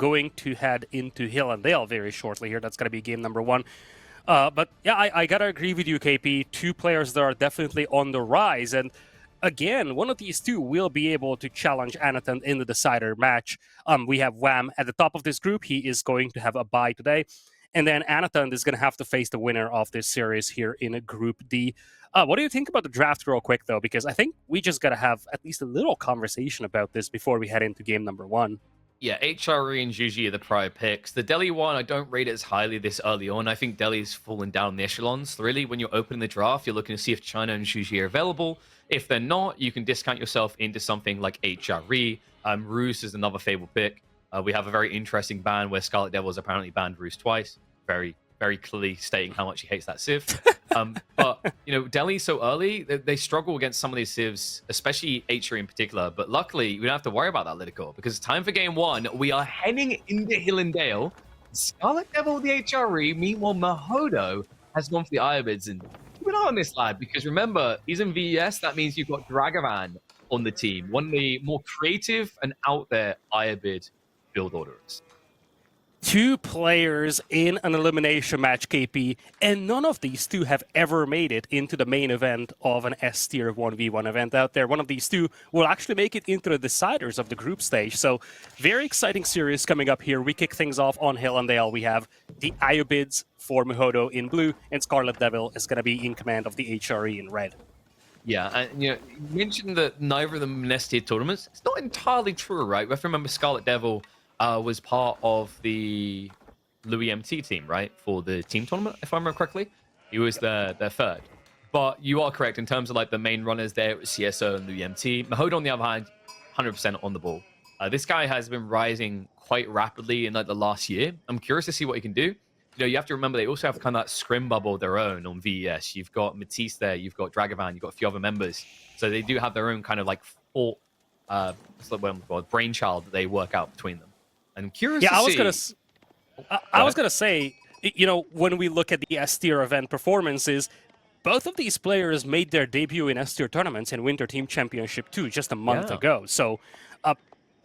going to head into Hill and Dale very shortly here. That's going to be game number 1. But yeah, I gotta agree with you, KP. 2 players that are definitely on the rise. And again, one of these 2 will be able to challenge Anatan in the decider match. We have Wham at the top of this group. He is going to have a bye today. And then Anatan is going to have to face the winner of this series here in Group D. What do you think about the draft real quick, though? Because I think we just got to have at least a little conversation about this before we head into game number 1. Yeah, HRE and Juji are the prior picks. The Delhi one, I don't rate it as highly this early on. I think Delhi's fallen down the echelons. Really, when you're opening the draft, you're looking to see if China and Juji are available. If they're not, you can discount yourself into something like HRE. Roos is another favorite pick. We have a very interesting ban where Scarlet Devil has apparently banned Roos twice. Very, very clearly stating how much he hates that Civ. But, you know, Delhi so early, they struggle against some of these Civs, especially HRE in particular. But luckily, we don't have to worry about that Lidicore because it's time for game 1. We are heading into Hill and Dale. Scarlet Devil, the HRE. Meanwhile, Muhodo has gone for the Iobids. And keep an eye on this lad because remember, he's in VES. That means you've got Dragavan on the team. One of the more creative and out there Iobid build orders. 2 players in an elimination match, KP, and none of these 2 have ever made it into the main event of an S-tier 1v1 event out there. One of these 2 will actually make it into the deciders of the group stage. So, very exciting series coming up here. We kick things off on Hill and Dale. We have the Iobids for Muhodo in blue, and Scarlet Devil is going to be in command of the HRE in red. Yeah, and you mentioned that neither of them nested tournaments. It's not entirely true, right? We have to remember Scarlet Devil was part of the Louis MT team, right? For the team tournament, if I remember correctly. He was their third. But you are correct in terms of like the main runners there. It was CSO and Louis MT. Muhodo, on the other hand, 100% on the ball. This guy has been rising quite rapidly in like the last year. I'm curious to see what he can do. You know, you have to remember they also have kind of that scrim bubble of their own on VES. You've got Matisse there, you've got Dragavan, you've got a few other members. So they do have their own kind of like brainchild that they work out between them. I'm curious to see. I was gonna say, you know, when we look at the S-tier event performances, both of these players made their debut in S-tier tournaments in Winter Team Championship 2 just a month ago. So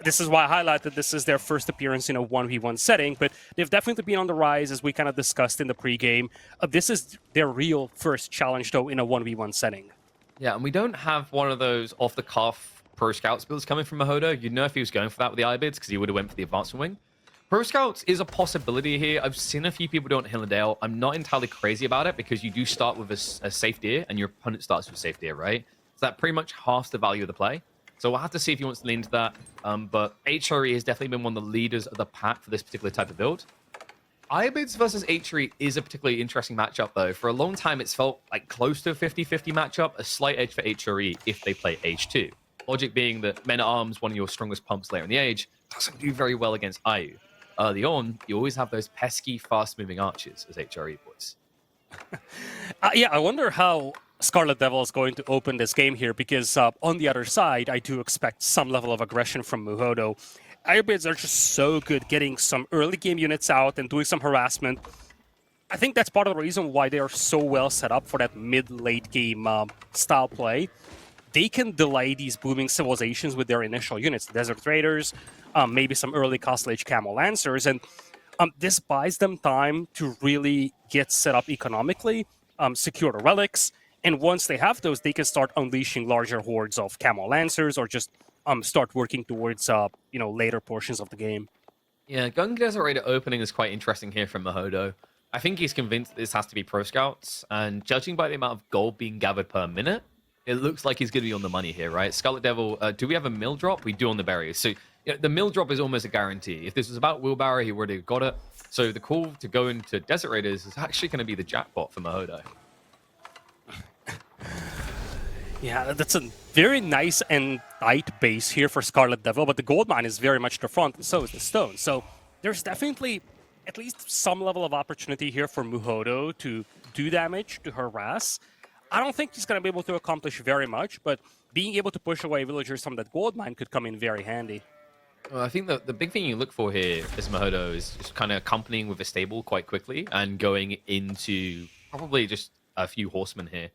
this is why I highlighted this is their first appearance in a 1v1 setting, but they've definitely been on the rise, as we kind of discussed in the pregame. This is their real first challenge, though, in a 1v1 setting. Yeah, and we don't have one of those off-the-cuff Pro Scouts builds coming from Muhodo. You'd know if he was going for that with the Iobids because he would have went for the advancement wing. Pro Scouts is a possibility here. I've seen a few people do it on Hill and Dale. I'm not entirely crazy about it because you do start with a safe deer and your opponent starts with safe deer, right? So that pretty much halves the value of the play. So we'll have to see if he wants to lean into that. But HRE has definitely been one of the leaders of the pack for this particular type of build. Iobids versus HRE is a particularly interesting matchup, though. For a long time, it's felt like close to a 50-50 matchup, a slight edge for HRE if they play H2. Logic being that Men-at-Arms, one of your strongest pumps later in the age, doesn't do very well against IU. Early on, you always have those pesky, fast-moving archers as HRE boys. Yeah, I wonder how Scarlet Devil is going to open this game here, because on the other side, I do expect some level of aggression from Muhodo. Iobids are just so good getting some early game units out and doing some harassment. I think that's part of the reason why they are so well set up for that mid-late game style play. They can delay these booming civilizations with their initial units, Desert Raiders, maybe some early Castle Age Camel Lancers, and this buys them time to really get set up economically, secure the relics, and once they have those, they can start unleashing larger hordes of Camel Lancers or just start working towards later portions of the game. Yeah, Gung Desert Raider opening is quite interesting here from Muhodo. I think he's convinced this has to be Pro Scouts, and judging by the amount of gold being gathered per minute, it looks like he's going to be on the money here, right? Scarlet Devil, do we have a mill drop? We do on the berries. So the mill drop is almost a guarantee. If this was about Wheelbarrow, he already got it. So the call to go into Desert Raiders is actually going to be the jackpot for Muhodo. Yeah, that's a very nice and tight base here for Scarlet Devil, but the gold mine is very much the front, and so is the stone. So there's definitely at least some level of opportunity here for Muhodo to do damage, to harass. I don't think he's going to be able to accomplish very much, but being able to push away villagers from that gold mine could come in very handy. Well, I think the big thing you look for here as Muhodo is just kind of accompanying with a stable quite quickly and going into probably just a few horsemen here.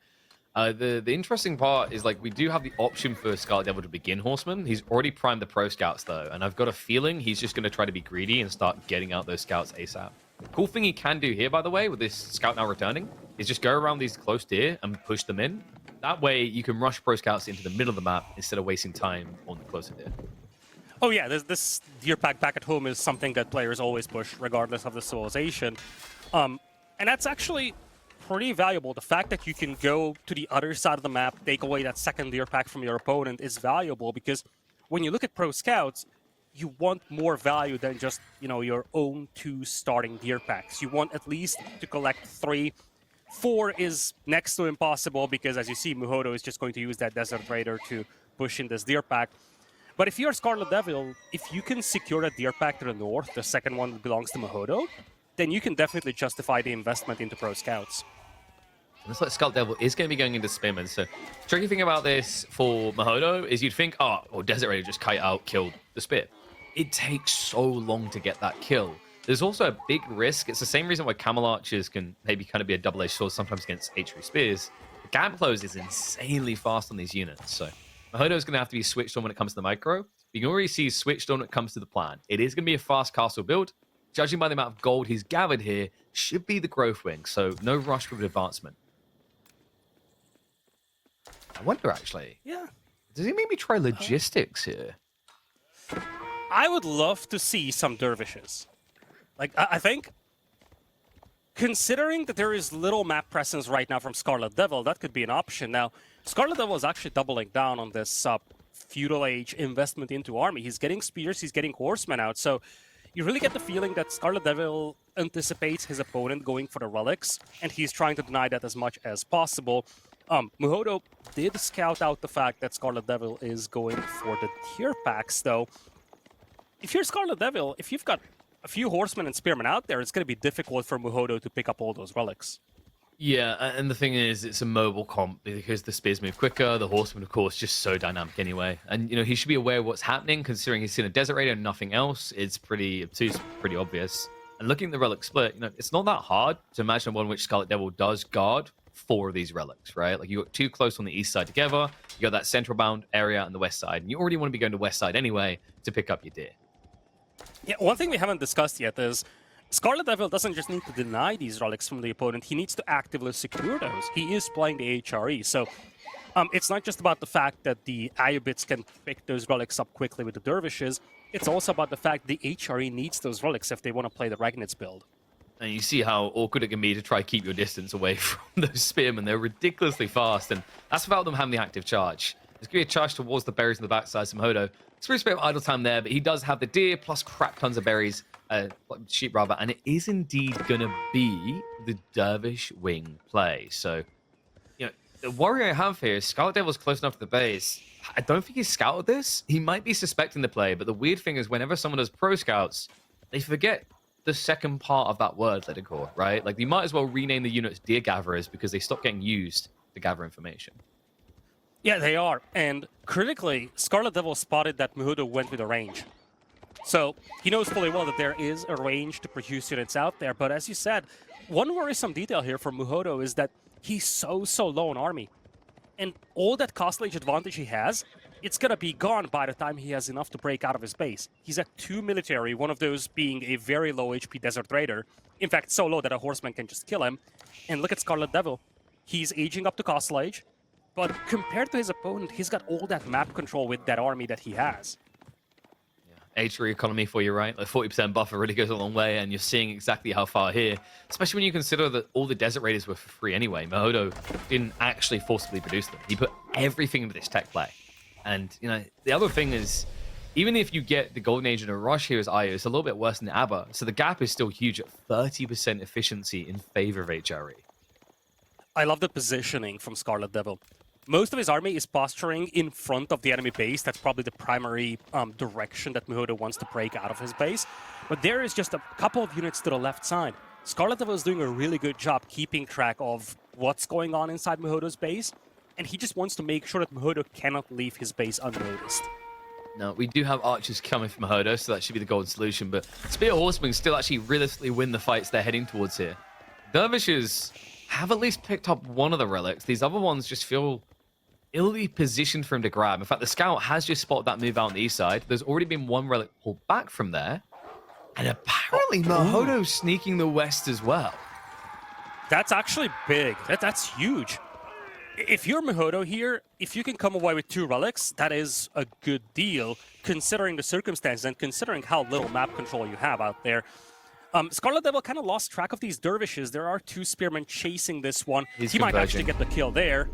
The interesting part is like we do have the option for Scarlet Devil to begin Horseman. He's already primed the Pro Scouts though, and I've got a feeling he's just going to try to be greedy and start getting out those Scouts ASAP. Cool thing he can do here, by the way, with this Scout now returning, is just go around these close deer and push them in. That way you can rush Pro Scouts into the middle of the map instead of wasting time on the closer deer. Oh yeah, this deer pack back at home is something that players always push, regardless of the civilization. And that's actually pretty valuable. The fact that you can go to the other side of the map, take away that second deer pack from your opponent is valuable, because when you look at Pro Scouts, you want more value than just, you know, your own 2 starting deer packs. You want at least to collect 3. 4 is next to impossible, because as you see, Muhodo is just going to use that Desert Raider to push in this deer pack. But if you're Scarlet Devil, if you can secure a deer pack to the north, the second one that belongs to Muhodo, then you can definitely justify the investment into Pro Scouts. Looks like Scarlet Devil is going to be going into Spearman. So, tricky thing about this for Muhodo is you'd think, oh, well, Desert Raider just kite out, killed the Spear. It takes so long to get that kill. There's also a big risk. It's the same reason why Camel Archers can maybe kind of be a double-edged sword sometimes against H3 Spears. The gap close is insanely fast on these units. So, Muhodo is going to have to be switched on when it comes to the micro. You can already see switched on when it comes to the plan. It is going to be a fast castle build. Judging by the amount of gold he's gathered here, should be the growth wing, so no rush with advancement. I wonder, actually. Yeah. Does he maybe try logistics here? I would love to see some dervishes. Like, I think, considering that there is little map presence right now from Scarlet Devil, that could be an option. Now, Scarlet Devil is actually doubling down on this feudal age investment into army. He's getting spears, he's getting horsemen out, so you really get the feeling that Scarlet Devil anticipates his opponent going for the relics, and he's trying to deny that as much as possible. Muhodo did scout out the fact that Scarlet Devil is going for the tier packs, though. If you're Scarlet Devil, if you've got a few horsemen and spearmen out there, it's going to be difficult for Muhodo to pick up all those relics. Yeah, and the thing is, it's a mobile comp because the spears move quicker. The horseman, of course, just so dynamic anyway. And, you know, he should be aware of what's happening, considering he's seen a Desert Raider and nothing else. It's pretty obtuse, pretty obvious. And looking at the relic split, you know, it's not that hard to imagine one which Scarlet Devil does guard 4 of these relics, right? Like, you got 2 close on the east side together, you got that central bound area on the west side, and you already want to be going to west side anyway to pick up your deer. Yeah, one thing we haven't discussed yet is Scarlet Devil doesn't just need to deny these relics from the opponent, he needs to actively secure those. He is playing the HRE, so it's not just about the fact that the Ayubits can pick those relics up quickly with the dervishes, it's also about the fact the HRE needs those relics if they want to play the Ragnitz build. And you see how awkward it can be to try to keep your distance away from those spearmen. They're ridiculously fast, and that's without them having the active charge. There's going to be a charge towards the berries in the backside of Muhodo. It's a bit of idle time there, but he does have the deer plus crap tons of berries, sheep rather, and it is indeed going to be the Dervish wing play. So, you know, the worry I have here is Scarlet Devil's close enough to the base. I don't think he's scouted this. He might be suspecting the play, but the weird thing is whenever someone does pro scouts, they forget the second part of that word, Ledicor, right? Like, you might as well rename the units Deer Gatherers because they stop getting used to gather information. Yeah, they are. And critically, Scarlet Devil spotted that Muhodo went with a range. So he knows fully well that there is a range to produce units out there. But as you said, one worrisome detail here for Muhodo is that he's so low on army. And all that castle age advantage he has, it's going to be gone by the time he has enough to break out of his base. He's at 2 military, one of those being a very low HP Desert Raider. In fact, so low that a horseman can just kill him. And look at Scarlet Devil. He's aging up to castle age. But compared to his opponent, he's got all that map control with that army that he has. Yeah, H3 economy for you, right? Like 40% buffer really goes a long way, and you're seeing exactly how far here. Especially when you consider that all the Desert Raiders were for free anyway. Muhodo didn't actually forcibly produce them. He put everything into this tech play. And, you know, the other thing is, even if you get the Golden Age in a rush here as Io, it's a little bit worse than ABBA. So the gap is still huge at 30% efficiency in favor of HRE. I love the positioning from Scarlet Devil. Most of his army is posturing in front of the enemy base. That's probably the primary direction that Muhodo wants to break out of his base. But there is just a couple of units to the left side. Scarlet Devil is doing a really good job keeping track of what's going on inside Muhodo's base. And he just wants to make sure that Muhodo cannot leave his base unnoticed. Now, we do have archers coming from Muhodo, so that should be the golden solution. But Spear Horsemen still actually realistically win the fights they're heading towards here. Dervishes, have at least picked up one of the relics. These other ones just feel illy positioned for him to grab. In fact, the scout has just spotted that move out on the east side. There's already been one relic pulled back from there. And apparently Muhodo's sneaking the west as well. That's actually big. That's huge. If you're Muhodo here, if you can come away with 2 relics, that is a good deal, considering the circumstances and considering how little map control you have out there. Scarlet Devil kind of lost track of these dervishes. There are 2 spearmen chasing this one. He might actually get the kill there.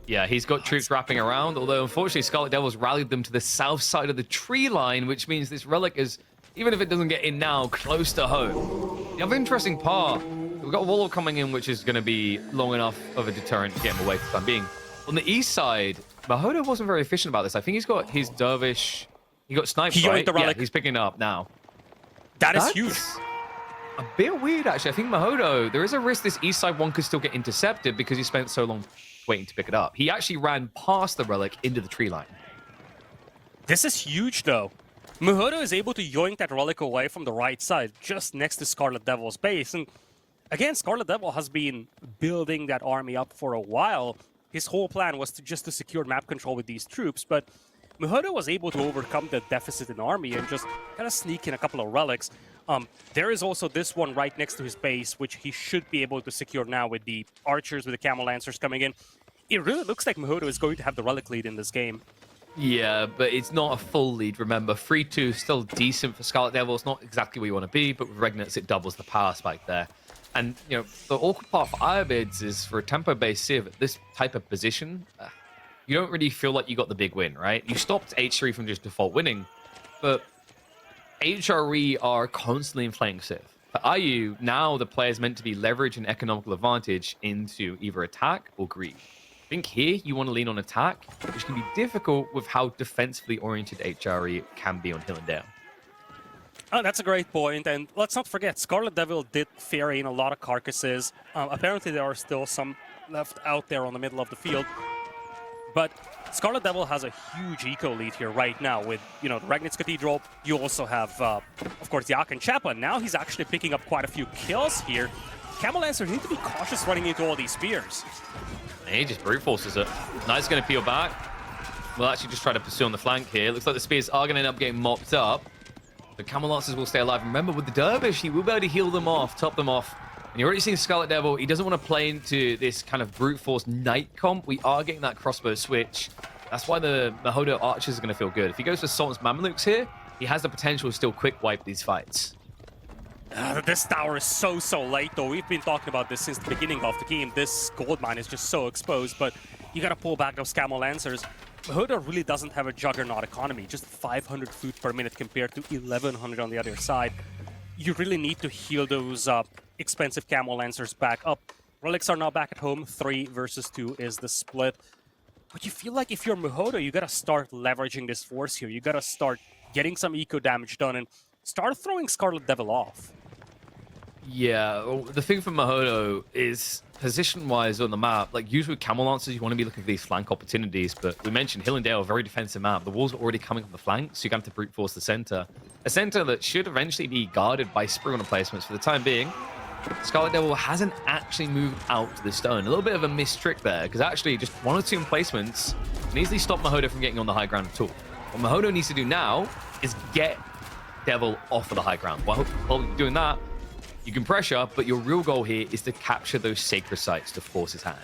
Yeah, he's got troops wrapping around, although unfortunately Scarlet Devil's rallied them to the south side of the tree line, which means this relic is, even if it doesn't get in now, close to home. The other interesting part, we've got Warlord coming in, which is going to be long enough of a deterrent to get him away for the time being. On the east side, Muhodo wasn't very efficient about this. I think he's got his dervish, he got sniped, right? The relic. Yeah, he's picking it up now. That's huge. A bit weird, actually. I think Muhodo, there is a risk this east side one could still get intercepted because he spent so long waiting to pick it up. He actually ran past the relic into the tree line. This is huge, though. Muhodo is able to yoink that relic away from the right side, just next to Scarlet Devil's base. And again, Scarlet Devil has been building that army up for a while. His whole plan was just to secure map control with these troops, but Muhodo was able to overcome the deficit in army and just kind of sneak in a couple of relics. There is also this one right next to his base, which he should be able to secure now with the archers, with the camel lancers coming in. It really looks like Muhodo is going to have the relic lead in this game. Yeah, but it's not a full lead, remember. 3-2 still decent for Scarlet Devil. It's not exactly where you want to be, but with Regnants, it doubles the power spike there. And, you know, the awkward part for Irobids is for a tempo-based Civ at this type of position, you don't really feel like you got the big win, right? You stopped H3 from just default winning, but HRE are constantly inflating Civ. For IU, now the player's meant to be leverage and economical advantage into either attack or greed. I think here you want to lean on attack, which can be difficult with how defensively oriented HRE can be on Hill and Dale. Oh, that's a great point. And let's not forget, Scarlet Devil did ferry in a lot of carcasses. Apparently there are still some left out there on the middle of the field. But Scarlet Devil has a huge eco lead here right now with, you know, the Regnitz Cathedral. You also have, of course, the Aachen Chapel. Now he's actually picking up quite a few kills here. Camel Lancers need to be cautious running into all these spears. He just brute forces it. Knight's going to peel back. We'll actually just try to pursue on the flank here. Looks like the spears are going to end up getting mopped up. The Camel Lancers will stay alive. Remember, with the Dervish, he will be able to heal them off, top them off. And you're already seeing Scarlet Devil. He doesn't want to play into this kind of brute force Knight comp. We are getting that crossbow switch. That's why the Muhodo Archers are going to feel good. If he goes for Sultan's Mamelukes here, he has the potential to still quick wipe these fights. This tower is so late, though. We've been talking about this since the beginning of the game. This gold mine is just so exposed, but you gotta pull back those Camel Lancers. Muhodo really doesn't have a juggernaut economy, just 500 food per minute compared to 1100 on the other side. You really need to heal those expensive Camel Lancers back up. Relics are now back at home. 3 versus 2 is the split. But you feel like if you're Muhodo, you gotta start leveraging this force here. You gotta start getting some eco damage done and start throwing Scarlet Devil off. Yeah, well, the thing for Muhodo is position-wise on the map, like usually with Camel Lancers, you want to be looking for these flank opportunities, but we mentioned Hill and Dale, a very defensive map. The walls are already coming from the flank, so you're going to have to brute force the center. A center that should eventually be guarded by Spriggan placements for the time being. Scarlet Devil hasn't actually moved out to the stone. A little bit of a missed trick there, because actually just 1 or 2 emplacements can easily stop Muhodo from getting on the high ground at all. What Muhodo needs to do now is get Devil off of the high ground. While doing that, you can pressure, but your real goal here is to capture those sacred sites to force his hand.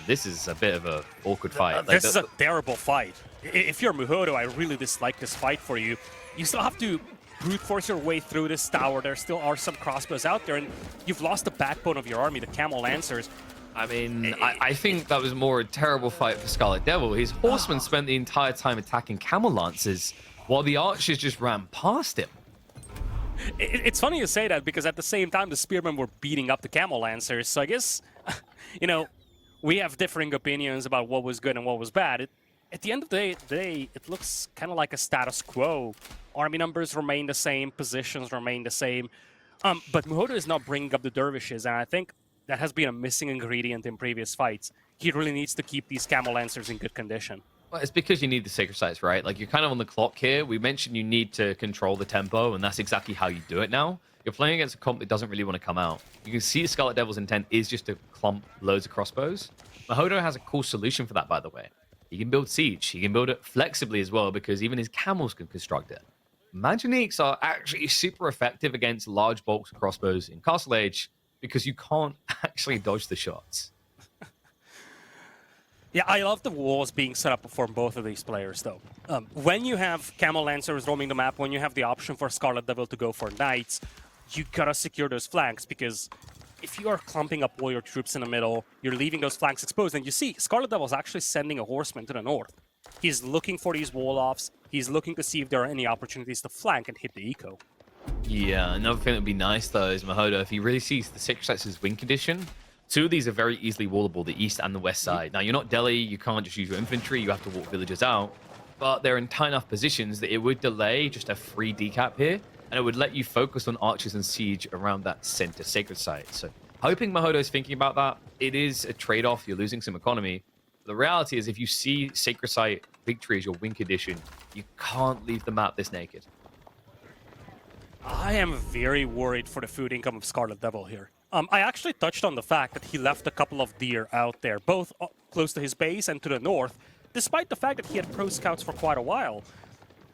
This is a bit of an awkward fight. This is a terrible fight. If you're Muhodo, I really dislike this fight for you. You still have to brute force your way through this tower. There still are some crossbows out there, and you've lost the backbone of your army, the Camel Lancers. I mean, I think that was more a terrible fight for Scarlet Devil. His horsemen spent the entire time attacking Camel Lancers, while the archers just ran past him. It's funny you say that, because at the same time, the spearmen were beating up the Camel Lancers. So I guess, you know, we have differing opinions about what was good and what was bad. At the end of the day, it looks kind of like a status quo. Army numbers remain the same, positions remain the same. But Muhodo is not bringing up the dervishes, and I think that has been a missing ingredient in previous fights. He really needs to keep these Camel Lancers in good condition. Well, it's because you need the sacred sites, right? Like, you're kind of on the clock here. We mentioned you need to control the tempo, and that's exactly how you do it now. You're playing against a comp that doesn't really want to come out. You can see Scarlet Devil's intent is just to clump loads of crossbows. Muhodo has a cool solution for that, by the way. He can build siege. He can build it flexibly as well, because even his camels can construct it. Manganiques are actually super effective against large bulks of crossbows in Castle Age because you can't actually dodge the shots. Yeah, I love the walls being set up for both of these players, though. When you have Camel Lancers roaming the map, when you have the option for Scarlet Devil to go for Knights, you gotta secure those flanks, because if you are clumping up all your troops in the middle, you're leaving those flanks exposed. And you see, Scarlet Devil's actually sending a horseman to the north. He's looking for these wall-offs. He's looking to see if there are any opportunities to flank and hit the eco. Yeah, another thing that would be nice, though, is Muhodo, if he really sees the Sacred Sites as win condition, two of these are very easily wallable, the east and the west side. Now, you're not Delhi, you can't just use your infantry, you have to walk villagers out, but they're in tight enough positions that it would delay just a free decap here, and it would let you focus on archers and siege around that center Sacred Site. So, hoping Muhodo is thinking about that. It is a trade-off, you're losing some economy. The reality is, if you see Sacred Site victory as your win condition, you can't leave the map this naked. I am very worried for the food income of Scarlet Devil here. I actually touched on the fact that he left a couple of deer out there, both close to his base and to the north, despite the fact that he had pro scouts for quite a while.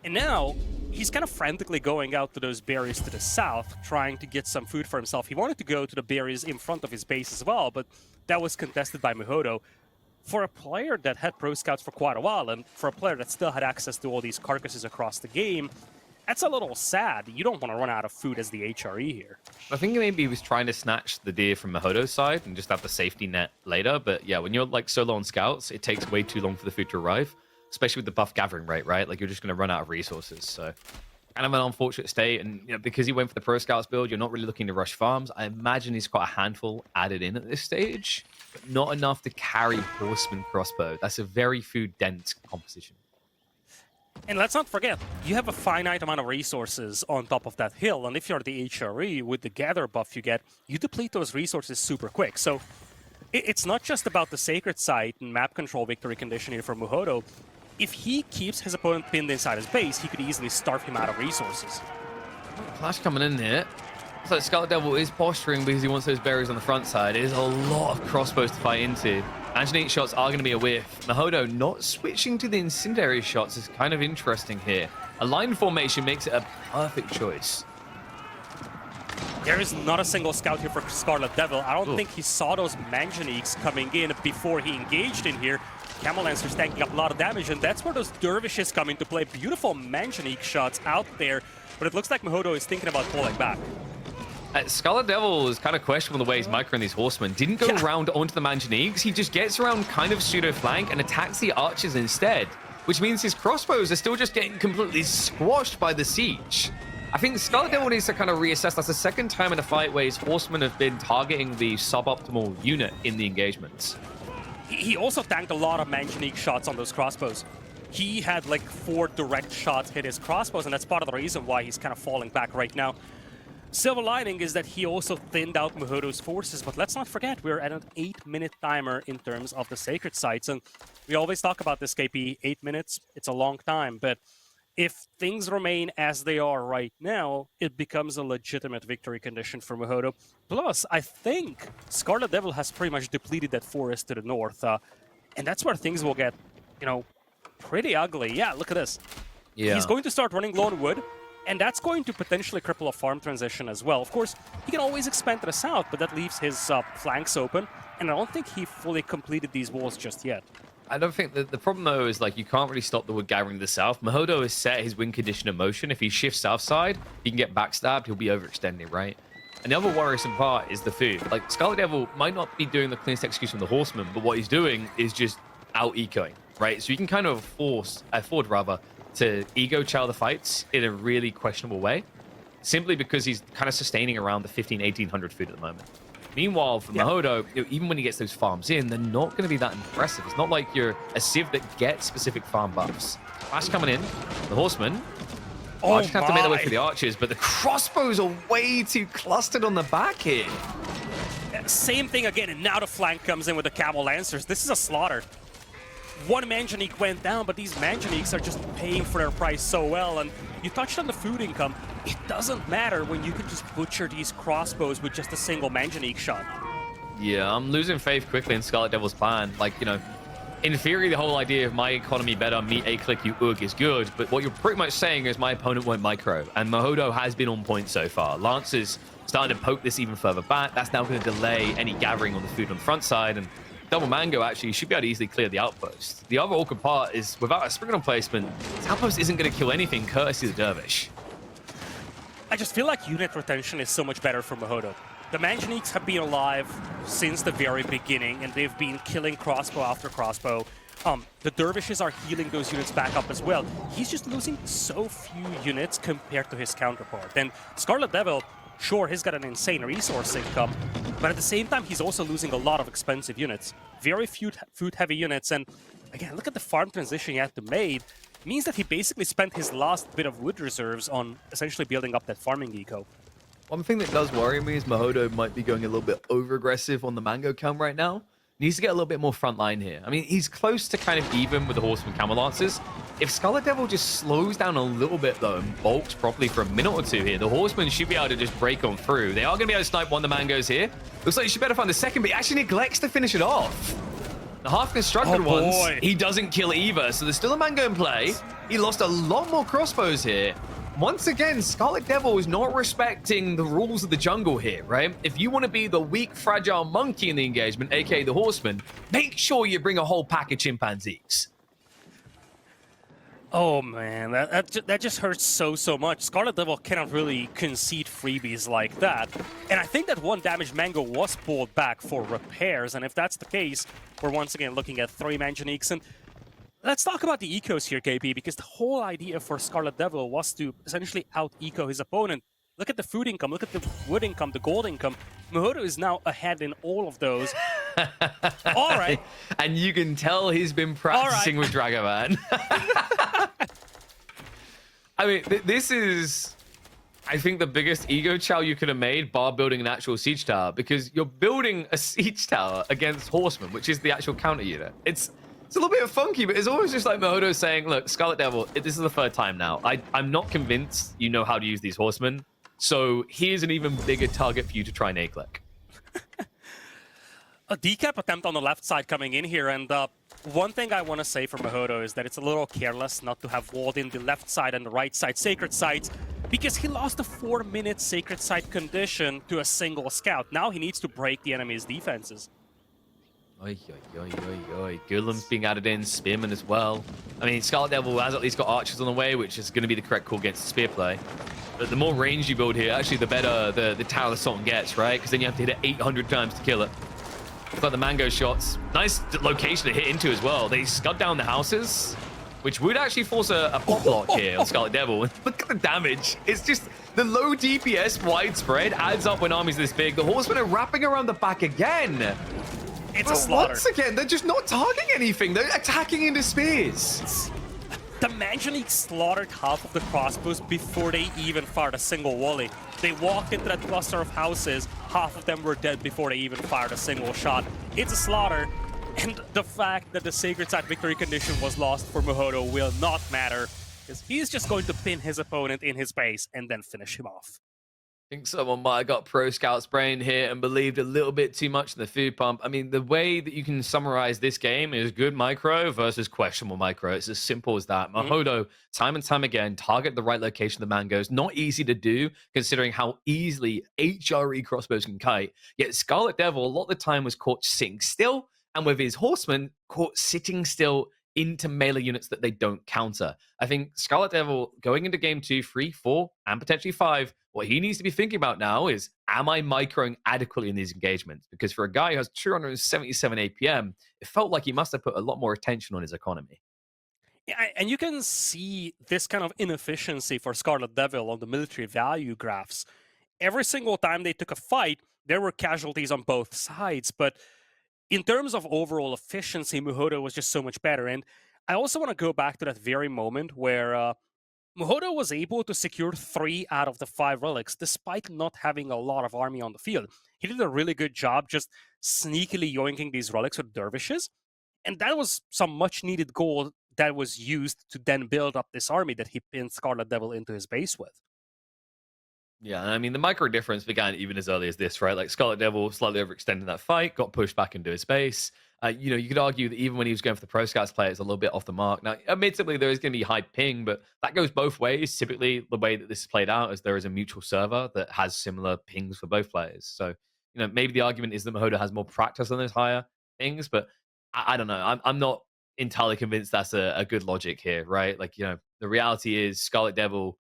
And now, he's kind of frantically going out to those berries to the south, trying to get some food for himself. He wanted to go to the berries in front of his base as well, but that was contested by Muhodo. For a player that had pro scouts for quite a while, and for a player that still had access to all these carcasses across the game, that's a little sad. You don't want to run out of food as the HRE here. I think maybe he was trying to snatch the deer from Muhodo's side and just have the safety net later. But yeah, when you're like so low on scouts, it takes way too long for the food to arrive, especially with the buff gathering rate, right? Like, you're just going to run out of resources. So kind of an unfortunate state. And you know, because he went for the pro scouts build, you're not really looking to rush farms. I imagine he's got a handful added in at this stage, but not enough to carry horseman crossbow. That's a very food dense composition. And let's not forget, you have a finite amount of resources on top of that hill, and if you're the HRE, with the gather buff you get, you deplete those resources super quick. So it's not just about the Sacred Site and map control victory condition here for Muhodo. If he keeps his opponent pinned inside his base, he could easily starve him out of resources. Clash coming in here. Looks like Scarlet Devil is posturing because he wants those berries on the front side. It is a lot of crossbows to fight into. Angelinic shots are going to be a whiff. Muhodo not switching to the incendiary shots is kind of interesting here. A line formation makes it a perfect choice. There is not a single scout here for Scarlet Devil. I don't think he saw those Manganiques coming in before he engaged in here. Camel Lancer's tanking up a lot of damage, and that's where those dervishes come into play. Beautiful Manganique shots out there, but it looks like Muhodo is thinking about pulling back. Scarlet Devil is kind of questionable the way he's microing these horsemen. Didn't go around onto the Manganiques. He just gets around kind of pseudo-flank and attacks the archers instead, which means his crossbows are still just getting completely squashed by the siege. I think Scarlet Devil needs to kind of reassess. That's the second time in a fight where his horsemen have been targeting the suboptimal unit in the engagements. He also tanked a lot of Manganique shots on those crossbows. He had like 4 direct shots hit his crossbows, and that's part of the reason why he's kind of falling back right now. Silver lining is that he also thinned out Muhodo's forces, but let's not forget, we're at an 8-minute timer in terms of the Sacred Sites, and we always talk about this, KP, 8 minutes, it's a long time, but if things remain as they are right now, it becomes a legitimate victory condition for Muhodo. Plus, I think Scarlet Devil has pretty much depleted that forest to the north, and that's where things will get, you know, pretty ugly. Yeah, look at this. Yeah. He's going to start running low on wood, and that's going to potentially cripple a farm transition as well. Of course, he can always expand to the south, but that leaves his flanks open, and I don't think he fully completed these walls just yet. I don't think that the problem, though, is like you can't really stop the wood gathering to the south. Muhodo has set his win condition in motion. If he shifts south side, he can get backstabbed. He'll be overextending, right? And the other worrisome part is the food. Like, Scarlet Devil might not be doing the cleanest execution of the horseman, but what he's doing is just out-ecoing, right? So you can kind of afford to ego chow the fights in a really questionable way, simply because he's kind of sustaining around the 1,1800 food at the moment. Meanwhile, for Muhodo, you know, even when he gets those farms in, they're not going to be that impressive. It's not like you're a Civ that gets specific farm buffs. Flash coming in, the horseman. Archers have to make their way through the archers, but the crossbows are way too clustered on the back here. Same thing again, and now the flank comes in with the Camel Lancers. This is a slaughter. one Manganique went down, but these Manganiques are just paying for their price so well. And you touched on the food income. It doesn't matter when you can just butcher these crossbows with just a single Manganique shot. Yeah, I'm losing faith quickly in Scarlet Devil's plan. Like, you know, in theory, the whole idea of my economy better, me A-click, you UG is good, but what you're pretty much saying is my opponent won't micro, and Muhodo has been on point so far. Lance is starting to poke this even further back. That's now going to delay any gathering on the food on the front side, and Double Mango actually should be able to easily clear the outpost. The other awkward part is, without a Spring on placement, this outpost isn't going to kill anything courtesy of the Dervish. I just feel like unit retention is so much better for Muhodo. The Manganiques have been alive since the very beginning, and they've been killing crossbow after crossbow. The Dervishes are healing those units back up as well. He's just losing so few units compared to his counterpart. And Scarlet Devil, sure, he's got an insane resource income, but at the same time, he's also losing a lot of expensive units. Very few food-heavy units, and again, look at the farm transition he had to make. It means that he basically spent his last bit of wood reserves on essentially building up that farming eco. One thing that does worry me is Muhodo might be going a little bit over-aggressive on the Mango count right now. Needs to get a little bit more front line here. I mean, he's close to kind of even with the Horseman Camel Lancers. If Scarlet Devil just slows down a little bit, though, and bulks properly for a minute or two here, the Horsemen should be able to just break on through. They are going to be able to snipe one of the Mangoes here. Looks like he should better find the second, but he actually neglects to finish it off. The half-constructed ones, he doesn't kill either, so there's still a Mango in play. He lost a lot more crossbows here. Once again, Scarlet Devil is not respecting the rules of the jungle here, right? If you want to be the weak, fragile monkey in the engagement, aka the Horseman, make sure you bring a whole pack of chimpanzees. Oh man, that just hurts so much. Scarlet Devil cannot really concede freebies like that. And I think that one damaged Mango was pulled back for repairs, and if that's the case, we're once again looking at 3 Manganiques. And let's talk about the ecos here, KP, because the whole idea for Scarlet Devil was to essentially out-eco his opponent. Look at the food income, look at the wood income, the gold income. Muhodo is now ahead in all of those. All right. And you can tell he's been practicing with Dragoman. I mean, this is, I think, the biggest ego chow you could have made bar building an actual siege tower, because you're building a siege tower against Horsemen, which is the actual counter unit. It's a little bit funky, but it's always just like Muhodo saying, look, Scarlet Devil, this is the third time now. I'm not convinced you know how to use these Horsemen, so here's an even bigger target for you to try and A-click. A decap attempt on the left side coming in here, and one thing I want to say for Muhodo is that it's a little careless not to have walled in the left side and the right side sacred sites, because he lost a 4-minute sacred site condition to a single scout. Now he needs to break the enemy's defenses. Oi, oi, oi, oi, oi. Gulam's being added in, Spearman as well. I mean, Scarlet Devil has at least got archers on the way, which is going to be the correct call against the spear play. But the more range you build here, actually, the better the Tower Assault gets, right? Because then you have to hit it 800 times to kill it. Look at the Mango shots. Nice location to hit into as well. They scud down the houses, which would actually force a pop lock here on Scarlet Devil. Look at the damage. It's just the low DPS widespread adds up when armies this big. The Horsemen are wrapping around the back again. It's a slaughter. Once again, they're just not targeting anything. They're attacking into spears. The Manganique slaughtered half of the crossbows before they even fired a single volley. They walked into that cluster of houses, half of them were dead before they even fired a single shot. It's a slaughter, and the fact that the Sacred Site victory condition was lost for Muhodo will not matter, because he's just going to pin his opponent in his base and then finish him off. I think someone might have got Pro Scout's brain here and believed a little bit too much in the food pump. I mean, the way that you can summarize this game is good micro versus questionable micro. It's as simple as that. Muhodo, time and time again, target the right location of the Mangoes. Not easy to do, considering how easily HRE crossbows can kite. Yet Scarlet Devil, a lot of the time, was caught sitting still, and with his Horsemen, caught sitting still into melee units that they don't counter. I think Scarlet Devil, going into game 2, 3, 4, and potentially 5, what he needs to be thinking about now is, am I microing adequately in these engagements? Because for a guy who has 277 APM, it felt like he must have put a lot more attention on his economy. Yeah, and you can see this kind of inefficiency for Scarlet Devil on the military value graphs. Every single time they took a fight, there were casualties on both sides, but in terms of overall efficiency, Muhodo was just so much better. And I also want to go back to that very moment where Muhodo was able to secure 3 out of the 5 relics, despite not having a lot of army on the field. He did a really good job just sneakily yoinking these relics with dervishes. And that was some much needed gold that was used to then build up this army that he pinned Scarlet Devil into his base with. Yeah, and I mean, the micro difference began even as early as this, right? Like Scarlet Devil slightly overextended that fight, got pushed back into his base. You could argue that even when he was going for the Pro Scouts play, it's a little bit off the mark. Now, admittedly, there is going to be high ping, but that goes both ways. Typically, the way that this is played out is there is a mutual server that has similar pings for both players. So, maybe the argument is that Muhodo has more practice on those higher pings, but I don't know. I'm not entirely convinced that's a good logic here, right? Like, the reality is Scarlet Devil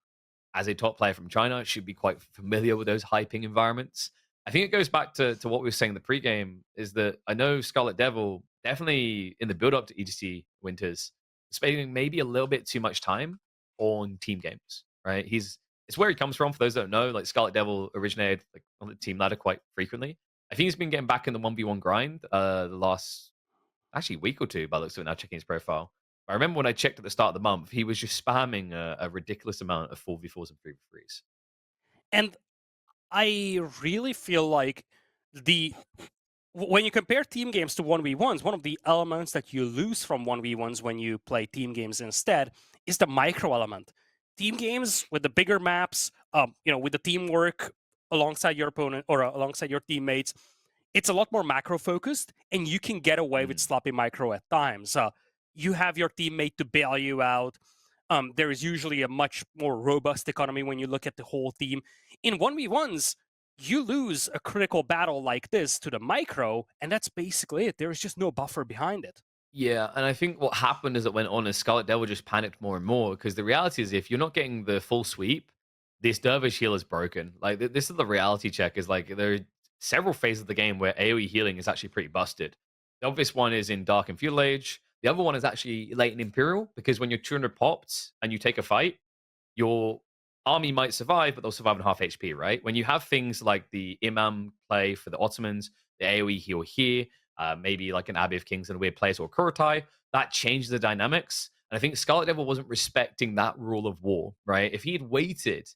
as a top player from China should be quite familiar with those high ping environments. I think it goes back to what we were saying in the pregame is that I know Scarlet Devil definitely in the build up to EGC Winters spending maybe a little bit too much time on team games, right? It's where he comes from. For those that don't know, like Scarlet Devil originated like on the team ladder quite frequently. I think he's been getting back in the 1v1 grind the last actually week or two by the looks of it now checking his profile. I remember when I checked at the start of the month, he was just spamming a ridiculous amount of 4v4s and 3v3s. And I really feel like the when you compare team games to 1v1s, one of the elements that you lose from 1v1s when you play team games instead is the micro element. Team games with the bigger maps, with the teamwork alongside your opponent or alongside your teammates, it's a lot more macro focused, and you can get away with sloppy micro at times. You have your teammate to bail you out. There is usually a much more robust economy when you look at the whole team. In 1v1s, you lose a critical battle like this to the micro, and that's basically it. There is just no buffer behind it. Yeah, and I think what happened as it went on is Scarlet Devil just panicked more and more because the reality is if you're not getting the full sweep, this Dervish heal is broken. Like this is the reality check is like there are several phases of the game where AoE healing is actually pretty busted. The obvious one is in Dark and Feudal Age. The other one is actually late in Imperial because when you're 200 popped and you take a fight, your army might survive, but they'll survive on half HP, right? When you have things like the Imam play for the Ottomans, the AoE heal here, maybe like an Abbey of Kings in a weird place or Kurotai, that changes the dynamics. And I think Scarlet Devil wasn't respecting that rule of war, right? If he had waited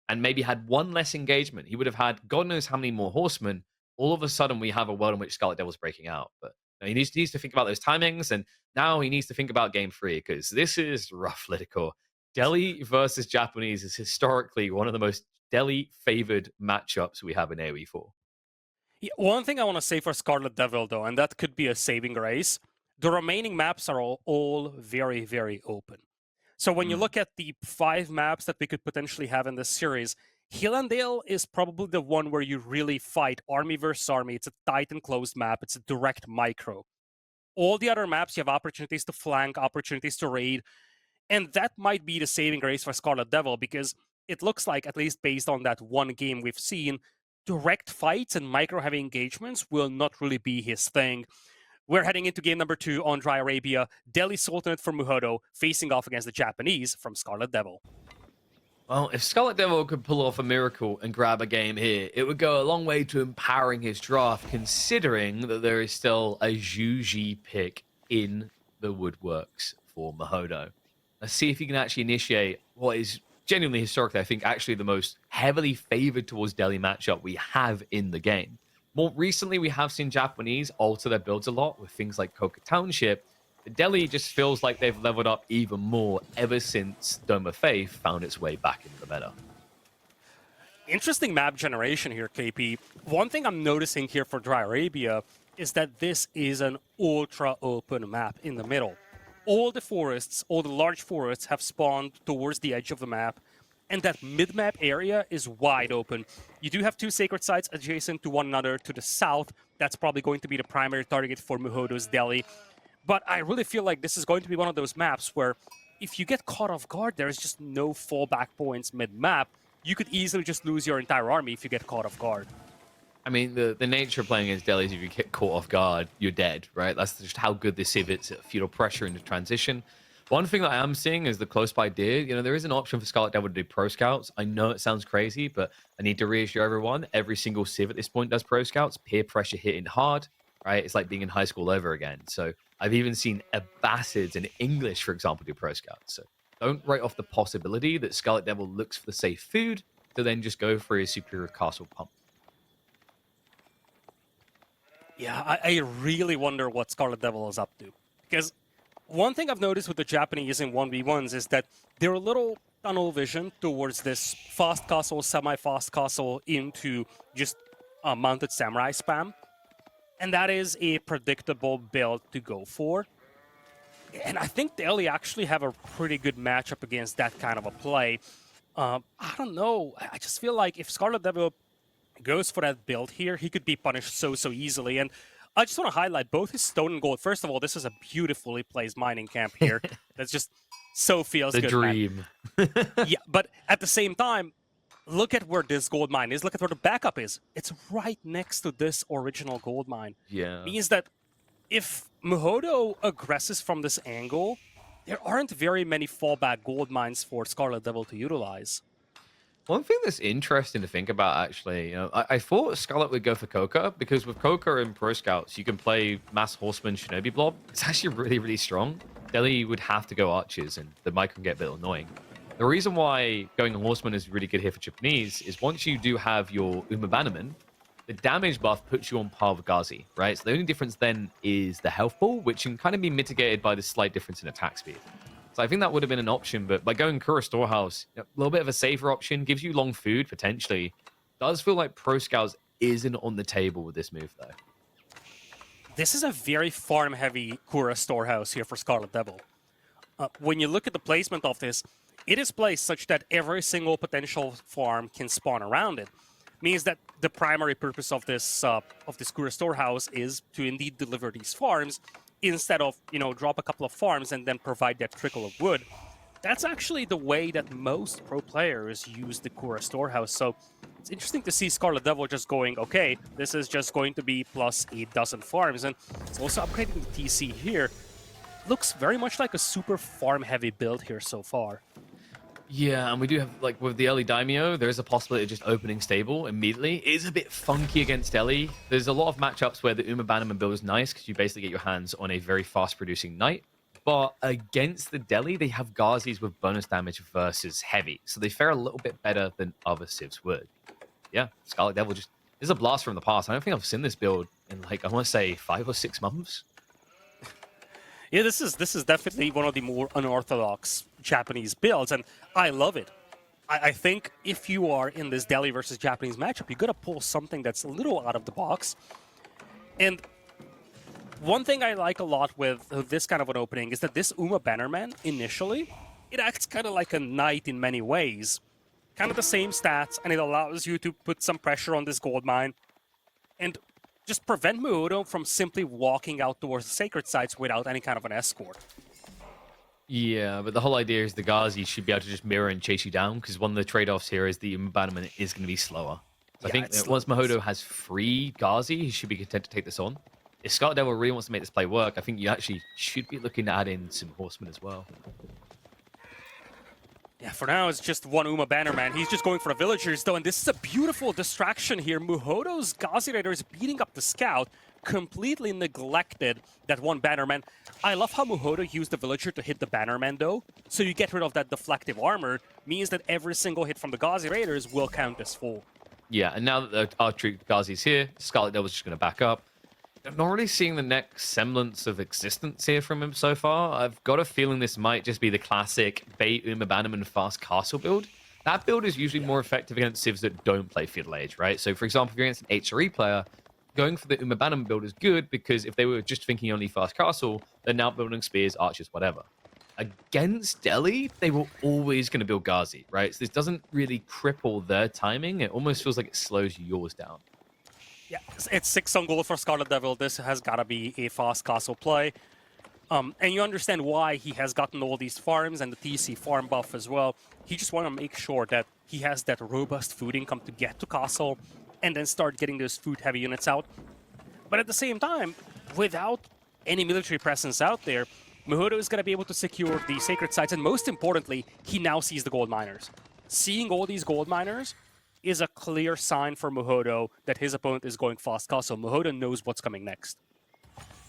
and maybe had one less engagement, he would have had God knows how many more horsemen. All of a sudden, we have a world in which Scarlet Devil's breaking out. But he needs to think about those timings, and now he needs to think about game 3 because this is rough, Lidicore. Delhi versus Japanese is historically one of the most Delhi-favored matchups we have in AoE4. Yeah, one thing I want to say for Scarlet Devil, though, and that could be a saving grace, the remaining maps are all very, very open. So when you look at the 5 maps that we could potentially have in this series, Hillandale is probably the one where you really fight army versus army. It's a tight and closed map. It's a direct micro. All the other maps, you have opportunities to flank, opportunities to raid, and that might be the saving grace for Scarlet Devil because it looks like, at least based on that one game we've seen, direct fights and micro-heavy engagements will not really be his thing. We're heading into game number 2 on Dry Arabia. Delhi Sultanate from Muhodo facing off against the Japanese from Scarlet Devil. Well, if Scarlet Devil could pull off a miracle and grab a game here, it would go a long way to empowering his draft, considering that there is still a Juji pick in the woodworks for Muhodo. Let's see if he can actually initiate what is genuinely historically, I think, actually the most heavily favored towards Delhi matchup we have in the game. More recently, we have seen Japanese alter their builds a lot with things like Koka Township. But Delhi just feels like they've leveled up even more ever since Dome of Faith found its way back into the meta. Interesting map generation here, KP. One thing I'm noticing here for Dry Arabia is that this is an ultra open map in the middle. All the forests, all the large forests have spawned towards the edge of the map, and that mid-map area is wide open. You do have 2 sacred sites adjacent to one another to the south. That's probably going to be the primary target for Muhodo's Delhi. But I really feel like this is going to be one of those maps where if you get caught off guard, there's just no fallback points mid-map. You could easily just lose your entire army if you get caught off guard. I mean, the nature of playing against Delhi is if you get caught off guard, you're dead, right? That's just how good this is. It's feudal pressure into transition. One thing that I am seeing is the close by deer. There is an option for Scarlet Devil to do Pro Scouts. I know it sounds crazy, but I need to reassure everyone, every single Civ at this point does Pro Scouts. Peer pressure hitting hard, right? It's like being in high school over again. So I've even seen Abbasids in English, for example, do Pro Scouts. So don't write off the possibility that Scarlet Devil looks for the safe food to then just go for his superior castle pump. Yeah, I really wonder what Scarlet Devil is up to. Because one thing I've noticed with the Japanese in 1v1s is that they're a little tunnel vision towards this fast castle, semi-fast castle into just mounted samurai spam. And that is a predictable build to go for. And I think Delhi actually have a pretty good matchup against that kind of a play. I don't know. I just feel like if Scarlet Devil goes for that build here, he could be punished so easily. And I just want to highlight both his stone and gold. First of all, this is a beautifully placed mining camp here. That's just so feels The good. dream. Yeah, but at the same time, look at where this gold mine is. Look at where the backup is. It's right next to this original gold mine. Yeah. Means that if Muhodo aggresses from this angle, there aren't very many fallback gold mines for Scarlet Devil to utilize. One thing that's interesting to think about, actually, I thought Scarlet would go for Coca, because with Coca and Pro Scouts, you can play Mass Horseman Shinobi Blob. It's actually really strong. Delhi would have to go Archers, and the mic can get a bit annoying. The reason why going Horseman is really good here for Japanese is once you do have your Uma Bannerman, the damage buff puts you on par with Ghazi, right? So the only difference then is the health pool, which can kind of be mitigated by the slight difference in attack speed. So I think that would have been an option, but by going Kura Storehouse, a little bit of a safer option, gives you long food, potentially. Does feel like Pro Scouts isn't on the table with this move, though. This is a very farm-heavy Kura Storehouse here for Scarlet Devil. When you look at the placement of this, it is placed such that every single potential farm can spawn around it. Means that the primary purpose of this Kura Storehouse is to indeed deliver these farms, instead of, drop a couple of farms and then provide that trickle of wood. That's actually the way that most pro players use the Kura Storehouse. So it's interesting to see Scarlet Devil just going, okay, this is just going to be plus a dozen farms. And it's also upgrading the TC here. Looks very much like a super farm-heavy build here so far. Yeah, and we do have, like, with the early Daimyo, there is a possibility of just opening stable immediately. It is a bit funky against Ellie. There's a lot of matchups where the Uma Bannerman build is nice because you basically get your hands on a very fast-producing knight. But against the Delhi, they have Ghazis with bonus damage versus heavy. So they fare a little bit better than other civs would. Yeah, Scarlet Devil just... This is a blast from the past. I don't think I've seen this build in, like, I want to say 5 or 6 months. Yeah, this is definitely one of the more unorthodox Japanese builds, and I love it. I think if you are in this Delhi versus Japanese matchup, you got to pull something that's a little out of the box. And one thing I like a lot with this kind of an opening is that this Uma Bannerman, initially, it acts kind of like a knight in many ways. Kind of the same stats, and it allows you to put some pressure on this gold mine. And just prevent Muhodo from simply walking out towards the sacred sites without any kind of an escort. Yeah, but the whole idea is the Ghazi should be able to just mirror and chase you down, because one of the trade-offs here is the Bannerman is going to be slower. So I think that once Muhodo has free Ghazi, he should be content to take this on. If Scarlet Devil really wants to make this play work, I think you actually should be looking to add in some Horsemen as well. Yeah, for now, it's just one Uma Bannerman. He's just going for the villagers, though, and this is a beautiful distraction here. Muhodo's Ghazi Raider is beating up the scout, completely neglected that one Bannerman. I love how Muhodo used the villager to hit the Bannerman, though, so you get rid of that deflective armor, means that every single hit from the Ghazi Raiders will count as full. Yeah, and now that the archery Ghazi's here, Scarlet Devil's just going to back up. I'm not really seeing the next semblance of existence here from him so far. I've got a feeling this might just be the classic bait Uma Bannerman fast castle build. That build is usually more effective against civs that don't play Feudal Age, right? So, for example, if you're against an HRE player, going for the Uma Bannerman build is good because if they were just thinking only fast castle, they're now building spears, archers, whatever. Against Delhi, they were always going to build Ghazi, right? So this doesn't really cripple their timing. It almost feels like it slows yours down. Yeah, it's 6 on gold for Scarlet Devil. This has got to be a fast castle play. And you understand why he has gotten all these farms and the TC farm buff as well. He just want to make sure that he has that robust food income to get to castle and then start getting those food-heavy units out. But at the same time, without any military presence out there, Muhodo is going to be able to secure the sacred sites, and most importantly, he now sees the gold miners. Seeing all these gold miners is a clear sign for Muhodo that his opponent is going fast castle. Muhodo knows what's coming next.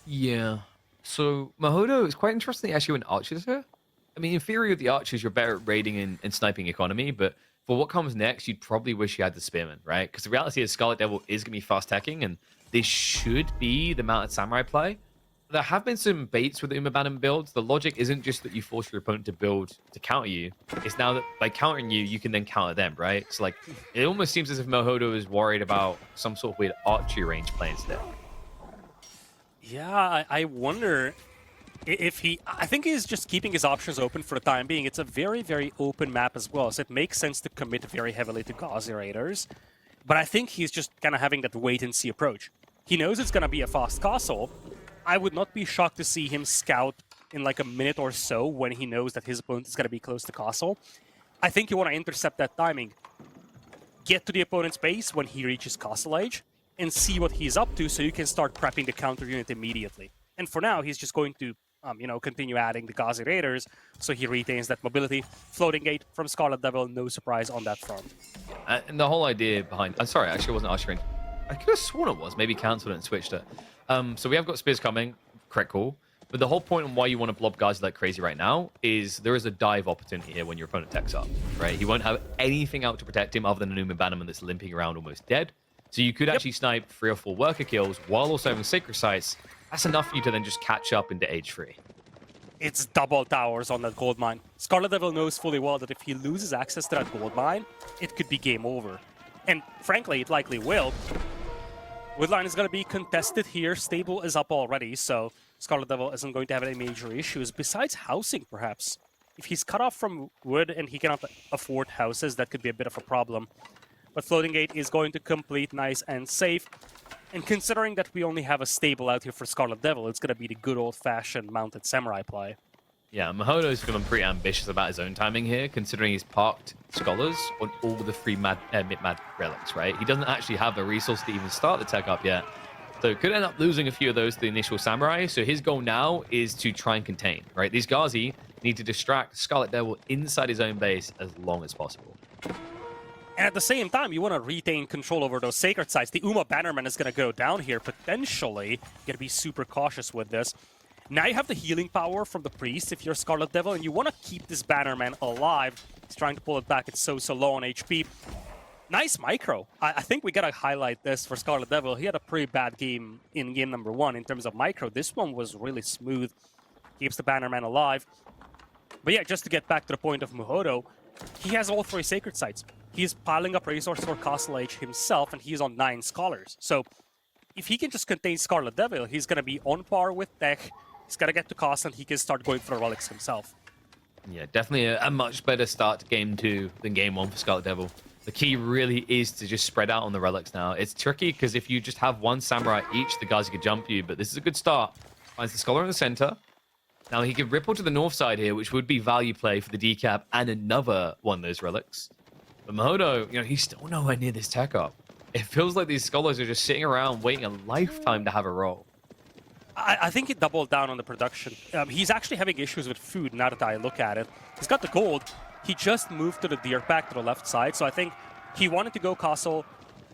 Yeah. So Muhodo is quite interesting actually when archers here. I mean, in theory with the archers, you're better at raiding and sniping economy, but for what comes next, you'd probably wish you had the spearmen, right? Because the reality is Scarlet Devil is going to be fast hacking, and this should be the mounted samurai play. there have been some baits with the Umabanan builds. The logic isn't just that you force your opponent to build to counter you. It's now that by countering you, you can then counter them, right? So like, it almost seems as if Muhodo is worried about some sort of weird archery range play instead. Yeah, I wonder if he... I think he's just keeping his options open for the time being. It's a very, very open map as well, so it makes sense to commit very heavily to Gauzy Raiders. But I think he's just kind of having that wait-and-see approach. He knows it's going to be a fast castle. I would not be shocked to see him scout in like a minute or so when he knows that his opponent is going to be close to castle. I think you want to intercept that timing. Get to the opponent's base when he reaches castle age, and see what he's up to so you can start prepping the counter unit immediately. And for now, he's just going to continue adding the Gauzy Raiders so he retains that mobility. Floating gate from Scarlet Devil, no surprise on that front. And the whole idea behind... I'm sorry, actually it wasn't archery range. I could have sworn it was. Maybe cancelled it and switched it. So we have got spears coming. Correct call. But the whole point on why you want to blob Gauzy like crazy right now is there is a dive opportunity here when your opponent techs up, right? He won't have anything out to protect him other than an Umabanan that's limping around almost dead. So you could actually snipe 3 or 4 worker kills while also having Sacred Sites. That's enough for you to then just catch up into age 3. It's double towers on that gold mine. Scarlet Devil knows fully well that if he loses access to that gold mine, it could be game over. And frankly, it likely will. Woodline is going to be contested here. Stable is up already, so Scarlet Devil isn't going to have any major issues, besides housing, perhaps. If he's cut off from wood and he cannot afford houses, that could be a bit of a problem. But Floating Gate is going to complete nice and safe. And considering that we only have a stable out here for Scarlet Devil, it's going to be the good old-fashioned mounted samurai play. Yeah, Muhodo's feeling pretty ambitious about his own timing here, considering he's parked Scholars on all the free mid-mad relics, right? He doesn't actually have the resource to even start the tech up yet. So could end up losing a few of those to the initial samurai. So his goal now is to try and contain, right? These Gauzy need to distract Scarlet Devil inside his own base as long as possible. And at the same time, you want to retain control over those sacred sites. The Uma Bannerman is going to go down here, potentially. You got to be super cautious with this. Now you have the healing power from the priest if you're Scarlet Devil, and you want to keep this Bannerman alive. He's trying to pull it back. It's so low on HP. Nice micro. I think we got to highlight this for Scarlet Devil. He had a pretty bad game in game number 1 in terms of micro. This one was really smooth. Keeps the Bannerman alive. But yeah, just to get back to the point of Muhodo, he has all 3 sacred sites. He's piling up resources for Castle Age himself, and he's on 9 scholars. So if he can just contain Scarlet Devil, he's going to be on par with Tech. He's got to get to Castle, and he can start going for the relics himself. Yeah, definitely a much better start to game 2 than game 1 for Scarlet Devil. The key really is to just spread out on the relics now. It's tricky because if you just have 1 samurai each, the guys could jump you, but this is a good start. Finds the scholar in the center. Now he could ripple to the north side here, which would be value play for the decap and another one of those relics. But Muhodo, he's still nowhere near this tech up. It feels like these scholars are just sitting around waiting a lifetime to have a roll. I think he doubled down on the production. He's actually having issues with food now that I look at it. He's got the gold. He just moved to the deer pack to the left side, so I think he wanted to go castle,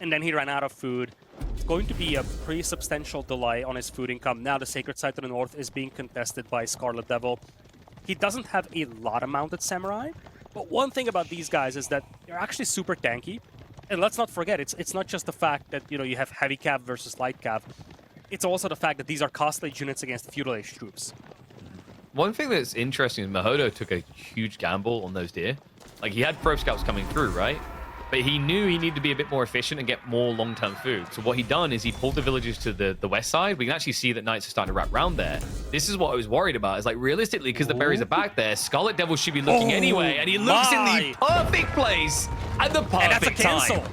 and then he ran out of food. It's going to be a pretty substantial delay on his food income. Now the sacred site to the north is being contested by Scarlet Devil. He doesn't have a lot of mounted samurai, but one thing about these guys is that they're actually super tanky. And let's not forget, it's not just the fact that you have heavy cav versus light cav. It's also the fact that these are Castle Age units against feudal age troops. One thing that's interesting is Muhodo took a huge gamble on those deer. Like, he had probe scouts coming through, right? But he knew he needed to be a bit more efficient and get more long-term food. So what he done is he pulled the villagers to the west side. We can actually see that knights are starting to wrap around there. This is what I was worried about. Is like, realistically, because the berries are back there, Scarlet Devil should be looking anyway. And he looks in the perfect place at the perfect time. And that's a cancel.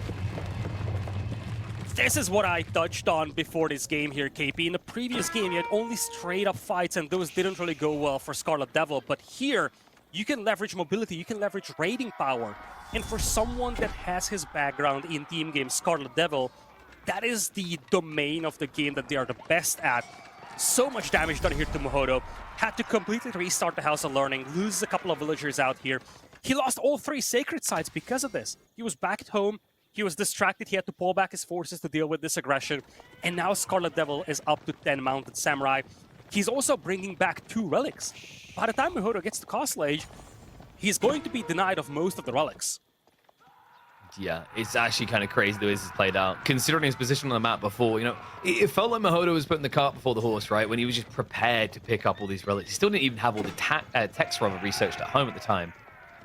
This is what I touched on before this game here, KP. In the previous game, you had only straight-up fights, and those didn't really go well for Scarlet Devil. But here, you can leverage mobility, you can leverage raiding power. And for someone that has his background in team game Scarlet Devil, that is the domain of the game that they are the best at. So much damage done here to Muhodo. Had to completely restart the House of Learning, loses a couple of villagers out here. He lost all 3 sacred sites because of this. He was back at home. He was distracted. He had to pull back his forces to deal with this aggression. And now Scarlet Devil is up to 10 mounted samurai. He's also bringing back 2 relics. By the time Muhodo gets to Castle Age, he's going to be denied of most of the relics. Yeah, it's actually kind of crazy the way this has played out. Considering his position on the map before, you know, it felt like Muhodo was putting the cart before the horse, right? When he was just prepared to pick up all these relics. He still didn't even have all the text rather researched at home at the time.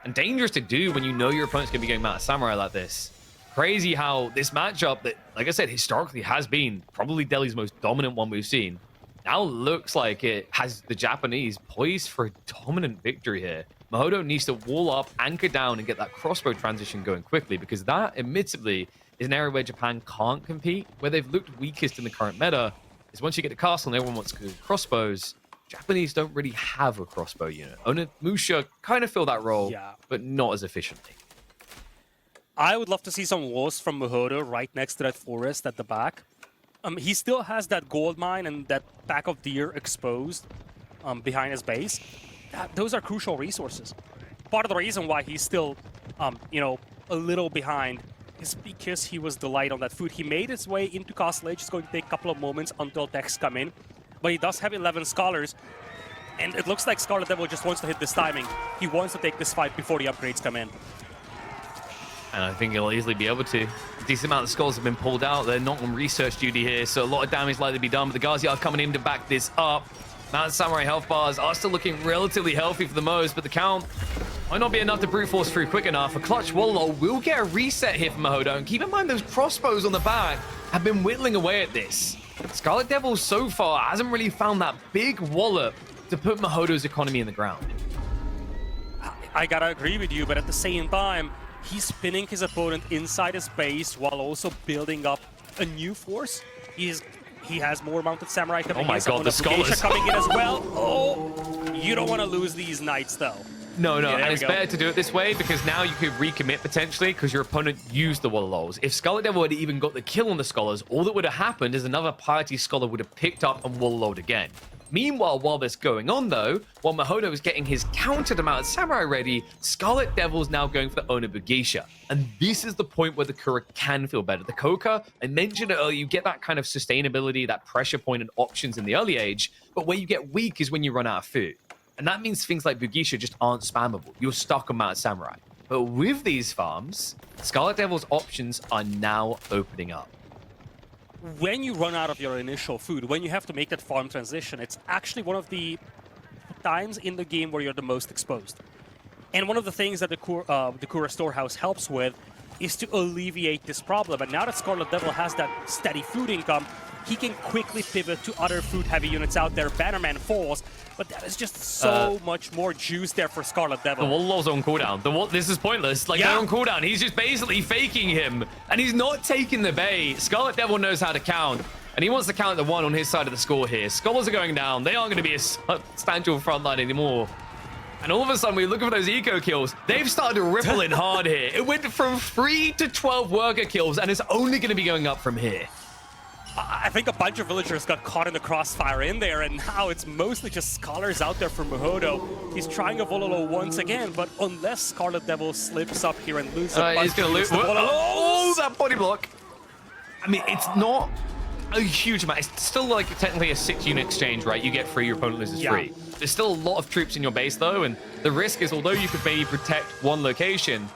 And dangerous to do when you know your opponent's going to be going Mount Samurai like this. Crazy how this matchup that, like I said, historically has been probably Delhi's most dominant one we've seen, now looks like it has the Japanese poised for a dominant victory here. Muhodo needs to wall up, anchor down, and get that crossbow transition going quickly, because that, admittedly, is an area where Japan can't compete. Where they've looked weakest in the current meta is once you get to castle and everyone wants good crossbows, Japanese don't really have a crossbow unit. Onimusha kind of fill that role, but not as efficiently. I would love to see some walls from Muhodo right next to that forest at the back. He still has that gold mine and that pack of deer exposed behind his base. Those are crucial resources. Part of the reason why he's still, you know, a little behind is because he was delayed on that food. He made his way into Castle Age. It's going to take a couple of moments until techs come in. But he does have 11 scholars. And it looks like Scarlet Devil just wants to hit this timing. He wants to take this fight before the upgrades come in. And I think he'll easily be able to. A decent amount of skulls have been pulled out. They're not on research duty here, so a lot of damage likely to be done. But the guards are coming in to back this up. Mount Samurai health bars are still looking relatively healthy for the most, but the count might not be enough to brute force through quick enough. A clutch Wallow will get a reset here from Muhodo. And keep in mind, those crossbows on the back have been whittling away at this. Scarlet Devil so far hasn't really found that big wallop to put Muhodo's economy in the ground. I gotta agree with you, but at the same time, he's spinning his opponent inside his base while also building up a new force. He has more mounted samurai coming in. Oh my god, the scholars coming in as well. Oh, you don't want to lose these knights though. No, yeah, and it's better to do it this way because now you could recommit potentially because your opponent used the Wallows. If Scarlet Devil had even got the kill on the scholars, all that would have happened is another piety scholar would have picked up and Wallowed again. Meanwhile, while this going on though, while Muhodo is getting his countered amount of samurai ready, Scarlet Devil's now going for the Onimusha. And this is the point where the Kura can feel better. The Koka, I mentioned it earlier, you get that kind of sustainability, that pressure point and options in the early age, but where you get weak is when you run out of food. And that means things like Bugisha just aren't spammable. You're stuck on Mount Samurai. But with these farms, Scarlet Devil's options are now opening up. When you run out of your initial food, when you have to make that farm transition, it's actually one of the times in the game where you're the most exposed. And one of the things that the Kura Storehouse helps with is to alleviate this problem. And now that Scarlet Devil has that steady food income, he can quickly pivot to other food-heavy units out there. Bannerman falls, but that is just so much more juice there for Scarlet Devil. The Wallow's on cooldown. This is pointless. Like, they're on cooldown. He's just basically faking him, and he's not taking the bait. Scarlet Devil knows how to count, and he wants to count the one on his side of the score here. Scholars are going down. They aren't going to be a substantial front line anymore. And all of a sudden, we look for those eco kills. They've started to ripple in hard here. It went from 3 to 12 worker kills, and it's only going to be going up from here. I think a bunch of villagers got caught in the crossfire in there, and now it's mostly just scholars out there for Muhodo. He's trying a Vololo once again, but unless Scarlet Devil slips up here and loses a bunch, he's going to lose. Oh, that body block. I mean, it's not a huge amount. It's still like technically a 6-unit exchange, right? You get 3, your opponent loses 3. There's still a lot of troops in your base, though, and the risk is, although you could maybe protect one location,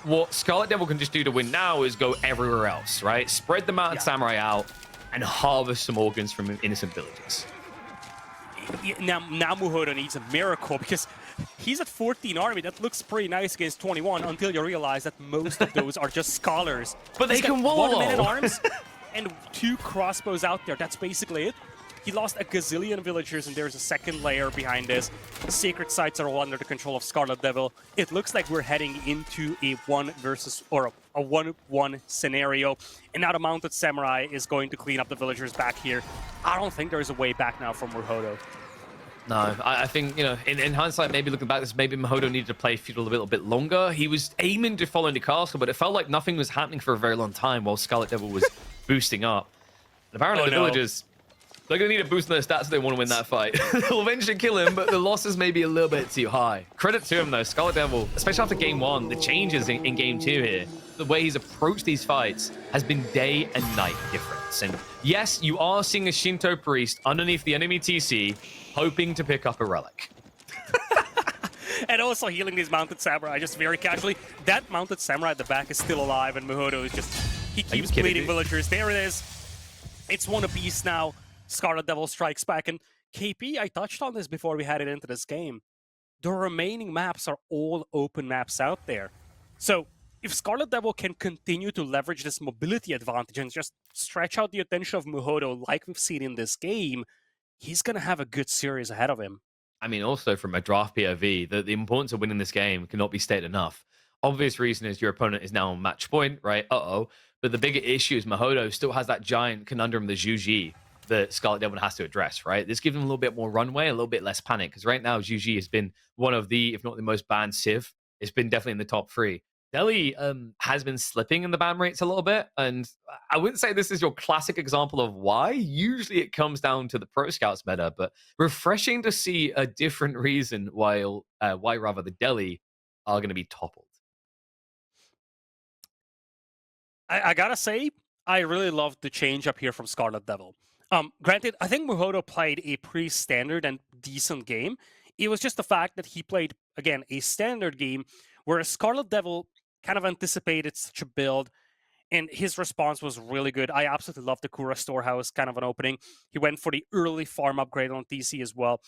what Scarlet Devil can just do to win now is go everywhere else, right? Spread the Mounted Samurai out and harvest some organs from innocent villagers. Now Muhodo needs a miracle because he's at 14 army. That looks pretty nice against 21 until you realize that most of those are just scholars. But they can wall. 1 minute arms and 2 crossbows out there. That's basically it. He lost a gazillion villagers, and there's a second layer behind this. The sacred sites are all under the control of Scarlet Devil. It looks like we're heading into a 1-1 scenario. And now the Mounted Samurai is going to clean up the villagers back here. I don't think there's a way back now from Muhodo. No, I think, you know, in hindsight, maybe looking back, maybe Muhodo needed to play feudal a little bit longer. He was aiming to follow into castle, but it felt like nothing was happening for a very long time while Scarlet Devil was boosting up. And apparently the villagers, they're going to need a boost in their stats if they want to win that fight. They'll eventually kill him, but the losses may be a little bit too high. Credit to him, though. Scarlet Devil, especially after game 1, the changes in game 2 here, the way he's approached these fights has been day and night difference. And yes, you are seeing a Shinto priest underneath the enemy TC, hoping to pick up a relic. And also healing these mounted samurai just very casually. That mounted samurai at the back is still alive, and Muhodo is just, he Are you keeps kidding bleeding me? villagers. There it is. It's one apiece now. Scarlet Devil strikes back, and KP, I touched on this before we headed into this game. The remaining maps are all open maps out there. So if Scarlet Devil can continue to leverage this mobility advantage and just stretch out the attention of Muhodo like we've seen in this game, he's going to have a good series ahead of him. I mean, also from a draft POV, the importance of winning this game cannot be stated enough. Obvious reason is your opponent is now on match point, right? Uh-oh. But the bigger issue is Muhodo still has that giant conundrum, the Zhuji, that Scarlet Devil has to address, right? This gives him a little bit more runway, a little bit less panic, because right now Zhuji has been one of the, if not the most banned Civ. It's been definitely in the top 3. Delhi has been slipping in the ban rates a little bit, and I wouldn't say this is your classic example of why. Usually it comes down to the Pro Scouts meta, but refreshing to see a different reason why rather the Delhi are going to be toppled. I gotta say, I really loved the change up here from Scarlet Devil. Granted, I think Muhodo played a pretty standard and decent game. It was just the fact that he played, again, a standard game, whereas Scarlet Devil kind of anticipated such a build, and his response was really good. I absolutely loved the Kura Storehouse kind of an opening. He went for the early farm upgrade on TC as well.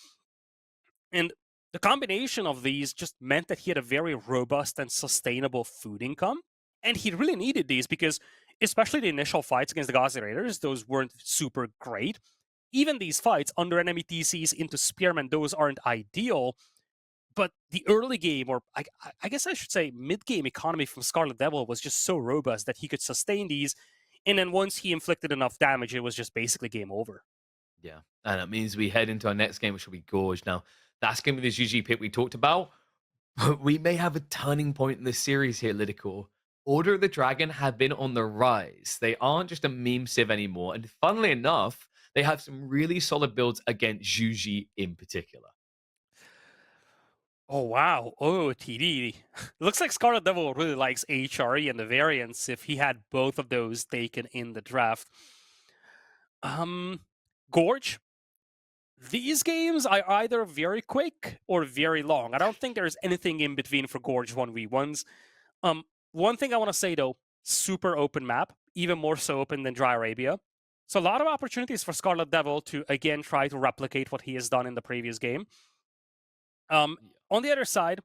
And the combination of these just meant that he had a very robust and sustainable food income. And he really needed these because, especially the initial fights against the Ghazi Raiders, those weren't super great. Even these fights under enemy TCs into Spearmen, those aren't ideal. But the early game, or I guess I should say mid-game economy from Scarlet Devil was just so robust that he could sustain these. And then once he inflicted enough damage, it was just basically game over. Yeah, and that means we head into our next game, which will be Gorge. Now, that's going to be the GG pick we talked about, but we may have a turning point in this series here, Lidicore. Order of the Dragon have been on the rise. They aren't just a meme civ anymore, and funnily enough, they have some really solid builds against Juji in particular. Oh wow! Oh TD. Looks like Scarlet Devil really likes HRE and the variants if he had both of those taken in the draft. Gorge. These games are either very quick or very long. I don't think there's anything in between for Gorge 1v1s. One thing I want to say though, super open map, even more so open than Dry Arabia. So a lot of opportunities for Scarlet Devil to again try to replicate what he has done in the previous game. On the other side,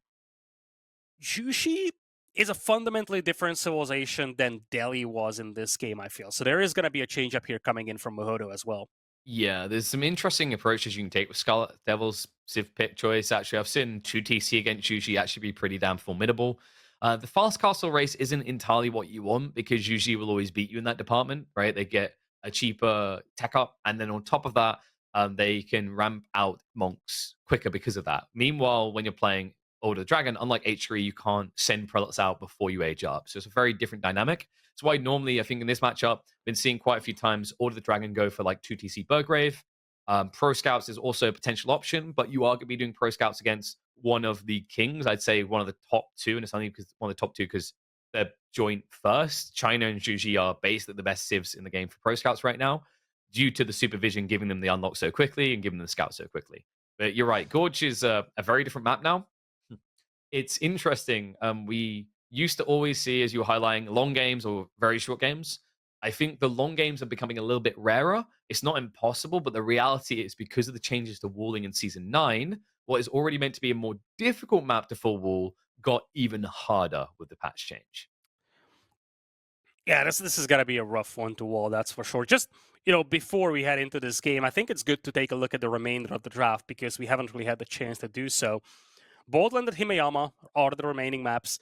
Jushi is a fundamentally different civilization than Delhi was in this game, I feel. So there is going to be a change up here coming in from Muhodo as well. Yeah, there's some interesting approaches you can take with Scarlet Devil's Civ pick choice. Actually, I've seen 2TC against Juji actually be pretty damn formidable. The fast castle race isn't entirely what you want because Juji will always beat you in that department, right? They get a cheaper tech up, and then on top of that, they can ramp out monks quicker because of that. Meanwhile, when you're playing Order of the Dragon, unlike H3, you can't send prelates out before you age up. So it's a very different dynamic. That's why normally, I think in this matchup, been seeing quite a few times Order of the Dragon go for like 2TC Burgrave. Pro Scouts is also a potential option, but you are going to be doing Pro Scouts against one of the kings. I'd say one of the top 2, and it's only because one of the top 2 because they're joint first. China and Juji are basically the best civs in the game for Pro Scouts right now, due to the supervision giving them the unlock so quickly and giving them the scouts so quickly. But you're right, Gorge is a very different map now. It's interesting. We used to always see, as you were highlighting, long games or very short games. I think the long games are becoming a little bit rarer. It's not impossible, but the reality is because of the changes to walling in season 9, what is already meant to be a more difficult map to full wall got even harder with the patch change. Yeah, this is gonna be a rough one to wall, that's for sure. Just before we head into this game, I think it's good to take a look at the remainder of the draft because we haven't really had the chance to do so. Boldland and Himayama are the remaining maps.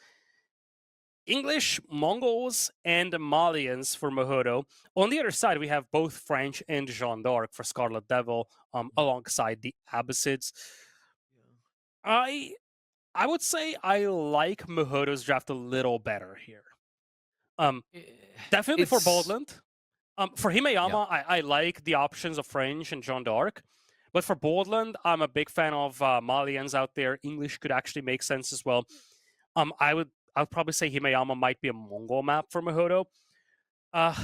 English, Mongols, and Malians for Muhodo. On the other side, we have both French and Jeanne d'Arc for Scarlet Devil, alongside the Abbasids. I I would say I like Muhodo's draft a little better here. Um, Eh, Definitely for It's Boldland. For yeah. Himayama, I like the options of French and Jeanne d'Arc. But for Boldland, I'm a big fan of Malians out there. English could actually make sense as well. I would probably say Himayama might be a Mongol map for Muhodo. Uh,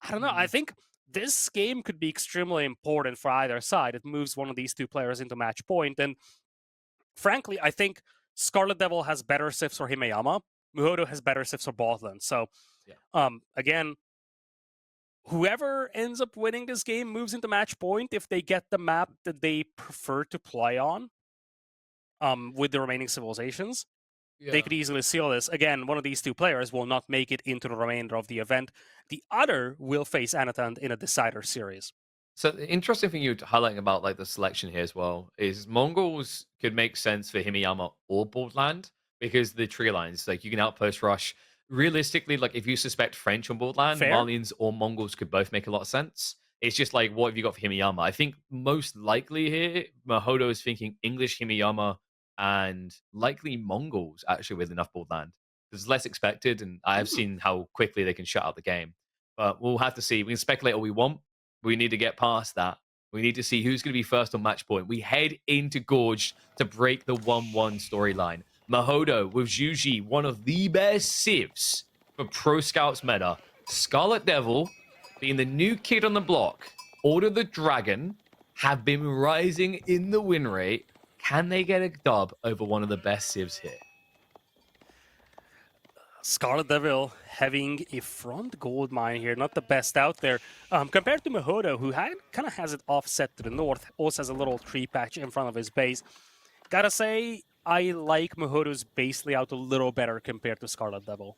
I don't know. I Mm, think this game could be extremely important for either side. It moves one of these two players into match point, and frankly, I think Scarlet Devil has better sifs for Himeyama. Muhodo has better sifs for Botland. So, again, whoever ends up winning this game moves into match point if they get the map that they prefer to play on with the remaining civilizations. They could easily seal this. Again, one of these two players will not make it into the remainder of the event. The other will face Anatan in a decider series. So the interesting thing you're highlighting about like the selection here as well is Mongols could make sense for Himeyama or Borderland because the tree lines, like you can outpost rush. Realistically, like if you suspect French on Borderland, Fair. Malians or Mongols could both make a lot of sense. It's just like, what have you got for Himeyama? I think most likely here, Muhodo is thinking English Himeyama and likely Mongols actually with enough Borderland. It's less expected, and I have seen how quickly they can shut out the game. But we'll have to see. We can speculate all we want. We need to get past that. We need to see who's going to be first on match point. We head into Gorge to break the 1-1 storyline. Muhodo with Zhuji, one of the best civs for Pro Scouts meta. Scarlet Devil, being the new kid on the block, Order the Dragon, have been rising in the win rate. Can they get a dub over one of the best civs here? Scarlet Devil having a front gold mine here, not the best out there. Compared to Muhodo, who kind of has it offset to the north, also has a little tree patch in front of his base. Gotta say, I like Muhodo's base layout a little better compared to Scarlet Devil.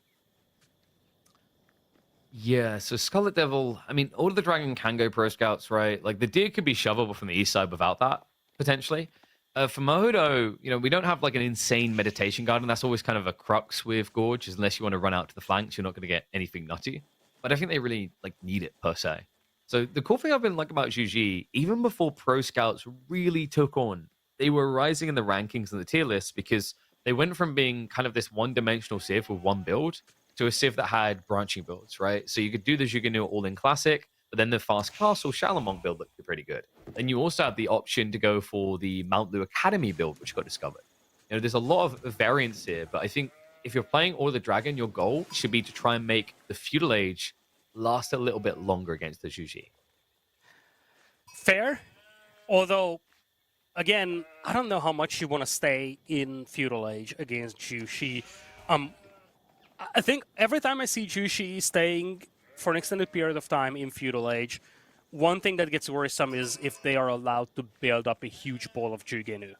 Yeah, so Scarlet Devil, I mean, Order the Dragon can go Pro Scouts, right? Like, the deer could be shovelable from the east side without that, potentially. For Muhodo, we don't have like an insane meditation garden. That's always kind of a crux with Gorge, unless you want to run out to the flanks, you're not going to get anything nutty. But I think they really like need it per se. So the cool thing I've been like about Zhuji, even before Pro Scouts really took on, they were rising in the rankings and the tier lists because they went from being kind of this one-dimensional civ with one build to a civ that had branching builds, right? So you could do the Zhuganoo all-in classic, but then the Fast Castle Shalamong build looked pretty good. Then you also have the option to go for the Mount Lu Academy build, which got discovered. There's a lot of variance here, but I think if you're playing Order the Dragon, your goal should be to try and make the Feudal Age last a little bit longer against the Zhuji. Fair. Although, again, I don't know how much you want to stay in Feudal Age against Zhuji. I think every time I see Zhuji staying for an extended period of time in Feudal Age, one thing that gets worrisome is if they are allowed to build up a huge ball of Zhuganoo.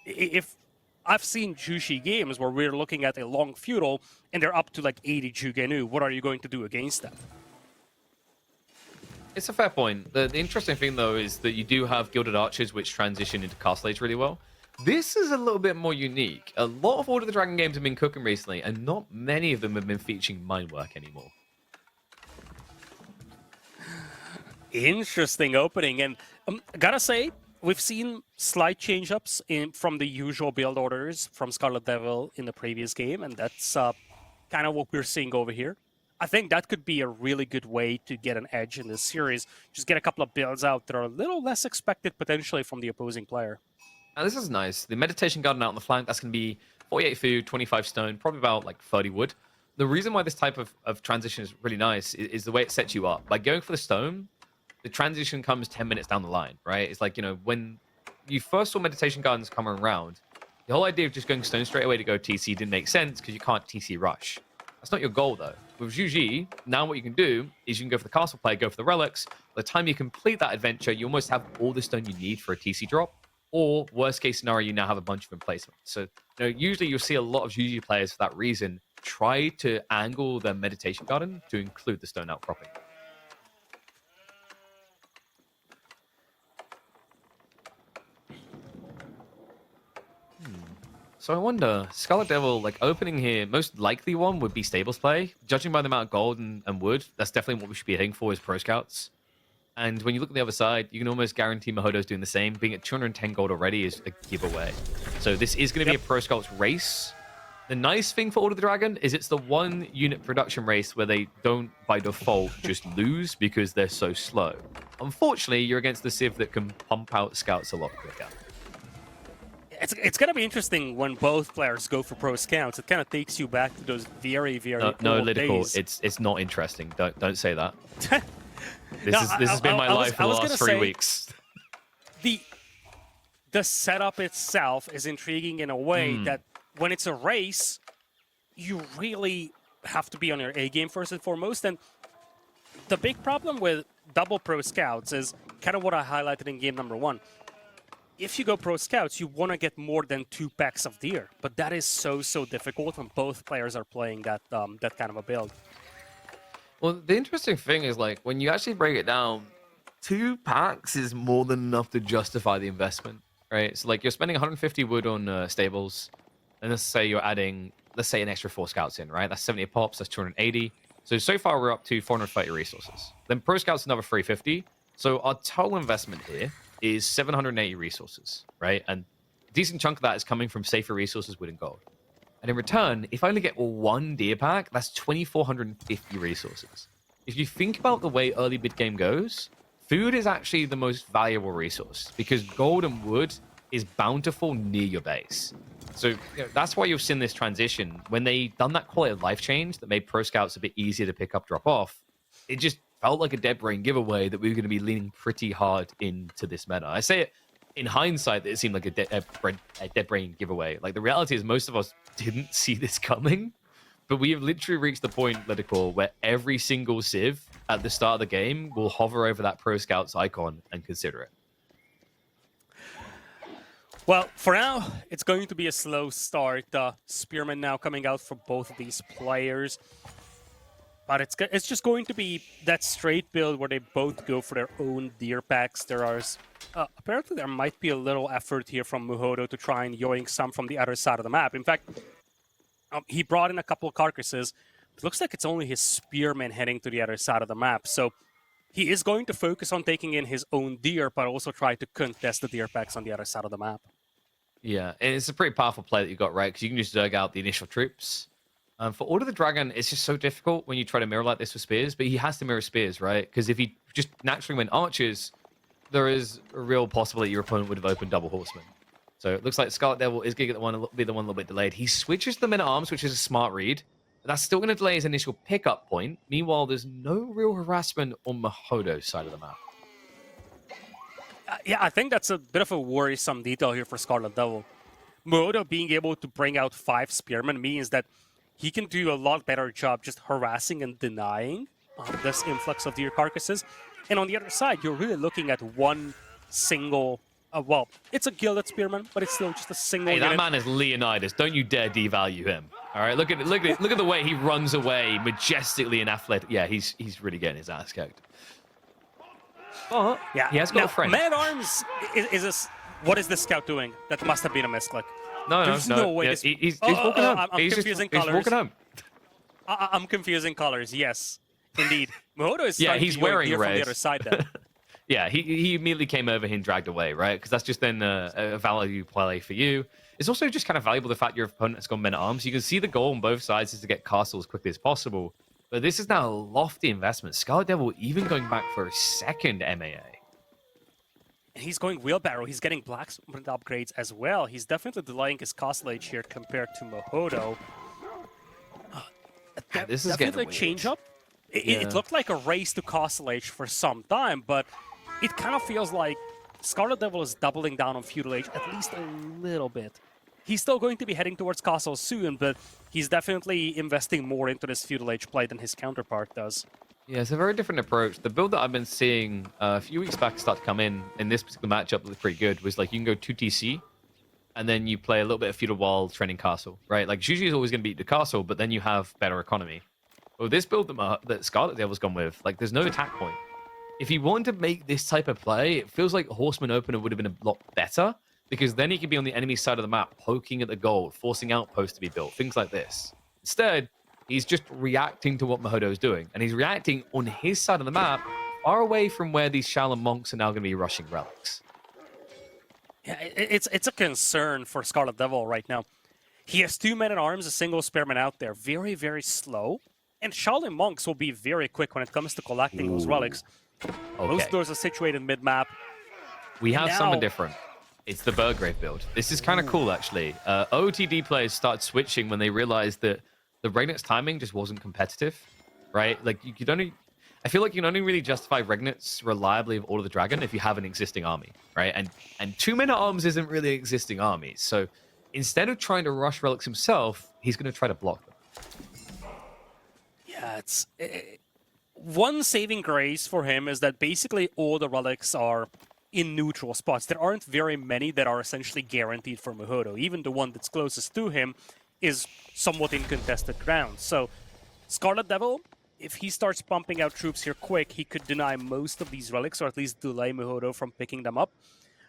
If I've seen Zhuji games where we're looking at a long feudal and they're up to like 80 Zhuganoo, what are you going to do against them? It's a fair point. The interesting thing, though, is that you do have Gilded Archers, which transition into Castle Age really well. This is a little bit more unique. A lot of Order of the Dragon games have been cooking recently, and not many of them have been featuring mine work anymore. Interesting opening, and gotta say, we've seen slight change-ups from the usual build orders from Scarlet Devil in the previous game, and that's kind of what we're seeing over here. I think that could be a really good way to get an edge in this series. Just get a couple of builds out that are a little less expected potentially from the opposing player. Now, this is nice. The Meditation Garden out on the flank, that's going to be 48 food, 25 stone, probably about like 30 wood. The reason why this type of transition is really nice is the way it sets you up. By going for the stone, the transition comes 10 minutes down the line, right? It's like, when you first saw Meditation Gardens come around, the whole idea of just going stone straight away to go TC didn't make sense because you can't TC rush. That's not your goal, though. With Zhuji, now what you can do is you can go for the castle play, go for the relics. By the time you complete that adventure, you almost have all the stone you need for a TC drop. Or, worst case scenario, you now have a bunch of emplacements. So, usually you'll see a lot of Zhuji players for that reason try to angle their Meditation Garden to include the stone outcropping. So I wonder, Scarlet Devil, opening here, most likely one would be Stables play. Judging by the amount of gold and wood, that's definitely what we should be heading for as Pro Scouts. And when you look at the other side, you can almost guarantee Muhodo's doing the same. Being at 210 gold already is a giveaway. So this is going to be a Pro Scouts race. The nice thing for Order of the Dragon is it's the one unit production race where they don't, by default, just lose because they're so slow. Unfortunately, you're against the Civ that can pump out Scouts a lot quicker. It's going to be interesting when both players go for Pro Scouts. It kind of takes you back to those very, very old Lytical, days. it's not interesting. Don't say that. This has been my life for the last 3 weeks. the setup itself is intriguing in a way Hmm. that when it's a race, you really have to be on your A game first and foremost. And the big problem with double pro scouts is kind of what I highlighted in game number 1. If you go pro scouts, you want to get more than 2 packs of deer, but that is so difficult when both players are playing that that kind of a build. Well, the interesting thing is, like, when you actually break it down, 2 packs is more than enough to justify the investment, right? So, like, you're spending 150 wood on stables, and let's say you're adding, let's say, an extra 4 scouts in, right? That's 70 pops, that's 280. So far we're up to 430 resources. Then pro scouts another 350. So our total investment here is 780 resources, right? And a decent chunk of that is coming from safer resources, wood and gold. And in return, if I only get 1 deer pack, that's 2,450 resources. If you think about the way early mid game goes, food is actually the most valuable resource because gold and wood is bountiful near your base. So that's why you've seen this transition. When they done that quality of life change that made pro scouts a bit easier to pick up, drop off, it just felt like a dead brain giveaway that we were going to be leaning pretty hard into this meta. I say it in hindsight that it seemed like a dead brain giveaway. Like, the reality is most of us didn't see this coming, but we have literally reached the point, Leticore, where every single civ at the start of the game will hover over that pro scouts icon and consider it. Well, for now, it's going to be a slow start. Spearman now coming out for both of these players. But it's just going to be that straight build where they both go for their own deer packs. Apparently there might be a little effort here from Muhodo to try and yoink some from the other side of the map. In fact, he brought in a couple of carcasses. It looks like it's only his spearmen heading to the other side of the map. So he is going to focus on taking in his own deer, but also try to contest the deer packs on the other side of the map. Yeah, and it's a pretty powerful play that you got, right? Because you can just zerg out the initial troops. For Order of the Dragon, it's just so difficult when you try to mirror like this with spears, but he has to mirror spears, right? Because if he just naturally went archers, there is a real possibility your opponent would have opened double horsemen. So it looks like Scarlet Devil is going to be the one a little bit delayed. He switches the men-at-arms, which is a smart read. But that's still going to delay his initial pickup point. Meanwhile, there's no real harassment on Muhodo's side of the map. Yeah, I think that's a bit of a worrisome detail here for Scarlet Devil. Muhodo being able to bring out 5 spearmen means that he can do a lot better job just harassing and denying this influx of deer carcasses. And on the other side, you're really looking at one single... well, it's a gilded spearman, but it's still just a single Hey, that unit. man is Leonidas. Don't you dare devalue him. All right, look at the way he runs away majestically and athletic. Yeah, he's really getting his ass kicked. Oh, Yeah, he has got now, a friend. Man-at-Arms is this... What is this scout doing? That must have been a misclick. There's no way Yeah, this- he's walking home. I'm confusing He's colors. walking home. I'm confusing colors, yes. Indeed. Muhodo is Yeah, trying he's to wearing deer from red. the other side there. Yeah, he immediately came over here and dragged away, right? Because that's just then a value play for you. It's also just kind of valuable the fact your opponent has gone men-at-arms. You can see the goal on both sides is to get castle as quickly as possible. But this is now a lofty investment. Scarlet Devil even going back for a second MAA. And he's going wheelbarrow. He's getting blacksmith upgrades as well. He's definitely delaying his castle age here compared to Muhodo. This is Definitely getting a weird. change up. Yeah. It looked like a race to castle age for some time, but it kind of feels like Scarlet Devil is doubling down on feudal age at least a little bit. He's still going to be heading towards castle soon, but he's definitely investing more into this feudal age play than his counterpart does. Yeah, it's a very different approach. The build that I've been seeing a few weeks back start to come in this particular matchup looked pretty good, was like you can go 2 TC, and then you play a little bit of feudal wall training castle, right? Like Juju is always going to beat the castle, but then you have better economy. Well, this build that Scarlet Devil's gone with, like there's no attack point. If he wanted to make this type of play, it feels like Horseman Opener would have been a lot better, because then he could be on the enemy side of the map, poking at the gold, forcing outposts to be built, things like this. Instead, he's just reacting to what Muhodo is doing, and he's reacting on his side of the map, far away from where these Shaolin monks are now going to be rushing relics. Yeah, it's a concern for Scarlet Devil right now. He has 2 men-at-arms, a single spearman out there, very, very slow. And Shaolin monks will be very quick when it comes to collecting those relics. Most of those are situated mid-map. We have now... something different. It's the Burgrave build. This is kind of cool, actually. OOTD players started switching when they realized that the Ragnar's timing just wasn't competitive, right? Like, you could only... I feel like you can only really justify Regnets reliably of Order of the Dragon if you have an existing army, right? And 2 Men at Arms isn't really an existing army. So instead of trying to rush relics himself, he's going to try to block them. Yeah, it's one saving grace for him is that basically all the relics are in neutral spots. There aren't very many that are essentially guaranteed for Muhodo. Even the one that's closest to him is somewhat in contested ground. So Scarlet Devil, if he starts pumping out troops here quick, he could deny most of these relics, or at least delay Muhodo from picking them up.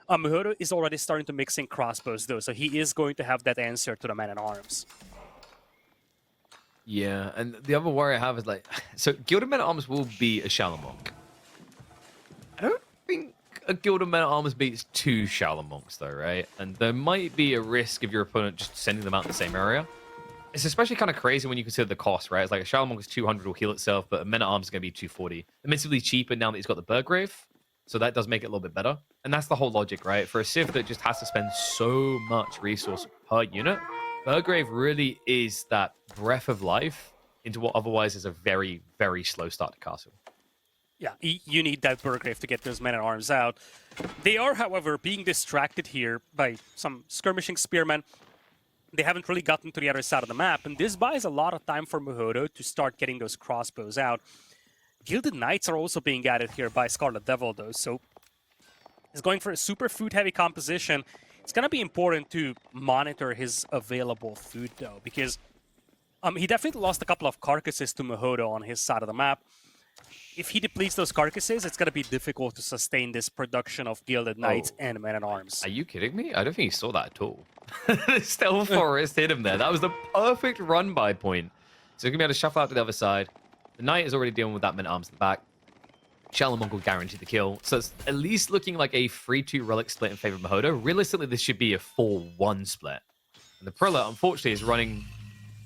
Muhodo is already starting to mix in crossbows, though, so he is going to have that answer to the Man-at-Arms. Yeah, and the other worry I have is like, so Gilded Men at Arms will be a Shallow Monk. I don't think a Gilded Men at Arms beats 2 Shallow Monks though, right? And there might be a risk of your opponent just sending them out in the same area. It's especially kind of crazy when you consider the cost, right? It's like a Shallow Monk is 200, will heal itself, but a Men at Arms is going to be 240. Admittedly cheaper now that he's got the Burgrave, so that does make it a little bit better. And that's the whole logic, right? For a Civ that just has to spend so much resource per unit, Burgrave really is that breath of life into what otherwise is a very, very slow start to castle. Yeah, you need that Burgrave to get those Men-at-Arms out. They are, however, being distracted here by some skirmishing spearmen. They haven't really gotten to the other side of the map, and this buys a lot of time for Muhodo to start getting those crossbows out. Gilded Knights are also being added here by Scarlet Devil, though, so he's going for a super food-heavy composition. It's going to be important to monitor his available food, though, because he definitely lost a couple of carcasses to Muhodo on his side of the map. If he depletes those carcasses, it's going to be difficult to sustain this production of Gilded Knights and Men-at-Arms. Are you kidding me? I don't think he saw that at all. The Stealth Forest hit him there. That was the perfect run-by point. So he's going to be able to shuffle out to the other side. The Knight is already dealing with that Men-at-Arms in the back. Shallow Monk will guarantee the kill. So it's at least looking like a 3-2 relic split in favor of Muhodo. Realistically, this should be a 4-1 split. And the Prelate, unfortunately, is running...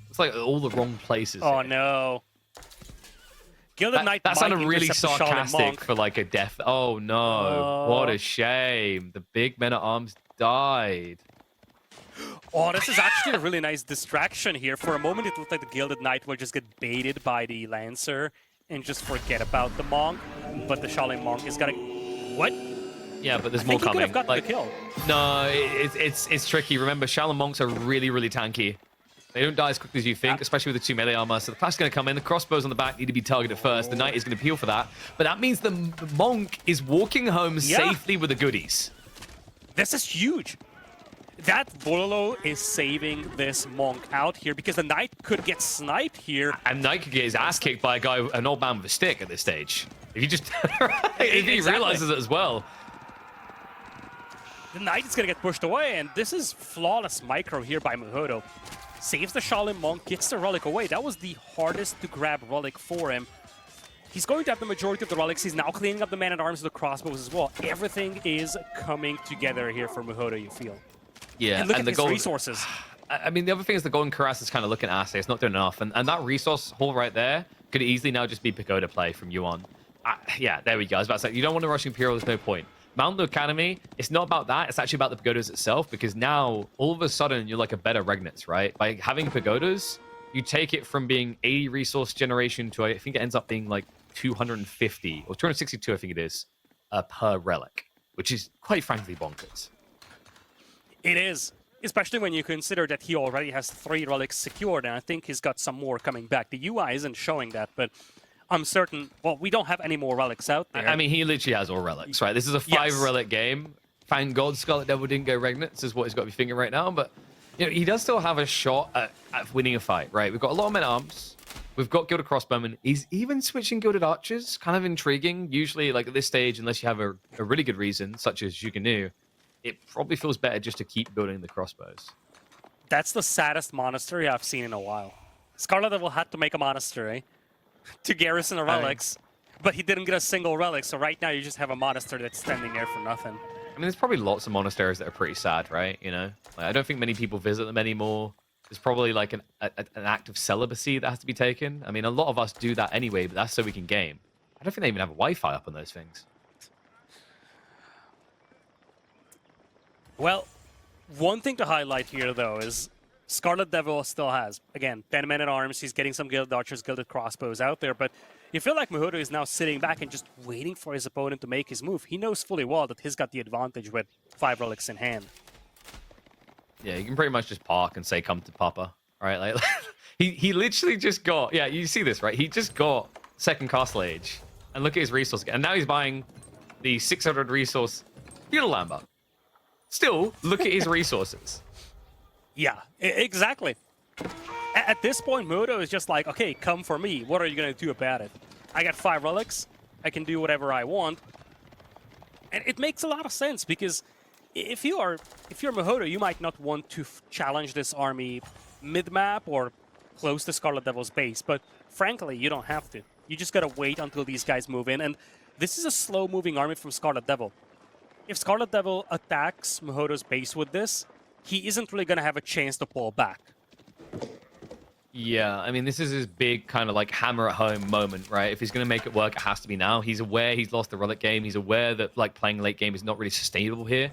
It's like all the wrong places. Oh, here. no. Gilded Knight that sounded really intercept the Shaolin sarcastic Monk. for like a death. Oh, no. What a shame. The big Men-at-Arms died. Oh, this is actually a really nice distraction here. For a moment, it looked like the Gilded Knight will just get baited by the Lancer and just forget about the Monk. But the Shaolin Monk is gonna... What? Yeah, but there's I more think he could coming. have gotten the kill. No, it's tricky. Remember, Shallow Monks are really, really tanky. They don't die as quickly as you think, especially with the 2 melee armor. So the clash is going to come in. The crossbows on the back need to be targeted first. The Knight is going to peel for that. But that means the Monk is walking home safely with the goodies. This is huge. That Bololo is saving this Monk out here because the Knight could get sniped here. And Knight could get his ass kicked by a guy, an old man with a stick at this stage. If he just... if he realizes it as well. The Knight is going to get pushed away, and this is flawless micro here by Muhodo. Saves the Shaolin Monk, gets the relic away. That was the hardest to grab relic for him. He's going to have the majority of the relics. He's now cleaning up the Man-at-Arms with the crossbows as well. Everything is coming together here for Muhodo, you feel. Yeah, and look at the his gold resources. I mean, the other thing is the Golden Cuirass is kind of looking at it's not doing enough. And that resource haul right there could easily now just be Pagoda play from Yuan. Yeah, there we go. I was about to say, you don't want to rush Imperial, there's no point. Mount the Academy, it's not about that. It's actually about the pagodas itself, because now, all of a sudden, you're like a better Regnitz, right? By having pagodas, you take it from being 80 resource generation to, I think it ends up being like 250, or 262, I think it is, per relic, which is quite frankly bonkers. It is, especially when you consider that he already has 3 relics secured, and I think he's got some more coming back. The UI isn't showing that, but I'm certain, well, we don't have any more relics out there. I mean, he literally has all relics, right? This is a 5-relic game. Thank God Scarlet Devil didn't go Regnitz, is what he's got to be thinking right now. But, you know, he does still have a shot at winning a fight, right? We've got a lot of Men-at-Arms. We've got Gilded Crossbowmen. He's even switching Gilded Archers. Kind of intriguing. Usually, like, at this stage, unless you have a really good reason, such as Zhuge, it probably feels better just to keep building the crossbows. That's the saddest monastery I've seen in a while. Scarlet Devil had to make a monastery to garrison the relics, but he didn't get a single relic, so right now you just have a monastery that's standing there for nothing. I mean, there's probably lots of monasteries that are pretty sad, right? You know, like, I don't think many people visit them anymore. There's probably like an act of celibacy that has to be taken. I mean, a lot of us do that anyway, but that's so we can game. I don't think they even have a Wi-Fi up on those things. Well, one thing to highlight here, though, is Scarlet Devil still has, again, 10 men at arms. He's getting some Gilded Archers, Gilded Crossbows out there, but you feel like Muhodo is now sitting back and just waiting for his opponent to make his move. He knows fully well that he's got the advantage with 5 relics in hand. Yeah, you can pretty much just park and say, come to Papa, right? Like, he literally just got, yeah, you see this, right? He just got second Castle Age, and look at his resource, and now he's buying the 600 resource Feudal Lambert. Still, look at his resources. Yeah, exactly. At this point, Muhodo is just like, okay, come for me. What are you going to do about it? I got 5 relics. I can do whatever I want. And it makes a lot of sense because if you're Muhodo, you might not want to challenge this army mid-map or close to Scarlet Devil's base. But frankly, you don't have to. You just got to wait until these guys move in. And this is a slow-moving army from Scarlet Devil. If Scarlet Devil attacks Muhodo's base with this, he isn't really going to have a chance to pull back. Yeah, I mean, this is his big kind of like hammer at home moment, right? If he's going to make it work, it has to be now. He's aware he's lost the relic game. He's aware that like playing late game is not really sustainable here.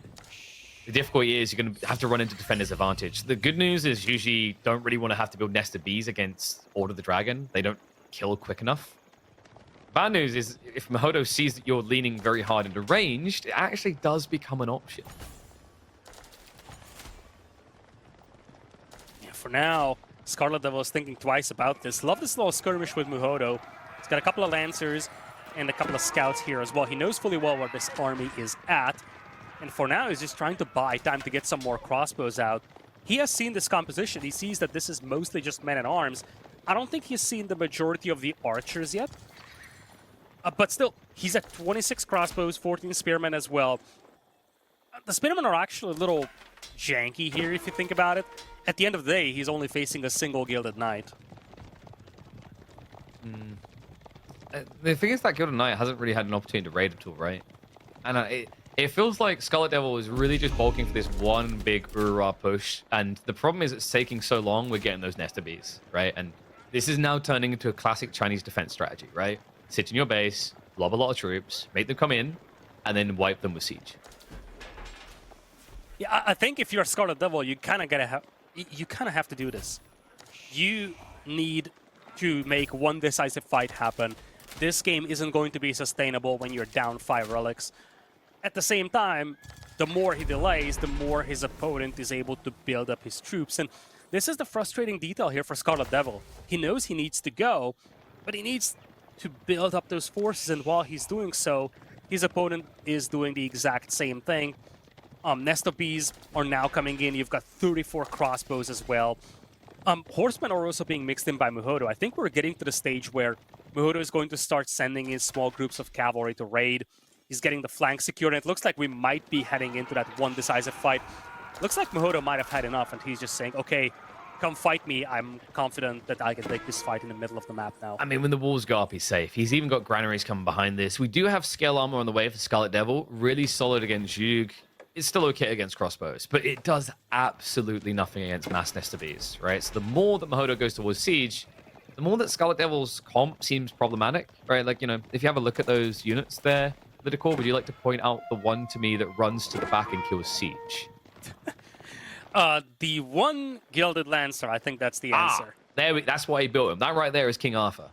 The difficulty is you're going to have to run into defender's advantage. The good news is usually don't really want to have to build Nest of Bees against Order of the Dragon. They don't kill quick enough. Bad news is if Muhodo sees that you're leaning very hard into ranged, it actually does become an option. For now, Scarlet Devil is thinking twice about this. Love this little skirmish with Muhodo. He's got a couple of Lancers and a couple of Scouts here as well. He knows fully well where this army is at. And for now, he's just trying to buy time to get some more crossbows out. He has seen this composition. He sees that this is mostly just men-at-arms. I don't think he's seen the majority of the archers yet. But still, he's at 26 crossbows, 14 spearmen as well. The spearmen are actually a little janky here if you think about it. At the end of the day, he's only facing a single Gilded Knight. The thing is that Gilded Knight hasn't really had an opportunity to raid at all, right? And it feels like Scarlet Devil is really just bulking for this one big Urara push. And the problem is it's taking so long, we're getting those Nest of Bees, right? And this is now turning into a classic Chinese defense strategy, right? Sit in your base, lob a lot of troops, make them come in, and then wipe them with siege. Yeah, I think if you're Scarlet Devil, you kind of have to do this. You need to make one decisive fight happen. This game isn't going to be sustainable when you're down 5 relics. At the same time, the more he delays, the more his opponent is able to build up his troops. And this is the frustrating detail here for Scarlet Devil. He knows he needs to go, but he needs to build up those forces, and while he's doing so, his opponent is doing the exact same thing. Nest of Bees are now coming in. You've got 34 crossbows as well. Horsemen are also being mixed in by Muhodo. I think we're getting to the stage where Muhodo is going to start sending in small groups of cavalry to raid. He's getting the flank secured, and it looks like we might be heading into that one decisive fight. Looks like Muhodo might have had enough, and he's just saying, okay, come fight me. I'm confident that I can take this fight in the middle of the map now. I mean, when the walls go up, he's safe. He's even got granaries coming behind this. We do have scale armor on the way for Scarlet Devil. Really solid against Zhug. It's still okay against crossbows, but it does absolutely nothing against mass Nest of Bees, right? So the more that Muhodo goes towards siege, the more that Scarlet Devil's comp seems problematic, right? Like, you know, if you have a look at those units there, Lidicor, would you like to point out the one to me that runs to the back and kills siege? The one Gilded Lancer, I think that's the answer. That's why he built him. That right there is King Arthur.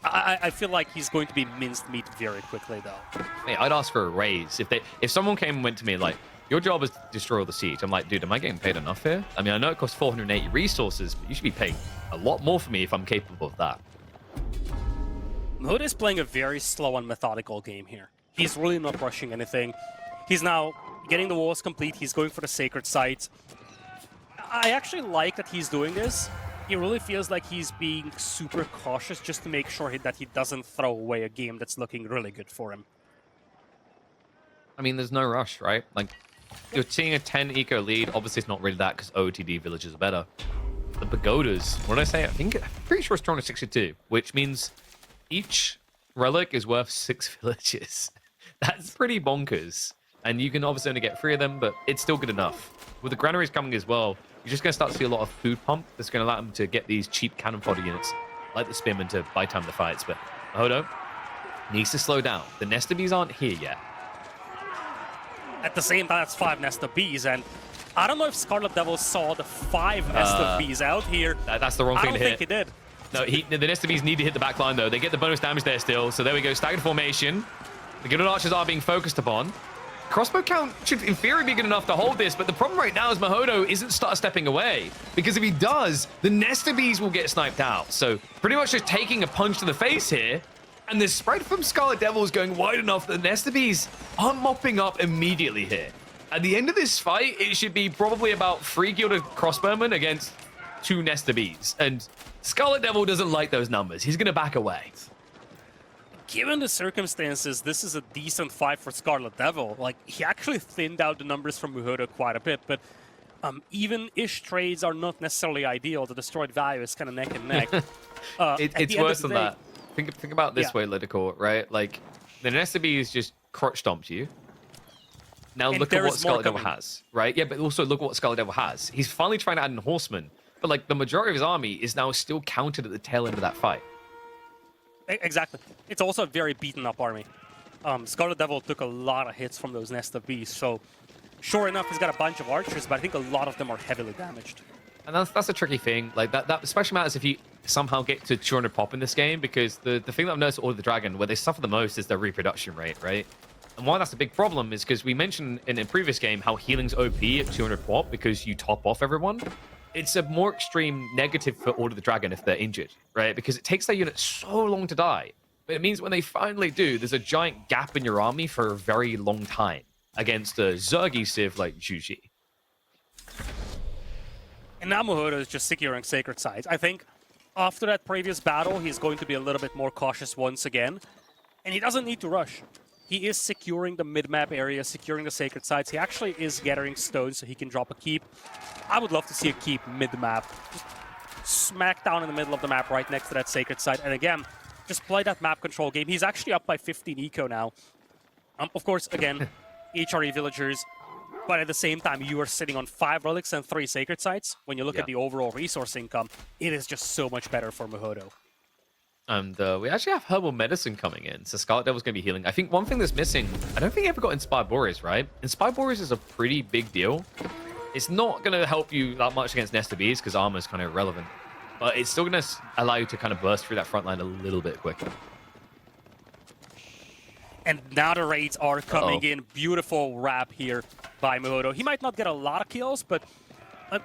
I feel like he's going to be minced meat very quickly, though. Hey, I'd ask for a raise. If someone came and went to me like, your job is to destroy all the siege, I'm like, dude, am I getting paid enough here? I mean, I know it costs 480 resources, but you should be paying a lot more for me if I'm capable of that. Muhodo is playing a very slow and methodical game here. He's really not rushing anything. He's now getting the walls complete. He's going for the sacred sites. I actually like that he's doing this. He really feels like he's being super cautious just to make sure that he doesn't throw away a game that's looking really good for him. I mean, there's no rush, right? Like, you're seeing a 10 eco lead. Obviously, it's not really that because OTD villages are better. The pagodas, what did I say? I'm pretty sure it's 262, which means each relic is worth 6 villages. That's pretty bonkers. And you can obviously only get 3 of them, but it's still good enough. With the granaries coming as well, you're just going to start to see a lot of food pump that's going to allow them to get these cheap cannon fodder units, like the Spearmen, to buy time the fights. But Muhodo needs to slow down. The Nest of Bees aren't here yet. At the same time, that's 5 Nest of Bees, and I don't know if Scarlet Devil saw the 5 Nest of Bees out here. That's the wrong I thing don't to think hit. he did. No, the Nest of Bees need to hit the back line, though. They get the bonus damage there still. So there we go. Staggered formation. The Gilded Archers are being focused upon. Crossbow count should, in theory, be good enough to hold this, but the problem right now is Muhodo isn't stepping away. Because if he does, the Nest of Bees will get sniped out. So pretty much just taking a punch to the face here. And the spread from Scarlet Devil is going wide enough that the Nest of Bees aren't mopping up immediately here. At the end of this fight, it should be probably about 3 Gilded Crossbowmen against 2 Nest of Bees. And Scarlet Devil doesn't like those numbers. He's going to back away. Given the circumstances, this is a decent fight for Scarlet Devil. Like, he actually thinned out the numbers from Muhodo quite a bit, but even-ish trades are not necessarily ideal. The destroyed value is kind of neck and neck. It's worse than that. Think about this way, Lidicore, right? Like, the Nest of Bees just crotch stomped you. Now look at what Scarlet Devil has, right? Yeah, but also look at what Scarlet Devil has. He's finally trying to add an Horseman, but like the majority of his army is now still counted at the tail end of that fight. Exactly. It's also a very beaten up army. Scarlet Devil took a lot of hits from those Nest of Bees, so sure enough, he's got a bunch of archers, but I think a lot of them are heavily damaged. And that's a tricky thing. Like that especially matters if you somehow get to 200 pop in this game, because the thing that I've noticed with Order of the Dragon, where they suffer the most, is their reproduction rate, right? And why that's a big problem is because we mentioned in a previous game how healing's OP at 200 pop because you top off everyone. It's a more extreme negative for Order of the Dragon if they're injured, right? Because it takes their unit so long to die. But it means when they finally do, there's a giant gap in your army for a very long time against a Zergy civ like Juji. And now Muhodo is just securing Sacred Sites. I think after that previous battle, he's going to be a little bit more cautious once again. And he doesn't need to rush. He is securing the mid-map area, securing the Sacred Sites. He actually is gathering stones so he can drop a keep. I would love to see a keep mid-map. Just smack down in the middle of the map right next to that Sacred Site. And again, just play that map control game. He's actually up by 15 eco now. Of course, again, HRE villagers. But at the same time, you are sitting on 5 relics and 3 Sacred Sites. When you look at the overall resource income, it is just so much better for Muhodo. And we actually have herbal medicine coming in, so Scarlet Devil's going to be healing. I think one thing that's missing, I don't think he ever got Inspired Warriors, right? Inspired Warriors is a pretty big deal. It's not going to help you that much against Nest of Bees because armor is kind of irrelevant. But it's still going to allow you to kind of burst through that front line a little bit quicker. And now the raids are coming in. Beautiful wrap here by Muhodo. He might not get a lot of kills, but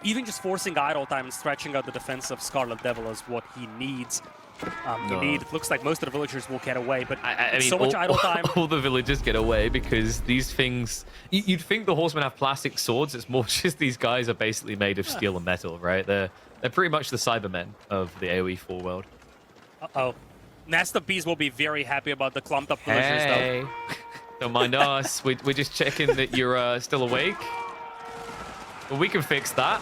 even just forcing idle time and stretching out the defense of Scarlet Devil is what he needs. It looks like most of the villagers will get away, but I mean, so much idle time. All the villagers get away because these things... You'd think the horsemen have plastic swords. It's more just these guys are basically made of steel and metal, right? They're pretty much the Cybermen of the AoE 4 world. Uh-oh. Nest of Bees will be very happy about the clumped up villagers, though. Don't mind us. We're just checking that you're still awake. But we can fix that.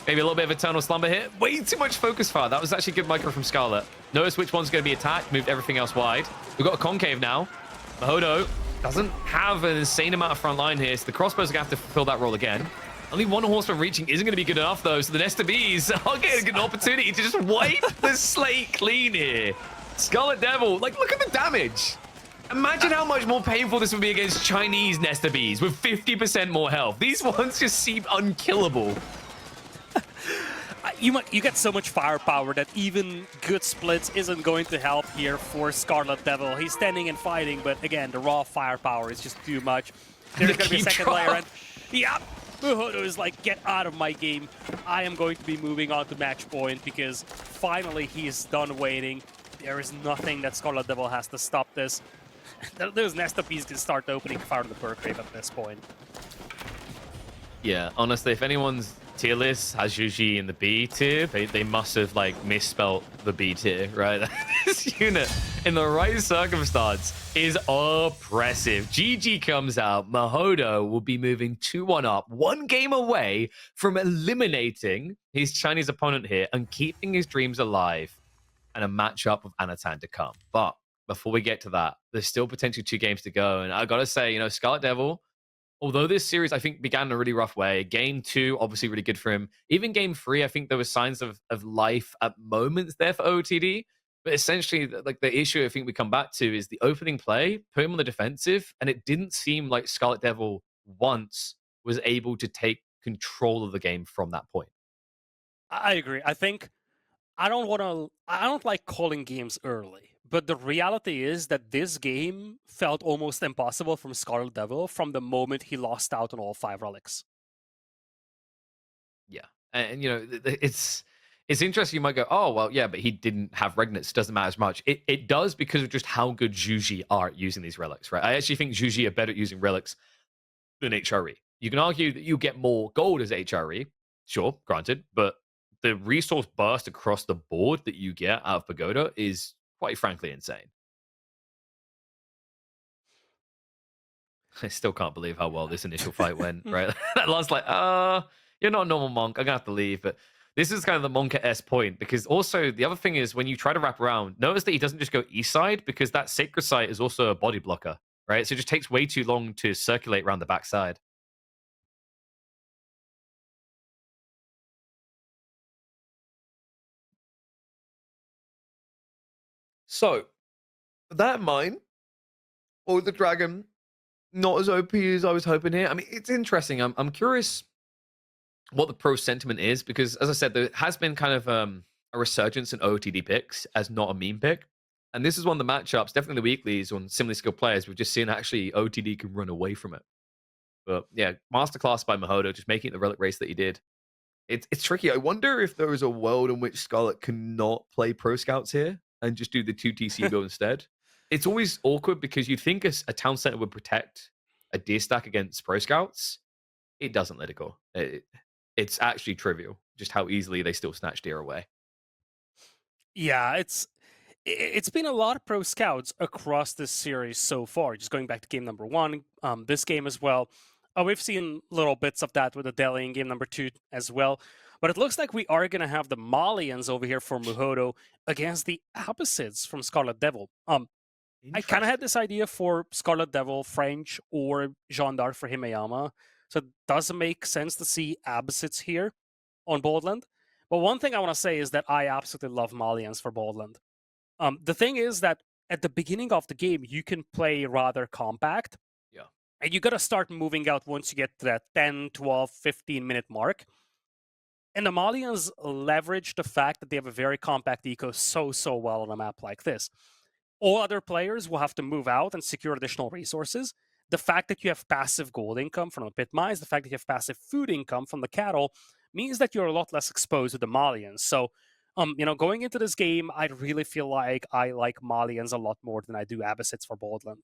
Maybe a little bit of Eternal Slumber here. Way too much focus fire. That was actually good micro from Scarlet. Notice which one's going to be attacked. Moved everything else wide. We've got a concave now. Muhodo doesn't have an insane amount of front line here, so the crossbows are going to have to fulfill that role again. Only one horseman reaching isn't going to be good enough, though, so the Nest of Bees are getting an opportunity to just wipe the slate clean here. Scarlet Devil, like, look at the damage. Imagine how much more painful this would be against Chinese Nest of Bees with 50% more health. These ones just seem unkillable. You get so much firepower that even good splits isn't going to help here for Scarlet Devil. He's standing and fighting, but again, the raw firepower is just too much. There's going to be a second layer, and yeah, Muhodo is like, get out of my game. I am going to be moving on to match point because finally he is done waiting. There is nothing that Scarlet Devil has to stop this. Those Nest of Bees can start opening fire to the Burgrave at this point. Yeah, honestly, if anyone's tier list has Juji in the B tier, they must have like misspelt the B tier, right? This unit in the right circumstance is oppressive. GG comes out. Muhodo will be moving 2-1 up, 1 game away from eliminating his Chinese opponent here and keeping his dreams alive, and a matchup with Anatan to come. But before we get to that, there's still potentially 2 games to go, and I gotta say, you know, Scarlet Devil, although this series, I think, began in a really rough way. Game 2, obviously really good for him. Even Game 3, I think there were signs of life at moments there for OOTD. But essentially, like, the issue I think we come back to is the opening play, put him on the defensive, and it didn't seem like Scarlet Devil once was able to take control of the game from that point. I agree. I think I don't like calling games early, but the reality is that this game felt almost impossible from Scarlet Devil from the moment he lost out on all 5 relics. Yeah, and you know, it's interesting. You might go, oh well, yeah, but he didn't have Regnets. Doesn't matter as much. It does because of just how good Juji are at using these relics, right? I actually think Juji are better at using relics than HRE. You can argue that you get more gold as HRE, sure, granted, but the resource burst across the board that you get out of Pagoda is quite frankly insane. I still can't believe how well this initial fight went, right? That last, like, you're not a normal monk. I'm gonna have to leave. But this is kind of the monk at S point because also the other thing is when you try to wrap around, notice that he doesn't just go east side because that sacred site is also a body blocker, right? So it just takes way too long to circulate around the backside. So, with that in mind, or the dragon not as OP as I was hoping here. I mean, it's interesting. I'm curious what the pro sentiment is because, as I said, there has been kind of a resurgence in OOTD picks as not a meme pick. And this is one of the matchups, definitely the weeklies on similarly skilled players. We've just seen actually OTD can run away from it. But yeah, masterclass by Muhodo, just making it the relic race that he did. It's tricky. I wonder if there is a world in which Scarlet cannot play pro scouts here and just do the 2 TC build instead. It's always awkward because you'd think a town center would protect a deer stack against pro scouts. It doesn't let it go. It's actually trivial just how easily they still snatch deer away. Yeah, it's been a lot of pro scouts across this series so far. Just going back to game number 1, this game as well. We've seen little bits of that with the Delhi in game number 2 as well. But it looks like we are going to have the Malians over here for Muhodo against the opposites from Scarlet Devil. I kind of had Interesting. this idea for Scarlet Devil, French, or Jeanne d'Arc for Himayama. So it doesn't make sense to see opposites here on Boldland. But one thing I want to say is that I absolutely love Malians for Boldland. The thing is that at the beginning of the game, you can play rather compact, Yeah. and you got to start moving out once you get to that 10, 12, 15-minute mark. And the Malians leverage the fact that they have a very compact eco so well on a map like this. All other players will have to move out and secure additional resources. The fact that you have passive gold income from the pit mines, the fact that you have passive food income from the cattle, means that you're a lot less exposed to the Malians. So, going into this game, I really feel like I like Malians a lot more than I do Abbasids for Boldland.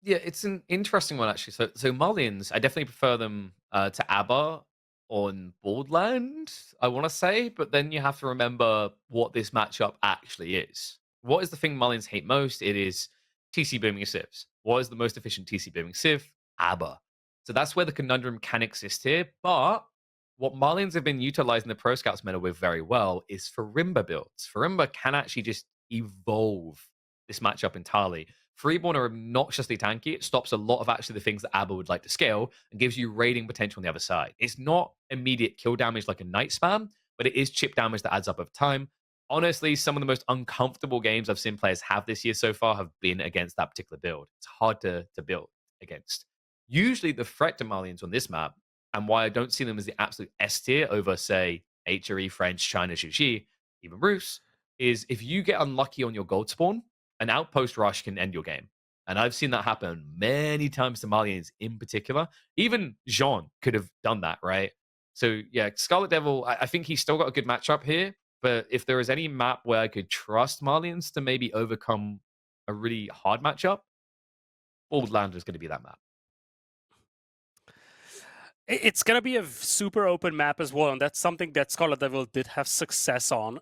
Yeah, it's an interesting one actually. So Malians, I definitely prefer them to ABBA on Boardland, I want to say, but then you have to remember what this matchup actually is. What is the thing Malians hate most? It is TC booming civs. What is the most efficient TC booming civ? ABBA. So that's where the conundrum can exist here. But what Malians have been utilizing the Pro Scouts meta with very well is Farimba builds. Farimba can actually just evolve this matchup entirely. Freeborn are obnoxiously tanky. It stops a lot of actually the things that ABBA would like to scale and gives you raiding potential on the other side. It's not immediate kill damage like a Night Spam, but it is chip damage that adds up over time. Honestly, some of the most uncomfortable games I've seen players have this year so far have been against that particular build. It's hard to build against. Usually, the threat to Malians on this map, and why I don't see them as the absolute S tier over, say, HRE, French, China, Shuxi, even Rus, is if you get unlucky on your gold spawn, an outpost rush can end your game. And I've seen that happen many times to Malians in particular. Even Jean could have done that, right? So yeah, Scarlet Devil, I think he's still got a good matchup here. But if there is any map where I could trust Malians to maybe overcome a really hard matchup, Bald Land is going to be that map. It's going to be a super open map as well, and that's something that Scarlet Devil did have success on.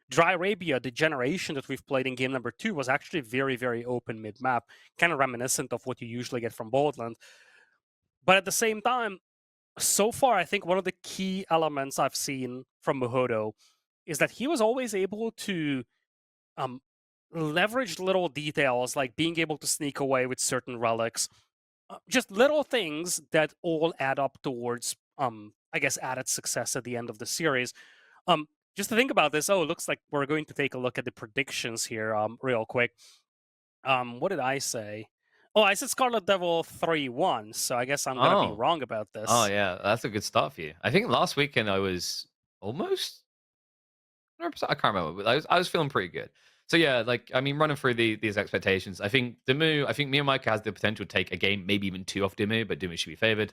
Dry Arabia, the generation that we've played in game number 2, was actually very open mid-map, kind of reminiscent of what you usually get from Boldland. But at the same time, so far, I think one of the key elements I've seen from Muhodo is that he was always able to um, leverage little details, like being able to sneak away with certain relics, just little things that all add up towards, I guess, added success at the end of the series. Just to think about this, it looks like we're going to take a look at the predictions here, real quick. What did I say? Oh, I said Scarlet Devil 3-1, so I guess I'm gonna be Oh. wrong about Oh, this. yeah. That's a good start for you. I think last weekend I was almost 100%. I can't remember, but I was feeling pretty good. So yeah, like I mean, running through these expectations, I think Dimu, I think me and Mike has the potential to take a game, maybe even two off Dimu, but Dimu should be favored.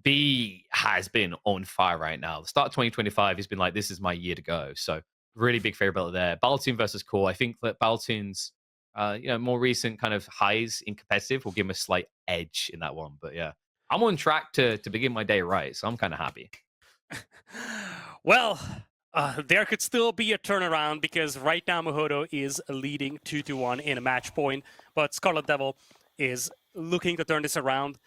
B has been on fire right now. The start of 2025 has been like, this is my year to go. So really big favorite there. Baltoon versus Core. I think that Baltoon's more recent kind of highs in competitive will give him a slight edge in that one. But yeah, I'm on track to begin my day right, so I'm kind of happy. Well, there could still be a turnaround because right now Muhodo is leading 2-1 in a match point, but Scarlet Devil is looking to turn this around.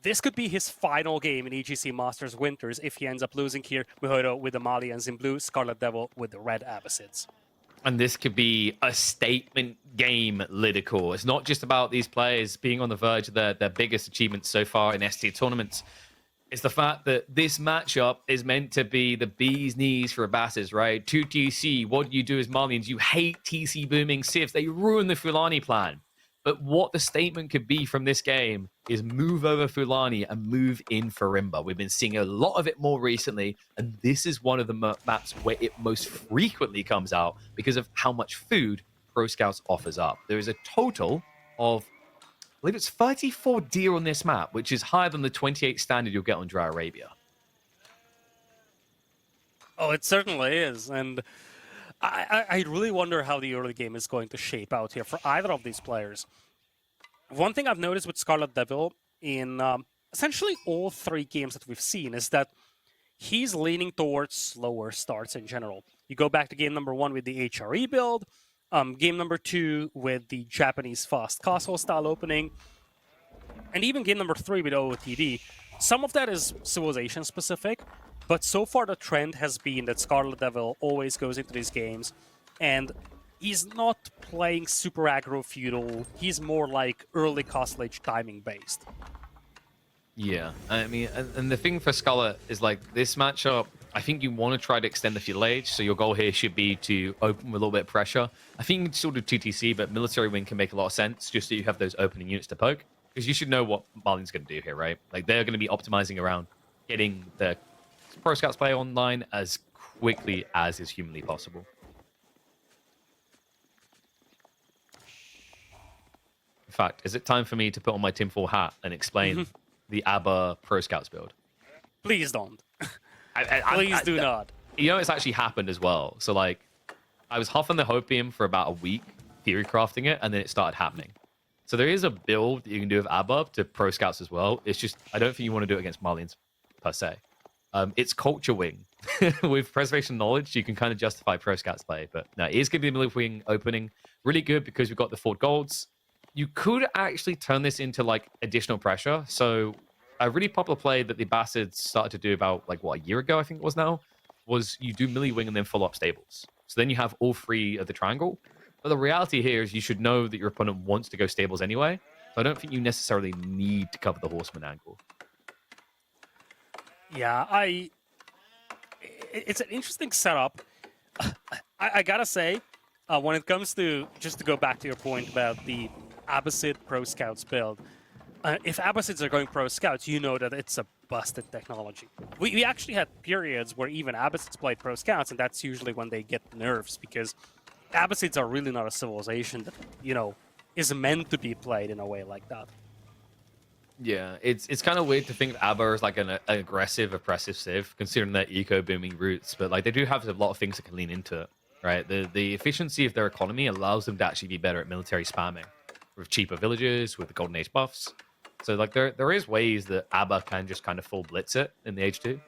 This could be his final game in EGC Masters Winters if he ends up losing here. Muhodo with the Malians in blue, Scarlet Devil with the red Abbasids. And this could be a statement game, Lidical. It's not just about these players being on the verge of their biggest achievements so far in ST tournaments. It's the fact that this matchup is meant to be the bee's knees for Abbasis, right? 2TC, what do you do as Malians? You hate TC booming Civs. They ruin the Fulani plan. But what the statement could be from this game is move over Fulani and move in Farimba. We've been seeing a lot of it more recently, and this is one of the maps where it most frequently comes out because of how much food Pro Scouts offers up. There is a total of, I believe it's 34 deer on this map, which is higher than the 28 standard you'll get on Dry Arabia. Oh, it certainly is, and I really wonder how the early game is going to shape out here for either of these players. One thing I've noticed with Scarlet Devil in essentially all three games that we've seen is that he's leaning towards slower starts in general. You go back to game number 1 with the HRE build, game number 2 with the Japanese fast castle style opening, and even game number 3 with OOTD. Some of that is civilization specific, but so far the trend has been that Scarlet Devil always goes into these games and he's not playing super aggro feudal. He's more like early Castle Age timing based. Yeah, I mean, and the thing for Scarlet is like this matchup, I think you want to try to extend the feudal age, so your goal here should be to open with a little bit of pressure. I think you can still do 2TC, but military wing can make a lot of sense just so you have those opening units to poke, because you should know what Marlin's going to do here, right? Like they're going to be optimizing around getting the Pro Scouts play online as quickly as is humanly possible. In fact, is it time for me to put on my tinfoil hat and explain the ABBA Pro Scouts build? Please don't. Please do not. You know, it's actually happened as well. So, like, I was huffing the hopium for about a week, theory crafting it, and then it started happening. So there is a build that you can do with ABBA to Pro Scouts as well. It's just, I don't think you want to do it against Marlians per se. It's Culture Wing. With Preservation Knowledge, you can kind of justify Pro Scouts play. But no, it is going to be a military wing opening. Really good because we've got the Fort Golds. You could actually turn this into, like, additional pressure. So a really popular play that the Bassids started to do about, like, what, a year ago, I think it was now, was you do melee wing and then follow up stables. So then you have all three of the triangle. But the reality here is you should know that your opponent wants to go stables anyway. So I don't think you necessarily need to cover the horseman angle. Yeah, it's an interesting setup. I gotta say, when it comes to, just to go back to your point about the Abbasid Pro Scouts build, if Abbasids are going Pro Scouts, you know that it's a busted technology. We actually had periods where even Abbasids played Pro Scouts, and that's usually when they get nerfs, because Abbasids are really not a civilization that, you know, is meant to be played in a way like that. Yeah, it's kind of weird to think of ABBA as like an aggressive, oppressive civ, considering their eco-booming roots. But like they do have a lot of things that can lean into it, right? The efficiency of their economy allows them to actually be better at military spamming, with cheaper villages, with the Golden Age buffs. So like there is ways that ABBA can just kind of full blitz it in the H2.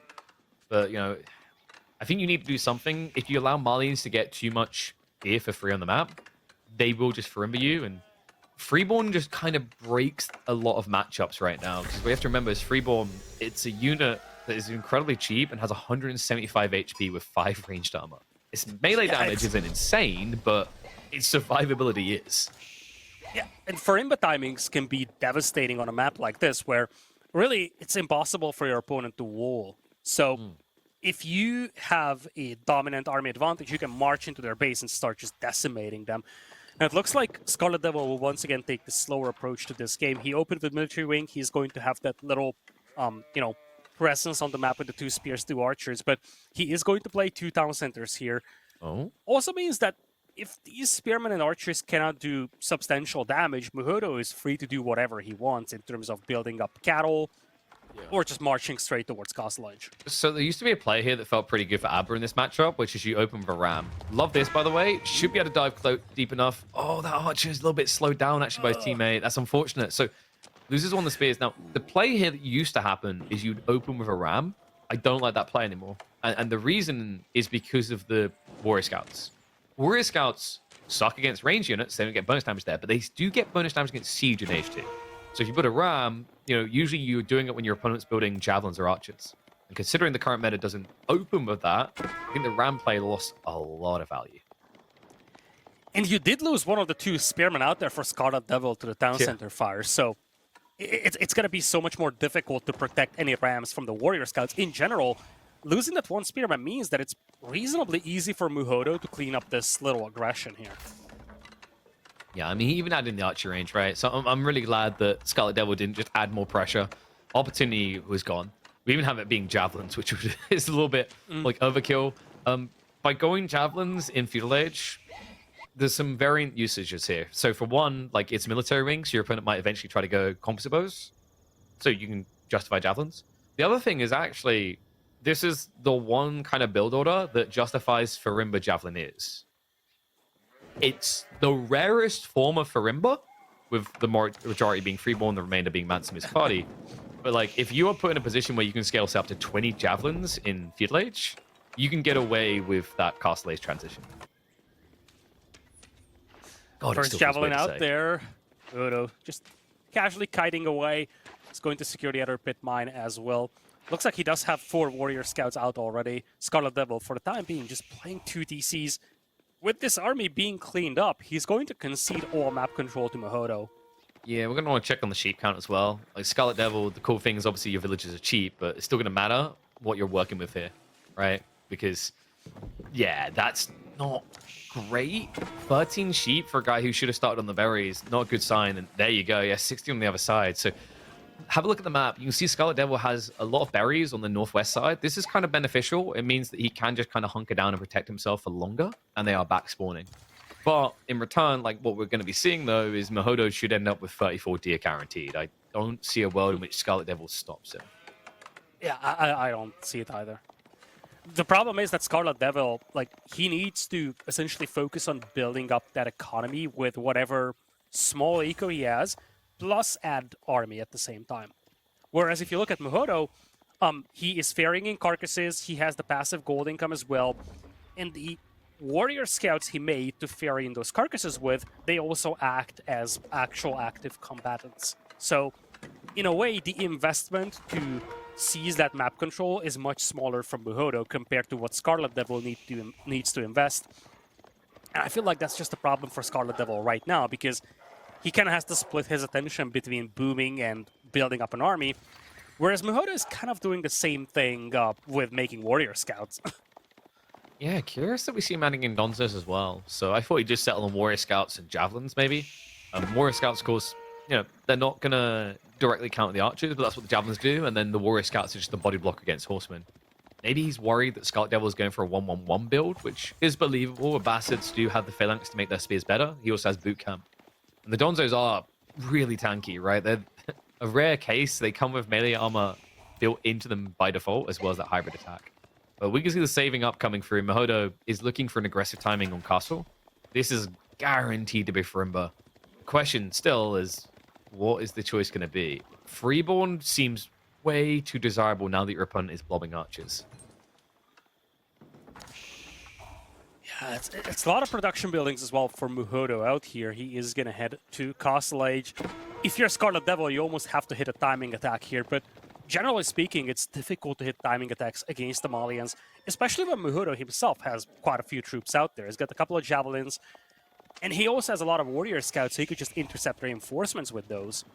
But you know, I think you need to do something. If you allow Malians to get too much gear for free on the map, they will just Farimba you, and Freeborn just kind of breaks a lot of matchups right now. Because we have to remember is Freeborn, it's a unit that is incredibly cheap and has 175 HP with 5 ranged armor. Its melee damage isn't insane, but its survivability is. Yeah, and Farimba timings can be devastating on a map like this, where really it's impossible for your opponent to wall. So if you have a dominant army advantage, you can march into their base and start just decimating them. And it looks like Scarlet Devil will once again take the slower approach to this game. He opened with Military Wing. He's going to have that little, presence on the map with the 2 spears, 2 archers. But he is going to play 2 town centers here. Oh, Also means that if these spearmen and archers cannot do substantial damage, Muhodo is free to do whatever he wants in terms of building up cattle or just marching straight towards Castle Edge. so there used to be a play here that felt pretty good for Abra in this matchup, which is you open with a ram. Love this, by the way. Should be able to dive deep enough. Oh, that archer is a little bit slowed down actually by his teammate. That's unfortunate. So loses one of the spears. Now, the play here that used to happen is you'd open with a ram. I don't like that play anymore. And the reason is because of the Warrior Scouts. Warrior Scouts suck against range units. They don't get bonus damage there, but they do get bonus damage against siege in H2. So if you put a ram, usually you're doing it when your opponent's building javelins or archers. And considering the current meta doesn't open with that, I think the ram play lost a lot of value. And you did lose one of the 2 spearmen out there for Scarlet Devil to the town center fire. So it's going to be so much more difficult to protect any rams from the Warrior Scouts. In general, losing that 1 spearman means that it's reasonably easy for Muhodo to clean up this little aggression here. Yeah, I mean, he even added in the archer range, right? So I'm really glad that Scarlet Devil didn't just add more pressure. Opportunity was gone. We even have it being javelins, which is a little bit like overkill. By going javelins in Feudal Age, there's some variant usages here. So for one, like it's military wings, your opponent might eventually try to go composite bows. So you can justify javelins. The other thing is actually, this is the one kind of build order that justifies Farimba Javeliniers. It's the rarest form of Farimba, with the majority being freeborn, the remainder being Mansumi's party. But like, if you are put in a position where you can scale up to 20 javelins in Feudal Age, you can get away with that Castle Age transition. God, First javelin out there. Muhodo just casually kiting away. He's going to secure the other pit mine as well. Looks like he does have 4 Warrior Scouts out already. Scarlet Devil, for the time being, just playing 2 DCs. With this army being cleaned up, he's going to concede all map control to Muhodo. Yeah, we're going to want to check on the sheep count as well. Like Scarlet Devil, the cool thing is obviously your villages are cheap, but it's still going to matter what you're working with here, right? Because, yeah, that's not great. 13 sheep for a guy who should have started on the berries, not a good sign. And there you go, yeah, 60 on the other side. So have a look at the map. You can see Scarlet Devil has a lot of berries on the northwest side. This is kind of beneficial. It means that he can just kind of hunker down and protect himself for longer, and they are back spawning. But in return, like what we're going to be seeing, though, is Muhodo should end up with 34 deer guaranteed. I don't see a world in which Scarlet Devil stops him. Yeah, I don't see it either. The problem is that Scarlet Devil, like, he needs to essentially focus on building up that economy with whatever small eco he has, plus add army at the same time. Whereas if you look at Muhodo, he is ferrying in carcasses, he has the passive gold income as well, and the warrior scouts he made to ferry in those carcasses with, they also act as actual active combatants. So, in a way, the investment to seize that map control is much smaller from Muhodo compared to what Scarlet Devil needs to invest. And I feel like that's just a problem for Scarlet Devil right now, because he kind of has to split his attention between booming and building up an army, whereas Muhodo is kind of doing the same thing with making warrior scouts. Yeah, curious that we see him adding in Donzos as well. So I thought he'd just settle on warrior scouts and javelins, maybe. Warrior scouts, of course, they're not going to directly counter the archers, but that's what the javelins do. And then the warrior scouts are just the body block against horsemen. Maybe he's worried that Scarlet Devil is going for a 1-1-1 build, which is believable. Abbasids do have the phalanx to make their spears better. He also has boot camp. And the Donzos are really tanky, right? They're a rare case. They come with melee armor built into them by default, as well as that hybrid attack. But we can see the saving up coming through. Muhodo is looking for an aggressive timing on Castle. This is guaranteed to be Farimba. Question still is, what is the choice going to be? Freeborn seems way too desirable now that your opponent is blobbing archers. Yeah, it's a lot of production buildings as well for Muhodo out here. He is going to head to Castle Age. If you're Scarlet Devil, you almost have to hit a timing attack here, but generally speaking, it's difficult to hit timing attacks against the Malians, especially when Muhodo himself has quite a few troops out there. He's got a couple of javelins, and he also has a lot of warrior scouts, so he could just intercept reinforcements with those.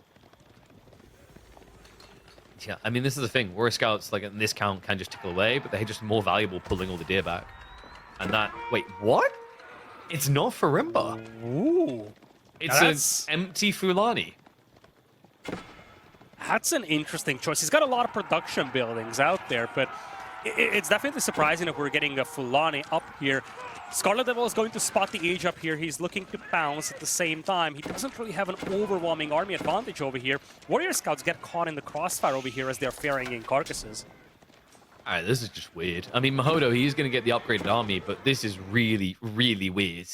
Yeah, I mean, this is the thing. Warrior scouts, like in this count, can just tickle away, but they're just more valuable pulling all the deer back. And that... Wait, what? It's not Farimba. Ooh. It's an empty Fulani. That's an interesting choice. He's got a lot of production buildings out there, but it's definitely surprising that we're getting a Fulani up here. Scarlet Devil is going to spot the age up here. He's looking to bounce at the same time. He doesn't really have an overwhelming army advantage over here. Warrior Scouts get caught in the crossfire over here as they're ferrying carcasses. All right, this is just weird. I mean, Muhodo, he's going to get the upgraded army, but this is really, really weird.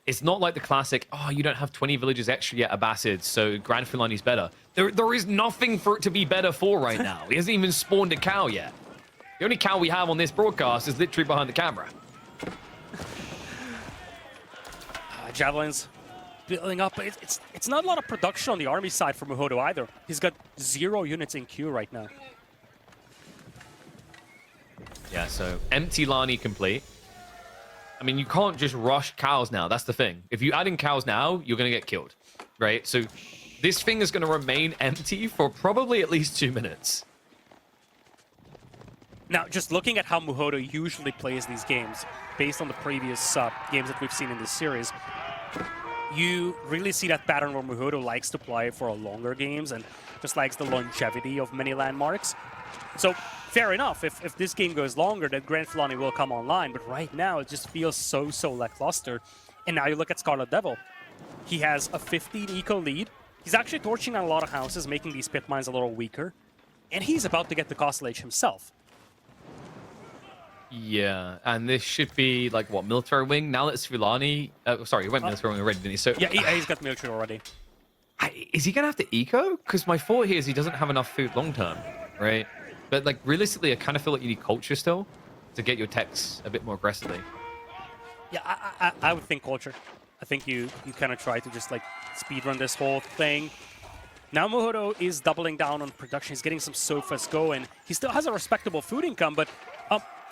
It's not like the classic, oh, you don't have 20 villages extra yet, Abbasids, so Grand Fulani's better. There is nothing for it to be better for right now. He hasn't even spawned a cow yet. The only cow we have on this broadcast is literally behind the camera. Javelins building up, but it's not a lot of production on the army side for Muhodo either. He's got 0 units in queue right now. Yeah, so empty Lani complete. I mean, you can't just rush cows now. That's the thing. If you add in cows now, you're going to get killed, right? So this thing is going to remain empty for probably at least 2 minutes. Now, just looking at how Muhodo usually plays these games, based on the previous games that we've seen in this series, you really see that pattern where Muhodo likes to play for longer games and just likes the longevity of many landmarks. So, fair enough, if this game goes longer, then Grand Fulani will come online, but right now it just feels so lackluster. And now you look at Scarlet Devil. He has a 15 eco lead. He's actually torching down a lot of houses, making these pit mines a little weaker. And he's about to get the Castle Age himself. Yeah, and this should be like what, military wing? Now that it's Fulani, sorry, he went military wing already, didn't he? So yeah, he's got military already. Is he gonna have to eco? Because my thought here is he doesn't have enough food long term, right? But like realistically, I kind of feel like you need culture still to get your techs a bit more aggressively. Yeah, I would think culture. I think you kind of try to just like speedrun this whole thing. Now Muhodo is doubling down on production. He's getting some sofas going. He still has a respectable food income, but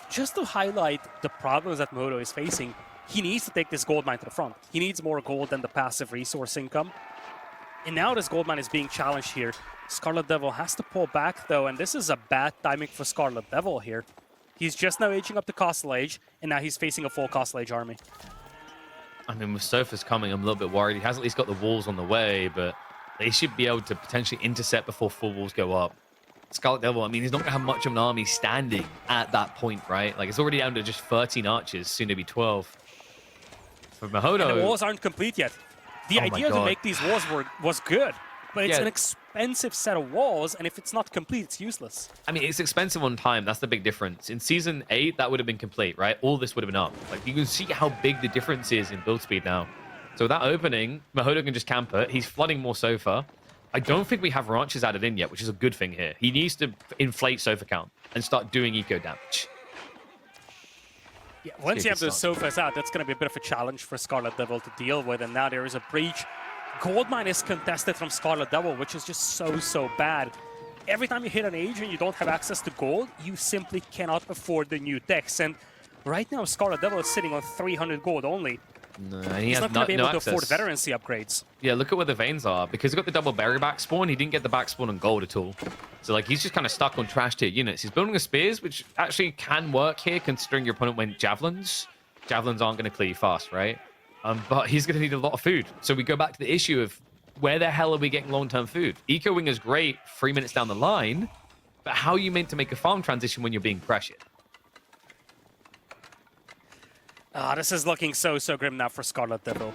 just to highlight the problems that Muhodo is facing, he needs to take this gold mine to the front. He needs more gold than the passive resource income. And now this gold mine is being challenged here. Scarlet Devil has to pull back, though, and this is a bad timing for Scarlet Devil here. He's just now aging up the Castle Age, and now he's facing a full Castle Age army. I mean, with sofas coming, I'm a little bit worried. He has at least got the walls on the way, but they should be able to potentially intercept before full walls go up. Scarlet Devil, I mean, he's not going to have much of an army standing at that point, right? Like, it's already down to just 13 archers, soon to be 12. For Muhodo... And the walls aren't complete yet. The idea to make these walls was good, but it's an expensive set of walls, and if it's not complete, it's useless. I mean, it's expensive on time. That's the big difference. In Season 8, that would have been complete, right? All this would have been up. Like, you can see how big the difference is in build speed now. So with that opening, Muhodo can just camp it. He's flooding more sofa. I don't think we have ranches added in yet, which is a good thing here. He needs to inflate sofa count and start doing eco damage. Yeah, once you have those sofas out, that's going to be a bit of a challenge for Scarlet Devil to deal with, and now there is a breach. Goldmine is contested from Scarlet Devil, which is just so bad. Every time you hit an age and you don't have access to gold, you simply cannot afford the new decks, and right now Scarlet Devil is sitting on 300 gold only. No, he's not going to be able to afford veterancy upgrades. Yeah, look at where the veins are. Because he got the double berry back spawn, he didn't get the back spawn on gold at all. So, like, he's just kind of stuck on trash tier units. He's building a spears, which actually can work here, considering your opponent went javelins. Javelins aren't going to clear you fast, right? But he's going to need a lot of food. So we go back to the issue of where the hell are we getting long-term food? Eco Wing is great 3 minutes down the line, but how are you meant to make a farm transition when you're being pressured? This is looking so grim now for Scarlet Devil.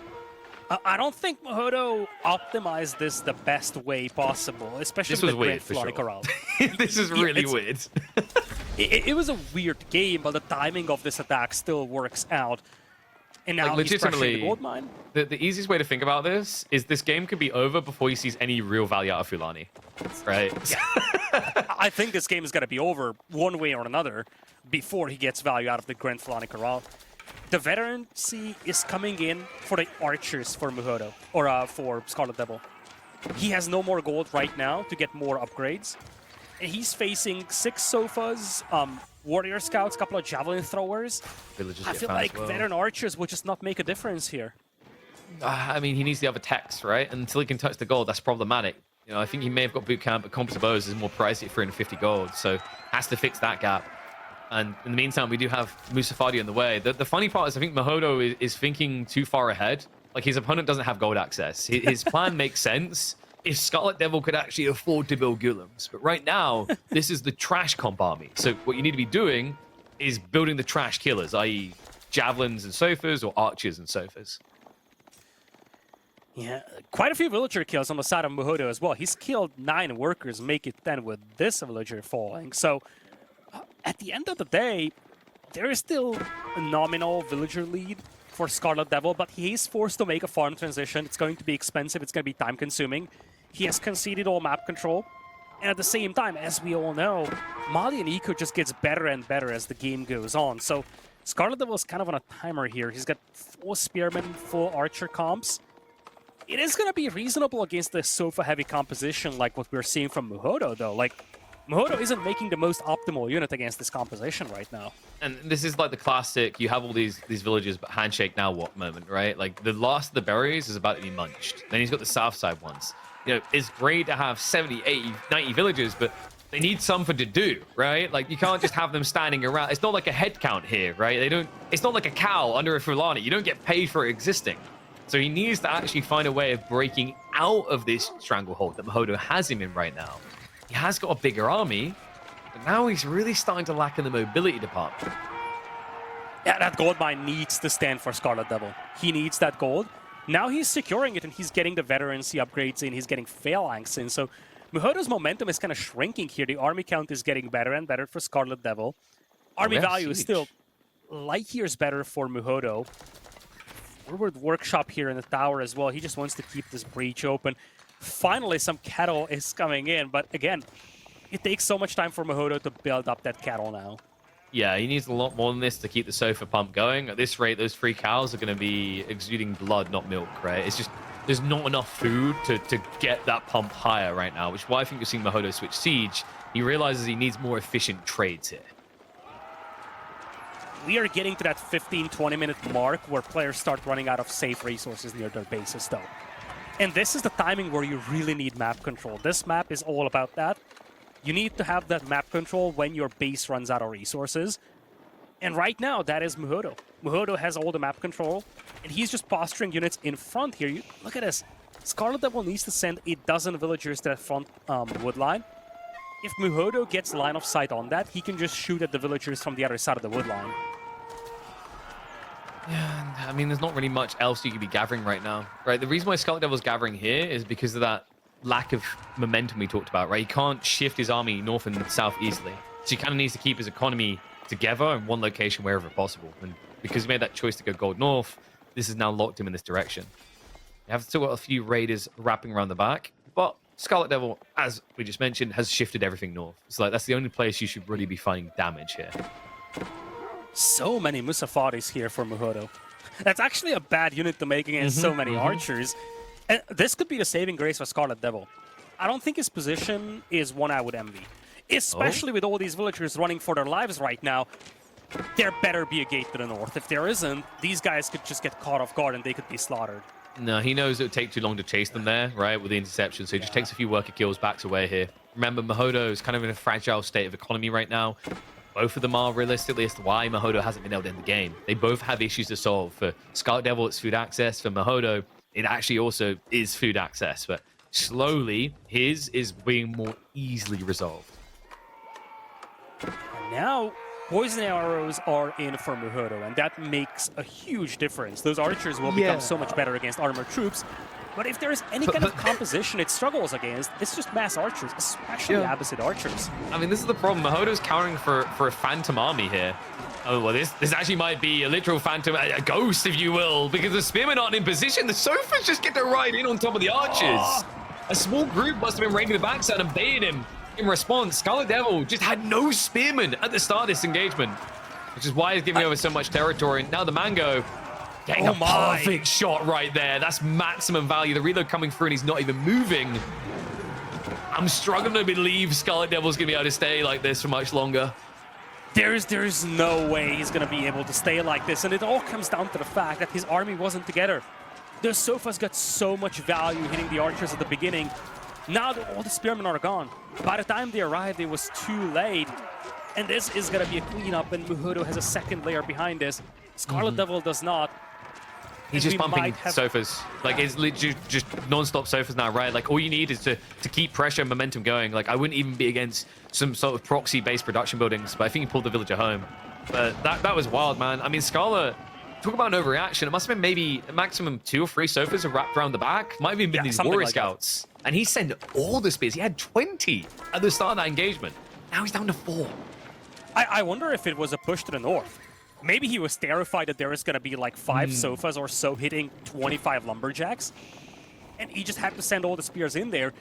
I don't think Muhodo optimized this the best way possible, especially with the Great Fulani Corral. This is really weird. It was a weird game, but the timing of this attack still works out. And now like, he's pressuring the gold mine. The easiest way to think about this is this game could be over before he sees any real value out of Fulani, right? Yeah. I think this game is going to be over one way or another before he gets value out of the Grand Fulani Corral. The veterancy is coming in for the archers for Muhodo, or for Scarlet Devil. He has no more gold right now to get more upgrades. And he's facing 6 sofas, warrior scouts, a couple of javelin throwers. I feel like veteran archers would just not make a difference here. I mean, he needs the other techs, right? Until he can touch the gold, that's problematic. You know, I think he may have got boot camp, but composite bows is more pricey at 350 gold, so has to fix that gap. And in the meantime, we do have Musafadi in the way. The funny part is I think Muhodo is thinking too far ahead. Like, his opponent doesn't have gold access. His plan makes sense if Scarlet Devil could actually afford to build golems. But right now, this is the trash comp army. So what you need to be doing is building the trash killers, i.e. javelins and sofas or archers and sofas. Yeah, quite a few villager kills on the side of Muhodo as well. He's killed 9 workers, make it 10 with this villager falling. So at the end of the day, there is still a nominal villager lead for Scarlet Devil, but he is forced to make a farm transition. It's going to be expensive. It's going to be time-consuming. He has conceded all map control. And at the same time, as we all know, Mali and Eco just gets better and better as the game goes on. So Scarlet Devil is kind of on a timer here. He's got full Spearman, full Archer comps. It is going to be reasonable against the sofa-heavy composition like what we're seeing from Muhodo, though. Like, Muhodo isn't making the most optimal unit against this composition right now. And this is like the classic, you have all these villages, but handshake now what moment, right? Like, the last of the berries is about to be munched. Then he's got the south side ones. You know, it's great to have 70, 80, 90 villages, but they need something to do, right? Like, you can't just have them standing around. It's not like a head count here, right? It's not like a cow under a Fulani. You don't get paid for existing. So he needs to actually find a way of breaking out of this stranglehold that Muhodo has him in right now. He has got a bigger army, but now he's really starting to lack in the mobility department. Yeah, that gold mine needs to stand for Scarlet Devil. He needs that gold. Now he's securing it, and he's getting the veterancy upgrades in. He's getting phalanx in. So Muhodo's momentum is kind of shrinking here. The army count is getting better and better for Scarlet Devil. Army value is still light years better for Muhodo. Forward workshop here in the tower as well. He just wants to keep this breach open. Finally, some cattle is coming in, but again, it takes so much time for Muhodo to build up that cattle now. Yeah, he needs a lot more than this to keep the sofa pump going. At this rate, those 3 cows are going to be exuding blood, not milk, right? It's just, there's not enough food to get that pump higher right now, which is why I think you're seeing Muhodo switch Siege. He realizes he needs more efficient trades here. We are getting to that 15-20 minute mark where players start running out of safe resources near their bases, though. And this is the timing where you really need map control. This map is all about that. You need to have that map control when your base runs out of resources. And right now, that is Muhodo. Muhodo has all the map control, and he's just posturing units in front here. Look at this. Scarlet Devil needs to send 12 villagers to that front wood line. If Muhodo gets line of sight on that, he can just shoot at the villagers from the other side of the wood line. Yeah, I mean, there's not really much else you could be gathering right now, right? The reason why Scarlet Devil's gathering here is because of that lack of momentum we talked about, right? He can't shift his army north and south easily. So he kind of needs to keep his economy together in one location wherever possible. And because he made that choice to go gold north, this has now locked him in this direction. You have still got a few raiders wrapping around the back, but Scarlet Devil, as we just mentioned, has shifted everything north. So like, that's the only place you should really be finding damage here. So many Musafadis here for Muhodo. That's actually a bad unit to make against so many archers. And this could be the saving grace for Scarlet Devil. I don't think his position is one I would envy. Especially with all these villagers running for their lives right now. There better be a gate to the north. If there isn't, these guys could just get caught off guard and they could be slaughtered. No, he knows it would take too long to chase them there, right, with the interception. So he just takes a few worker kills, backs away here. Remember, Muhodo is kind of in a fragile state of economy right now. Both of them are realistically as to why Muhodo hasn't been able to end the game. They both have issues to solve. For Scarlet Devil, it's food access. For Muhodo, it actually also is food access. But slowly, his is being more easily resolved. And now, poison arrows are in for Muhodo, and that makes a huge difference. Those archers will become so much better against armored troops. But if there is any kind of composition it struggles against, it's just mass archers, especially Abbasid archers. I mean, this is the problem. Muhodo's countering for a phantom army here. Oh, well, this actually might be a literal phantom, a ghost, if you will, because the spearmen aren't in position. The sofas just get to ride in on top of the archers. A small group must have been raiding the backside and baiting him. In response, Scarlet Devil just had no spearmen at the start of this engagement, which is why he's giving over so much territory. Now the Mango getting a perfect shot right there. That's maximum value. The reload coming through and he's not even moving. I'm struggling to believe Scarlet Devil's going to be able to stay like this for much longer. There's no way he's going to be able to stay like this. And it all comes down to the fact that his army wasn't together. The Sofas got so much value hitting the archers at the beginning. Now all the spearmen are gone. By the time they arrived, it was too late. And this is going to be a cleanup, and Muhodo has a second layer behind this. Scarlet Devil does not. He's just pumping sofas. Like, it's literally just non-stop sofas now, right? Like, all you need is to keep pressure and momentum going. Like, I wouldn't even be against some sort of proxy-based production buildings, but I think he pulled the villager home. But that was wild, man. I mean, Scarlet, talk about an overreaction. It must have been maybe a maximum 2 or 3 sofas wrapped around the back. Might have even been these warrior scouts. And he sent all the spears. He had 20 at the start of that engagement. Now he's down to 4. I wonder if it was a push to the north. Maybe he was terrified that there was going to be like 5 sofas or so hitting 25 lumberjacks. And he just had to send all the spears in there.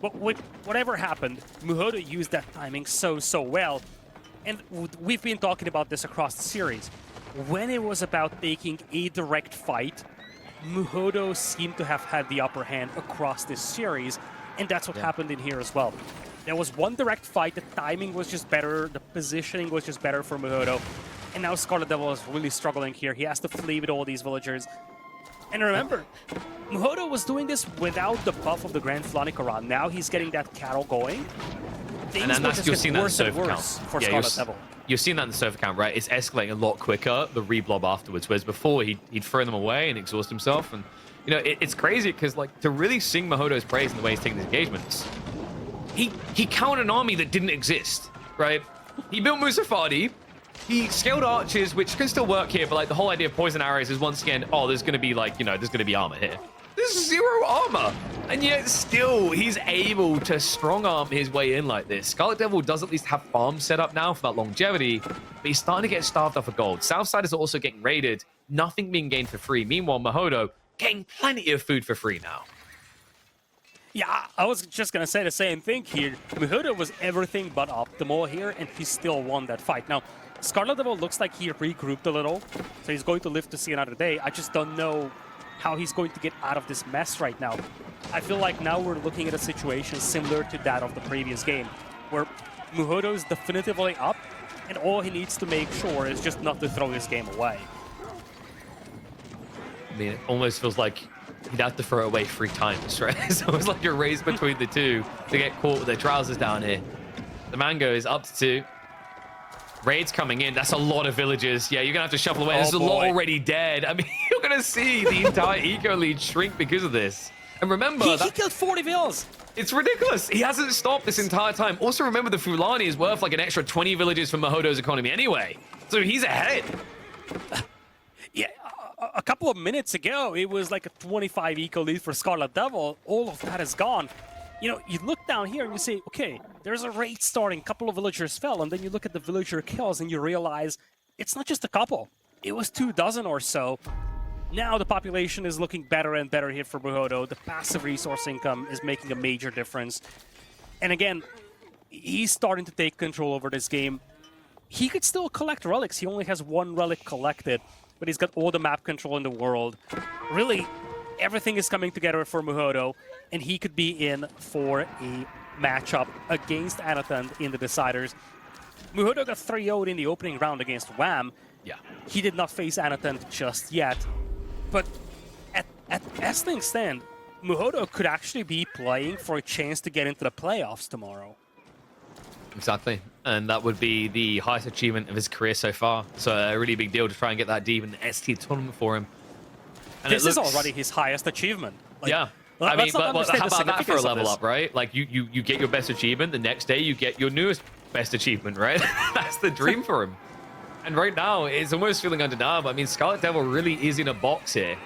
But whatever happened, Muhodo used that timing so well. And we've been talking about this across the series. When it was about taking a direct fight, Muhodo seemed to have had the upper hand across this series. And that's what happened in here as well. There was one direct fight, the timing was just better, the positioning was just better for Muhodo. And now Scarlet Devil is really struggling here. He has to flee with all these villagers. And remember, Muhodo was doing this without the buff of the Grand Flanikaran. Now he's getting that cattle going. Things will just get worse and worse for Scarlet Devil. You're seeing that in the server count, right? It's escalating a lot quicker, the reblob afterwards. Whereas before, he'd throw them away and exhaust himself. And, you know, it's crazy because, like, to really sing Muhodo's praise in the way he's taking these engagements, he countered an army that didn't exist, right? He built Musafadi. He scaled archers, which can still work here, but like the whole idea of poison arrows is once again, oh, there's going to be like, you know, there's going to be armor here. There's 0 armor. And yet still, he's able to strong arm his way in like this. Scarlet Devil does at least have farms set up now for that longevity, but he's starting to get starved off of gold. Southside is also getting raided, nothing being gained for free. Meanwhile, Muhodo getting plenty of food for free now. Yeah, I was just going to say the same thing here. Muhodo was everything but optimal here, and he still won that fight. Now, Scarlet Devil looks like he regrouped a little, so he's going to live to see another day. I just don't know how he's going to get out of this mess right now. I feel like now we're looking at a situation similar to that of the previous game, where Muhodo is definitively up, and all he needs to make sure is just not to throw this game away. I mean, it almost feels like he'd have to throw it away 3 times, right? So it's like a race between the two to get caught with their trousers down here. The Mango is up to 2. Raids coming in. That's a lot of villagers. Yeah, you're going to have to shuffle away. There's a lot already dead. I mean, you're going to see the entire eco lead shrink because of this. And remember, he killed 40 vills. It's ridiculous. He hasn't stopped this entire time. Also, remember, the Fulani is worth like an extra 20 villages for Muhodo's economy anyway. So he's ahead. Yeah, a couple of minutes ago, it was like a 25 eco lead for Scarlet Devil. All of that is gone. You know, you look down here and you say, okay, there's a raid starting, a couple of villagers fell, and then you look at the villager kills and you realize it's not just a couple. It was 24 or so. Now the population is looking better and better here for Muhodo. The passive resource income is making a major difference. And again, he's starting to take control over this game. He could still collect relics. He only has 1 relic collected, but he's got all the map control in the world. Really, everything is coming together for Muhodo, and he could be in for a matchup against Anathan in the deciders. Muhodo got 3-0'd in the opening round against Wham. Yeah. He did not face Anathan just yet. But as things stand, Muhodo could actually be playing for a chance to get into the playoffs tomorrow. Exactly. And that would be the highest achievement of his career so far. So a really big deal to try and get that deep in the ST tournament for him. And this is already his highest achievement. Like, yeah. I mean, but how about that for a level up, right? Like, you get your best achievement, the next day you get your newest best achievement, right? That's the dream for him. And right now, it's almost feeling undeniable. I mean, Scarlet Devil really is in a box here.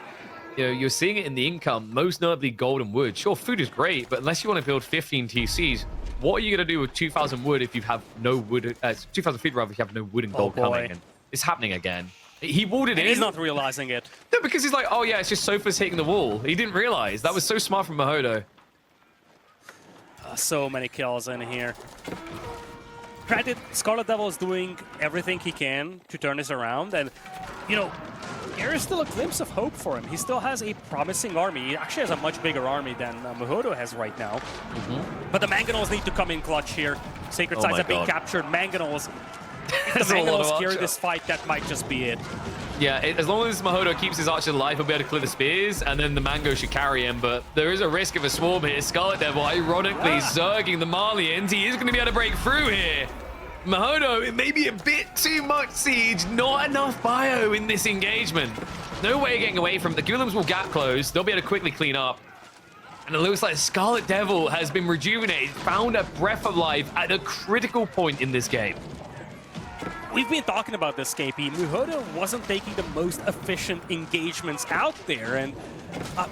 You know, you're seeing it in the income, most notably gold and wood. Sure, food is great, but unless you want to build 15 TCs, what are you going to do with 2,000 wood if you have no wood? 2,000 feet rather if you have no wood and gold coming. And it's happening again. He walled it in. He's not realizing it. No, because he's like, oh yeah, it's just sofas hitting the wall. He didn't realize. That was so smart from Muhodo. So many kills in here. Granted, Scarlet Devil is doing everything he can to turn this around, and, you know, there is still a glimpse of hope for him. He still has a promising army. He actually has a much bigger army than Muhodo has right now. But the Mangonels need to come in clutch here. Sacred Sites have been captured. Mangonels. If the Mangonels carry this fight, that might just be it. Yeah, as long as Muhodo keeps his archer alive, he'll be able to clear the spears, and then the Mango should carry him, but there is a risk of a swarm here. Scarlet Devil, ironically, zerging the Marlians. He is going to be able to break through here. Muhodo, it may be a bit too much siege, not enough bio in this engagement. No way of getting away from it. The Ghoulims will gap close. They'll be able to quickly clean up. And it looks like Scarlet Devil has been rejuvenated, found a breath of life at a critical point in this game. We've been talking about this, KP. Muhodo wasn't taking the most efficient engagements out there, and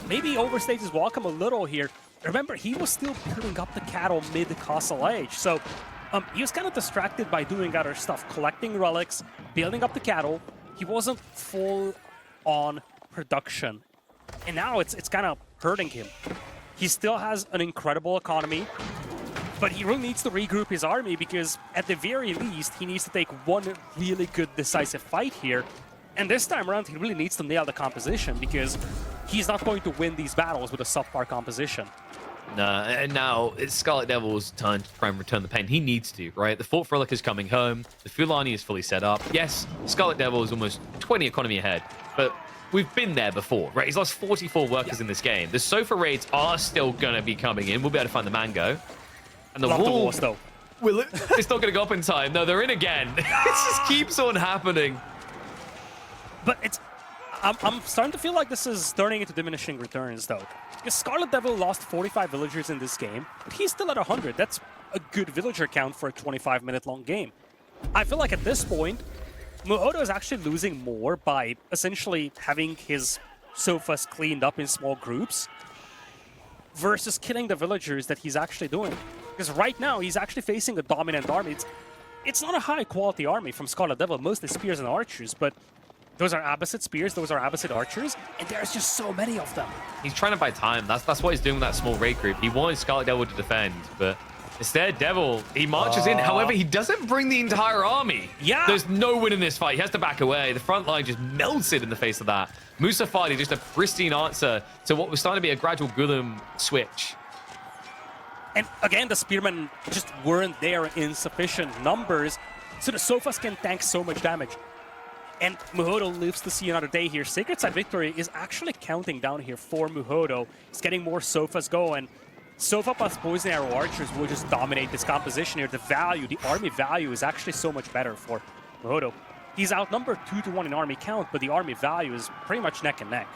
maybe overstays his welcome a little here. Remember, he was still building up the cattle mid-Castle Age, so he was kind of distracted by doing other stuff, collecting relics, building up the cattle. He wasn't full on production, and now it's kind of hurting him. He still has an incredible economy, but he really needs to regroup his army because at the very least, he needs to take one really good decisive fight here. And this time around, he really needs to nail the composition because he's not going to win these battles with a subpar composition. No, and now it's Scarlet Devil's turn to try and return the pain. He needs to, right? The fourth relic is coming home. The Fulani is fully set up. Yes, Scarlet Devil is almost 20 economy ahead, but we've been there before, right? He's lost 44 workers in this game. The sofa raids are still going to be coming in. We'll be able to find the mango. And the walls, though. Will it? It's not going to go up in time. No, they're in again. It just keeps on happening. But it's... I'm starting to feel like this is turning into diminishing returns, though. Because Scarlet Devil lost 45 villagers in this game, but he's still at 100. That's a good villager count for a 25-minute-long game. I feel like at this point, Muhodo is actually losing more by essentially having his sofas cleaned up in small groups versus killing the villagers that he's actually doing. Because right now, he's actually facing a dominant army. It's not a high-quality army from Scarlet Devil, mostly spears and archers, but those are Abbasid spears, those are Abbasid archers, and there's just so many of them. He's trying to buy time. That's what he's doing with that small raid group. He wanted Scarlet Devil to defend, but instead, Devil, he marches in. However, he doesn't bring the entire army. Yeah. There's no win in this fight. He has to back away. The front line just melted in the face of that. Musafadi, just a pristine answer to what was starting to be a gradual Gulam switch. And again, the spearmen just weren't there in sufficient numbers, so the sofas can tank so much damage. And Muhodo lives to see another day here. Sacred Side Victory is actually counting down here for Muhodo. He's getting more sofas going. Sofa plus Poison Arrow Archers will just dominate this composition here. The value, the army value is actually so much better for Muhodo. He's outnumbered 2-1 in army count, but the army value is pretty much neck and neck.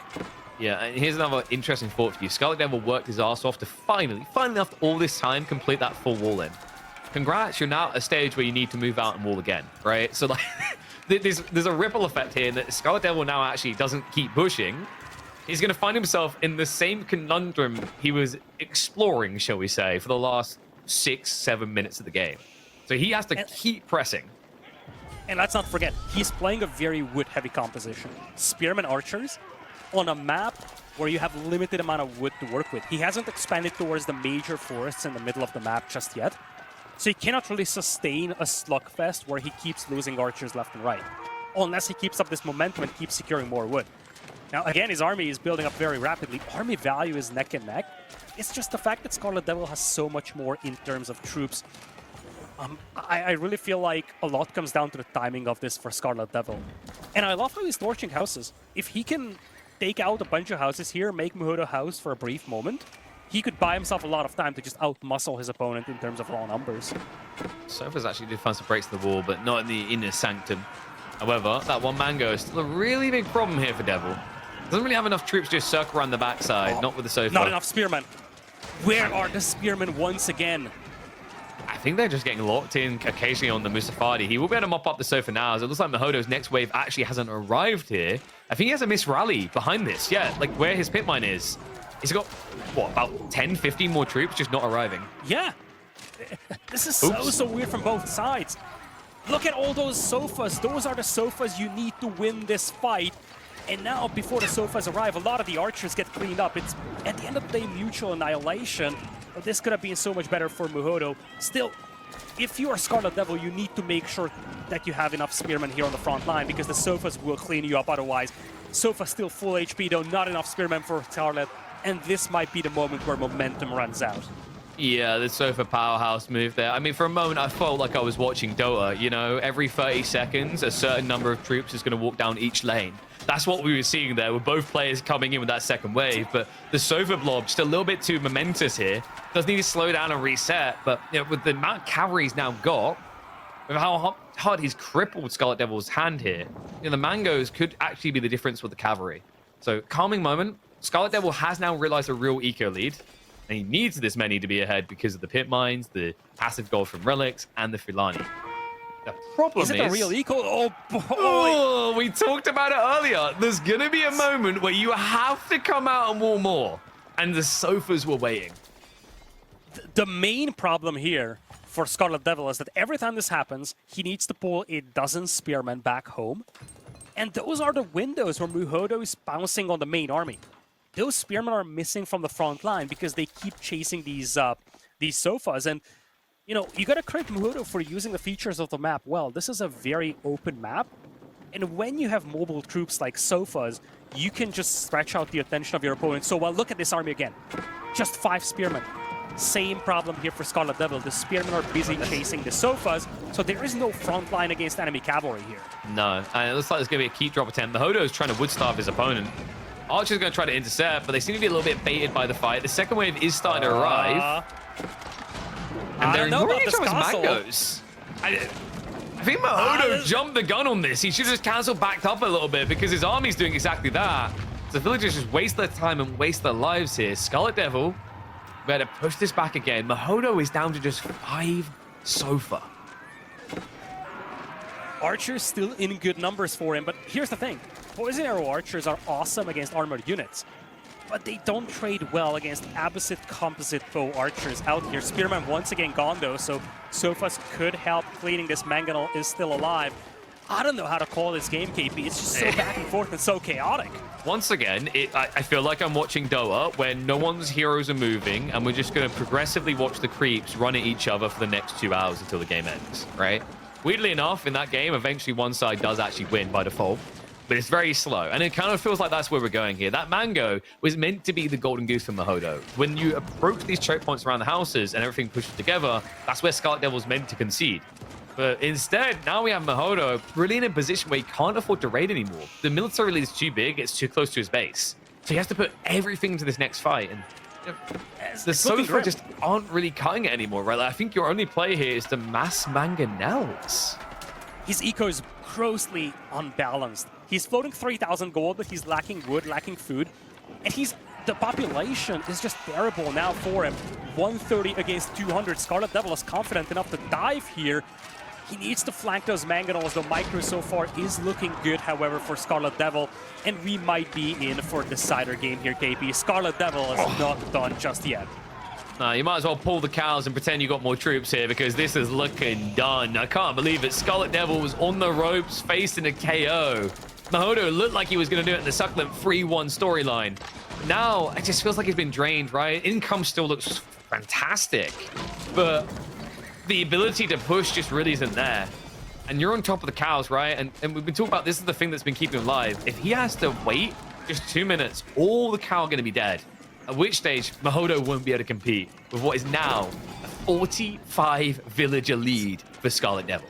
Yeah, and here's another interesting thought for you. Scarlet Devil worked his ass off to finally after all this time, complete that full wall in. Congrats, you're now at a stage where you need to move out and wall again, right? So like, there's a ripple effect here that Scarlet Devil now actually doesn't keep pushing. He's going to find himself in the same conundrum he was exploring, shall we say, for the last 6-7 minutes of the game. So he has to keep pressing. And let's not forget, he's playing a very wood-heavy composition. Spearmen archers on a map where you have limited amount of wood to work with. He hasn't expanded towards the major forests in the middle of the map just yet. So he cannot really sustain a slugfest where he keeps losing archers left and right. Unless he keeps up this momentum and keeps securing more wood. Now, again, his army is building up very rapidly. Army value is neck and neck. It's just the fact that Scarlet Devil has so much more in terms of troops. I really feel like a lot comes down to the timing of this for Scarlet Devil. And I love how he's torching houses. If he can take out a bunch of houses here, make Muhodo house for a brief moment, he could buy himself a lot of time to just out-muscle his opponent in terms of raw numbers. Sofa's actually did find some breaks to the wall, but not in the inner sanctum. However, that one mango is still a really big problem here for Devil. Doesn't really have enough troops to just circle around the backside, not with the sofa. Not enough spearmen. Where are the spearmen once again? I think they're just getting locked in occasionally on the Musafadi. He will be able to mop up the sofa now, as it looks like Muhodo's next wave actually hasn't arrived here. I think he has a misrally behind this. Yeah, like where his pit mine is. He's got, what, about 10, 15 more troops just not arriving. Yeah. This is so weird from both sides. Look at all those sofas. Those are the sofas you need to win this fight. And now, before the sofas arrive, a lot of the archers get cleaned up. It's, at the end of the day, mutual annihilation. But this could have been so much better for Muhodo. Still, if you are Scarlet Devil, you need to make sure that you have enough spearmen here on the front line, because the sofas will clean you up otherwise. Sofa still full HP, though, not enough spearmen for Scarlet. And this might be the moment where momentum runs out. Yeah, the sofa powerhouse move there. I mean, for a moment, I felt like I was watching Dota. You know, every 30 seconds, a certain number of troops is going to walk down each lane. That's what we were seeing there, with both players coming in with that second wave. But the sofa blob, just a little bit too momentous here. Does need to slow down and reset. But you know, with the amount of cavalry he's now got, with how hard he's crippled Scarlet Devil's hand here, you know, the mangoes could actually be the difference with the cavalry. So, calming moment. Scarlet Devil has now realized a real eco lead, and he needs this many to be ahead because of the pit mines, the passive gold from relics, and the Filani. The problem is it a real eco? Oh, boy. Oh, we talked about it earlier. There's gonna be a moment where you have to come out and war more, and the sofas were waiting. The main problem here for Scarlet Devil is that every time this happens, he needs to pull a dozen spearmen back home. And those are the windows where Muhodo is bouncing on the main army. Those spearmen are missing from the front line because they keep chasing these sofas. And, you know, you gotta credit Muhodo for using the features of the map well. This is a very open map. And when you have mobile troops like sofas, you can just stretch out the attention of your opponent. So, well, look at this army again. Just 5 spearmen. Same problem here for Scarlet Devil. The spearmen are busy chasing the sofas, so there is no front line against enemy cavalry here. No, and it looks like there's going to be a keep drop attempt. Muhodo is trying to wood starve his opponent. Archer's going to try to intercept, but they seem to be a little bit baited by the fight. The second wave is starting to arrive. And they're ignoring each other's mangoes. I think Muhodo jumped the gun on this. He should have just cancelled backed up a little bit because his army's doing exactly that. The villagers just waste their time and waste their lives here. Scarlet Devil better push this back again. Muhodo is down to just 5 sofa. Archer's still in good numbers for him, but here's the thing. Poison arrow archers are awesome against armored units, but they don't trade well against Abbasid composite bow archers out here. Spearman once again gone though, so sofas could help cleaning this. Mangonel is still alive. I don't know how to call this game, KP. It's just so back and forth and so chaotic. Once again, I feel like I'm watching Doa when no one's heroes are moving and we're just going to progressively watch the creeps run at each other for the next 2 hours until the game ends, right? Weirdly enough, in that game, eventually one side does actually win by default, but it's very slow. And it kind of feels like that's where we're going here. That mango was meant to be the golden goose for Muhodo. When you approach these choke points around the houses and everything pushes together, that's where Scarlet Devil's meant to concede. But instead, now we have Muhodo really in a position where he can't afford to raid anymore. The military lead is too big, it's too close to his base. So he has to put everything to this next fight. And you know, the Sofa just aren't really cutting it anymore, right? Like, I think your only play here is to mass mangonels. His eco is grossly unbalanced. He's floating 3,000 gold, but he's lacking wood, lacking food. And the population is just terrible now for him. 130 against 200. Scarlet Devil is confident enough to dive here. He needs to flank those mangonels. The micro so far is looking good, however, for Scarlet Devil. And we might be in for a decider game here, KP. Scarlet Devil is not done just yet. You might as well pull the cows and pretend you got more troops here because this is looking done. I can't believe it. Scarlet Devil was on the ropes facing a KO. Muhodo looked like he was going to do it in the Succulent 3-1 storyline. Now, it just feels like he's been drained, right? Income still looks fantastic, but the ability to push just really isn't there. And you're on top of the cows, right? And we've been talking about this is the thing that's been keeping him alive. If he has to wait just 2 minutes, all the cow are going to be dead. At which stage, Muhodo won't be able to compete with what is now a 45 villager lead for Scarlet Devil.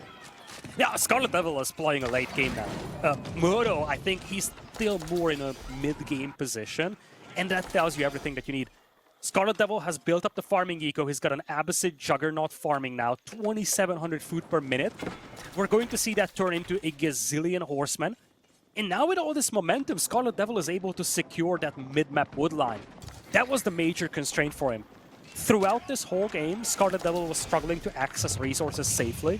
Yeah, Scarlet Devil is playing a late game now. Muhodo, I think he's still more in a mid-game position, and that tells you everything that you need. Scarlet Devil has built up the farming eco. He's got an Abbasid Juggernaut farming now, 2,700 food per minute. We're going to see that turn into a gazillion horsemen. And now with all this momentum, Scarlet Devil is able to secure that mid-map wood line. That was the major constraint for him. Throughout this whole game, Scarlet Devil was struggling to access resources safely.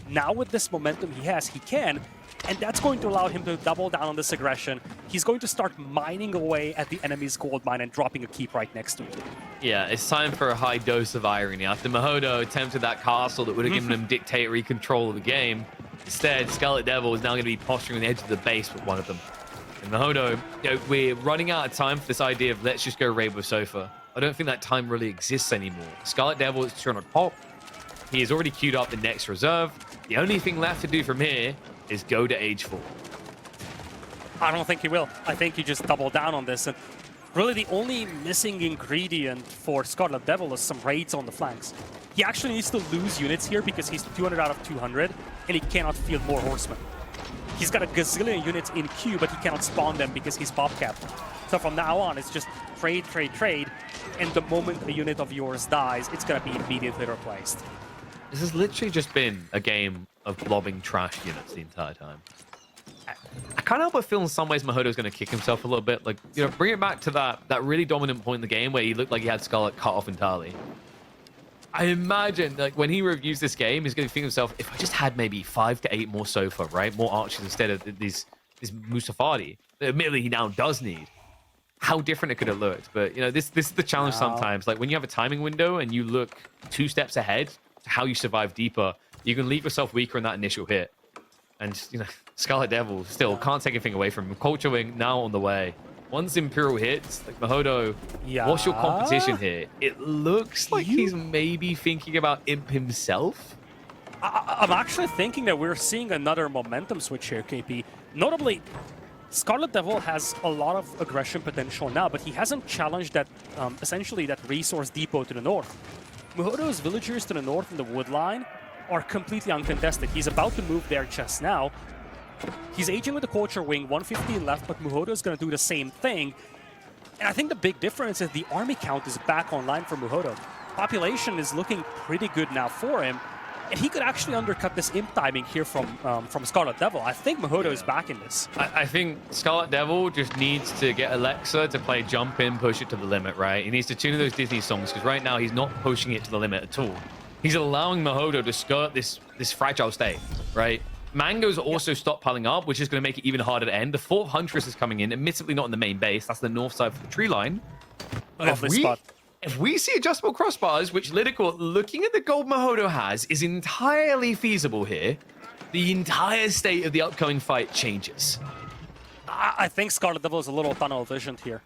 Now with this momentum he has, he can, and that's going to allow him to double down on this aggression. He's going to start mining away at the enemy's gold mine and dropping a keep right next to it. Yeah, it's time for a high dose of irony. After Muhodo attempted that castle that would have given him dictatorial control of the game, instead, Scarlet Devil is now going to be posturing on the edge of the base with one of them. And Muhodo, you know, we're running out of time for this idea of let's just go raid with Sofa. I don't think that time really exists anymore. Scarlet Devil is trying to pop. He has already queued up the next reserve. The only thing left to do from here is go to Age 4. I don't think he will. I think he just double down on this. And really the only missing ingredient for Scarlet Devil is some raids on the flanks. He actually needs to lose units here because he's 200 out of 200 and he cannot field more horsemen. He's got a gazillion units in queue, but he cannot spawn them because he's pop capped. So from now on, it's just trade, trade, trade. And the moment a unit of yours dies, it's going to be immediately replaced. This has literally just been a game of lobbing trash units the entire time. I can't help but feel in some ways Muhodo's going to kick himself a little bit. Like, you know, bring it back to that really dominant point in the game where he looked like he had Scarlet cut off entirely. I imagine, like, when he reviews this game, he's going to think to himself, if I just had maybe 5 to 8 more Sofa, right? More archers instead of this Musafadi, that admittedly he now does need. How different it could have looked. But, you know, this is the challenge sometimes. Like, when you have a timing window and you look 2 steps ahead to how you survive deeper, you can leave yourself weaker in that initial hit. And, you know, Scarlet Devil still can't take anything away from him. Culture Wing now on the way. Once Imperial hits, like, Muhodo, what's your competition here? It looks like he's maybe thinking about Imp himself. I'm actually thinking that we're seeing another momentum switch here, KP. Notably, Scarlet Devil has a lot of aggression potential now, but he hasn't challenged that, essentially, that resource depot to the north. Muhodo's villagers to the north in the wood line are completely uncontested. He's about to move there just now. He's aging with the Culture Wing, 115 left, but Muhodo is going to do the same thing. And I think the big difference is the army count is back online for Muhodo. Population is looking pretty good now for him, and he could actually undercut this imp timing here from Scarlet Devil. I think Muhodo is back in this. I think Scarlet Devil just needs to get Alexa to play jump in, push it to the limit, right? He needs to tune in those Disney songs, because right now he's not pushing it to the limit at all. He's allowing Muhodo to skirt this fragile state, right? Mango's also stockpiling up, which is going to make it even harder to end. The 4th Huntress is coming in, admittedly not in the main base. That's the north side of the tree line. Lovely spot. If we see adjustable crossbars, which Lidical, looking at the gold Muhodo has, is entirely feasible here, the entire state of the upcoming fight changes. I think Scarlet Devil is a little tunnel visioned here.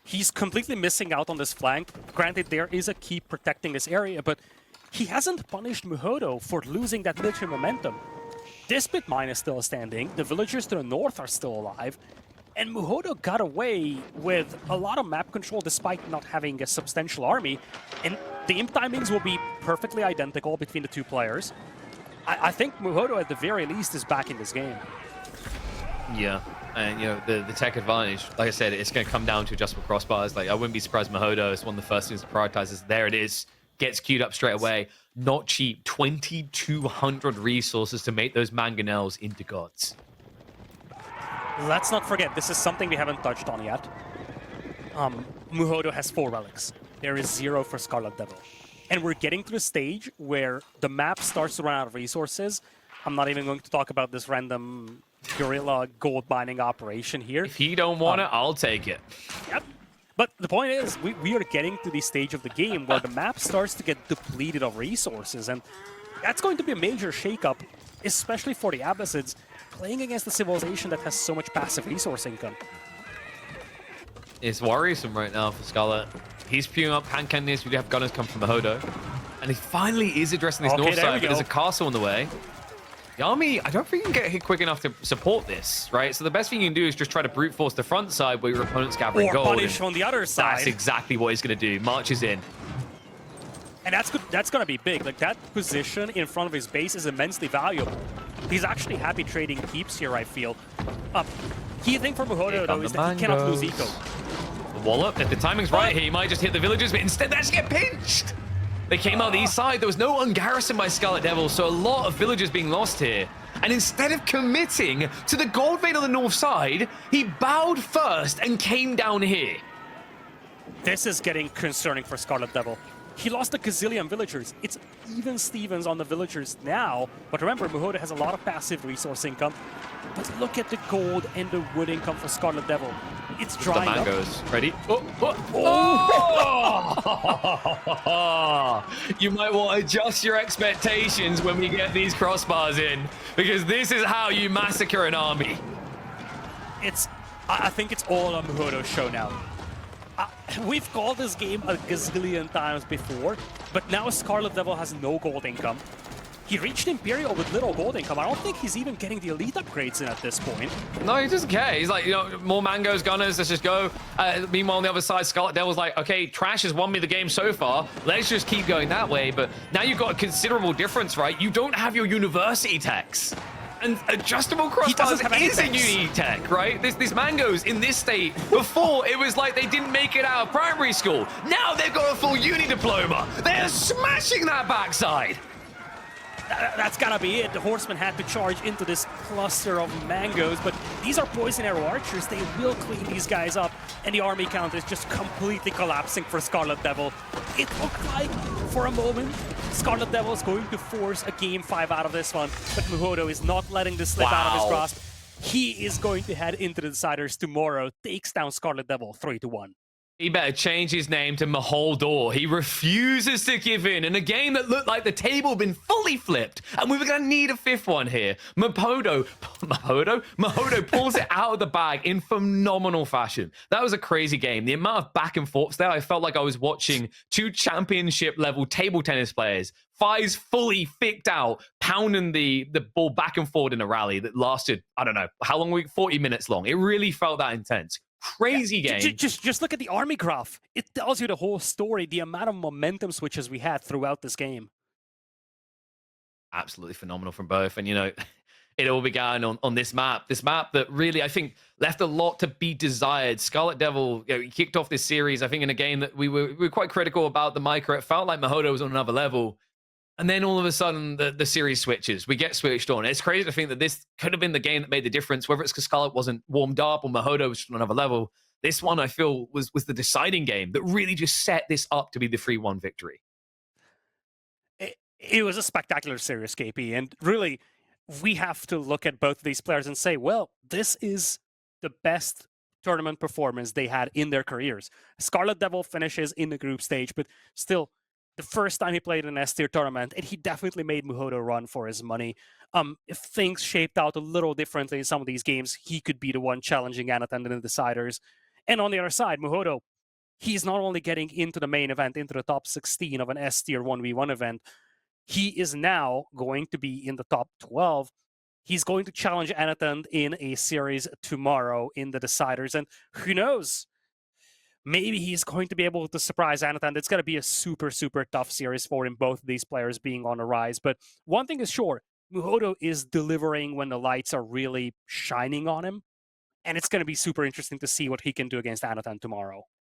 He's completely missing out on this flank. Granted, there is a keep protecting this area, but he hasn't punished Muhodo for losing that military momentum. This pit mine is still standing, the villagers to the north are still alive, and Muhodo got away with a lot of map control despite not having a substantial army, and the imp timings will be perfectly identical between the two players. I think Muhodo at the very least is back in this game. Yeah, and you know, the tech advantage, like I said, it's going to come down to adjustable crossbars. Like, I wouldn't be surprised Muhodo is one of the first things to prioritize. There it is, gets queued up straight away. Not cheap, 2,200 resources to make those mangonels into gods. Let's not forget, this is something we haven't touched on yet. Muhodo has 4 relics. There is 0 for Scarlet Devil. And we're getting to the stage where the map starts to run out of resources. I'm not even going to talk about this random guerrilla gold mining operation here. If you don't want it, I'll take it. Yep. But the point is, we are getting to the stage of the game where the map starts to get depleted of resources, and that's going to be a major shakeup, especially for the Abbasids, playing against a civilization that has so much passive resource income. It's worrisome right now for Scarlet. He's queuing up hand cannons. We do have gunners come from Muhodo, and he finally is addressing this north side, but there's a castle on the way. The army, I don't think you can get hit quick enough to support this, right? So the best thing you can do is just try to brute force the front side where your opponent's gathering gold. Or punish on the other side. That's exactly what he's going to do. Marches in. And that's good. That's going to be big. Like, that position in front of his base is immensely valuable. He's actually happy trading keeps here, I feel. Key thing for Muhodo, though, is that he cannot lose eco. The wallop, if the timing's right here, he might just hit the villagers, but instead they actually get pinched. They came out the east side. There was no ungarrison by Scarlet Devil, so a lot of villagers being lost here. And instead of committing to the gold vein on the north side, he bowed first and came down here. This is getting concerning for Scarlet Devil. He lost a gazillion villagers. It's even Stevens on the villagers now. But remember, Muhodo has a lot of passive resource income. But look at the gold and the wood income for Scarlet Devil. It's drying up. The mangoes. Ready? Oh! You might want to adjust your expectations when we get these crossbars in, because this is how you massacre an army. I think it's all on Muhodo's show now. We've called this game a gazillion times before, but now Scarlet Devil has no gold income. He reached Imperial with little gold income. I don't think he's even getting the elite upgrades in at this point. No, he doesn't care. He's like, you know, more mangoes, gunners, let's just go. Meanwhile, on the other side, Scarlet Devil's like, okay, Trash has won me the game so far. Let's just keep going that way. But now you've got a considerable difference, right? You don't have your university techs. And adjustable crossbars is a uni tech, right? These mangoes in this state, before it was like they didn't make it out of primary school. Now they've got a full uni diploma. They're smashing that backside. That's gotta be it. The Horsemen had to charge into this cluster of mangoes, but these are poison arrow archers. They will clean these guys up, and the army count is just completely collapsing for Scarlet Devil. It looked like, for a moment, Scarlet Devil is going to force a game 5 out of this one, but Muhodo is not letting this slip out of his grasp. He is going to head into the deciders tomorrow, takes down Scarlet Devil 3-1. He better change his name to Muhodo. He refuses to give in a game that looked like the table had been fully flipped, and we were going to need a fifth one here. Muhodo pulls it out of the bag in phenomenal fashion. That was a crazy game. The amount of back and forths there, I felt like I was watching two championship-level table tennis players. Fives fully ficked out, pounding the ball back and forward in a rally that lasted, I don't know, how long? 40 minutes long. It really felt that intense. Crazy game. Just look at the army graph. It tells you the whole story, the amount of momentum switches we had throughout this game. Absolutely phenomenal from both. And, you know, it all began on this map. This map that really, I think, left a lot to be desired. Scarlet Devil, you know, he kicked off this series, I think, in a game that we were quite critical about the micro. It felt like Muhodo was on another level. And then all of a sudden, the series switches. We get switched on. It's crazy to think that this could have been the game that made the difference, whether it's because Scarlet wasn't warmed up or Muhodo was on another level. This one, I feel, was the deciding game that really just set this up to be the 3-1 victory. It was a spectacular series, KP. And really, we have to look at both of these players and say, well, this is the best tournament performance they had in their careers. Scarlet Devil finishes in the group stage, but still, the first time he played an S-tier tournament, and he definitely made Muhodo run for his money. If things shaped out a little differently in some of these games, he could be the one challenging Anatan in the deciders. And on the other side, Muhodo, he's not only getting into the main event, into the top 16 of an S-tier 1v1 event, he is now going to be in the top 12. He's going to challenge Anatan in a series tomorrow in the deciders. And who knows? Maybe he's going to be able to surprise Anatan. It's going to be a super, super tough series for him, both of these players being on the rise. But one thing is sure, Muhodo is delivering when the lights are really shining on him. And it's going to be super interesting to see what he can do against Anatan tomorrow.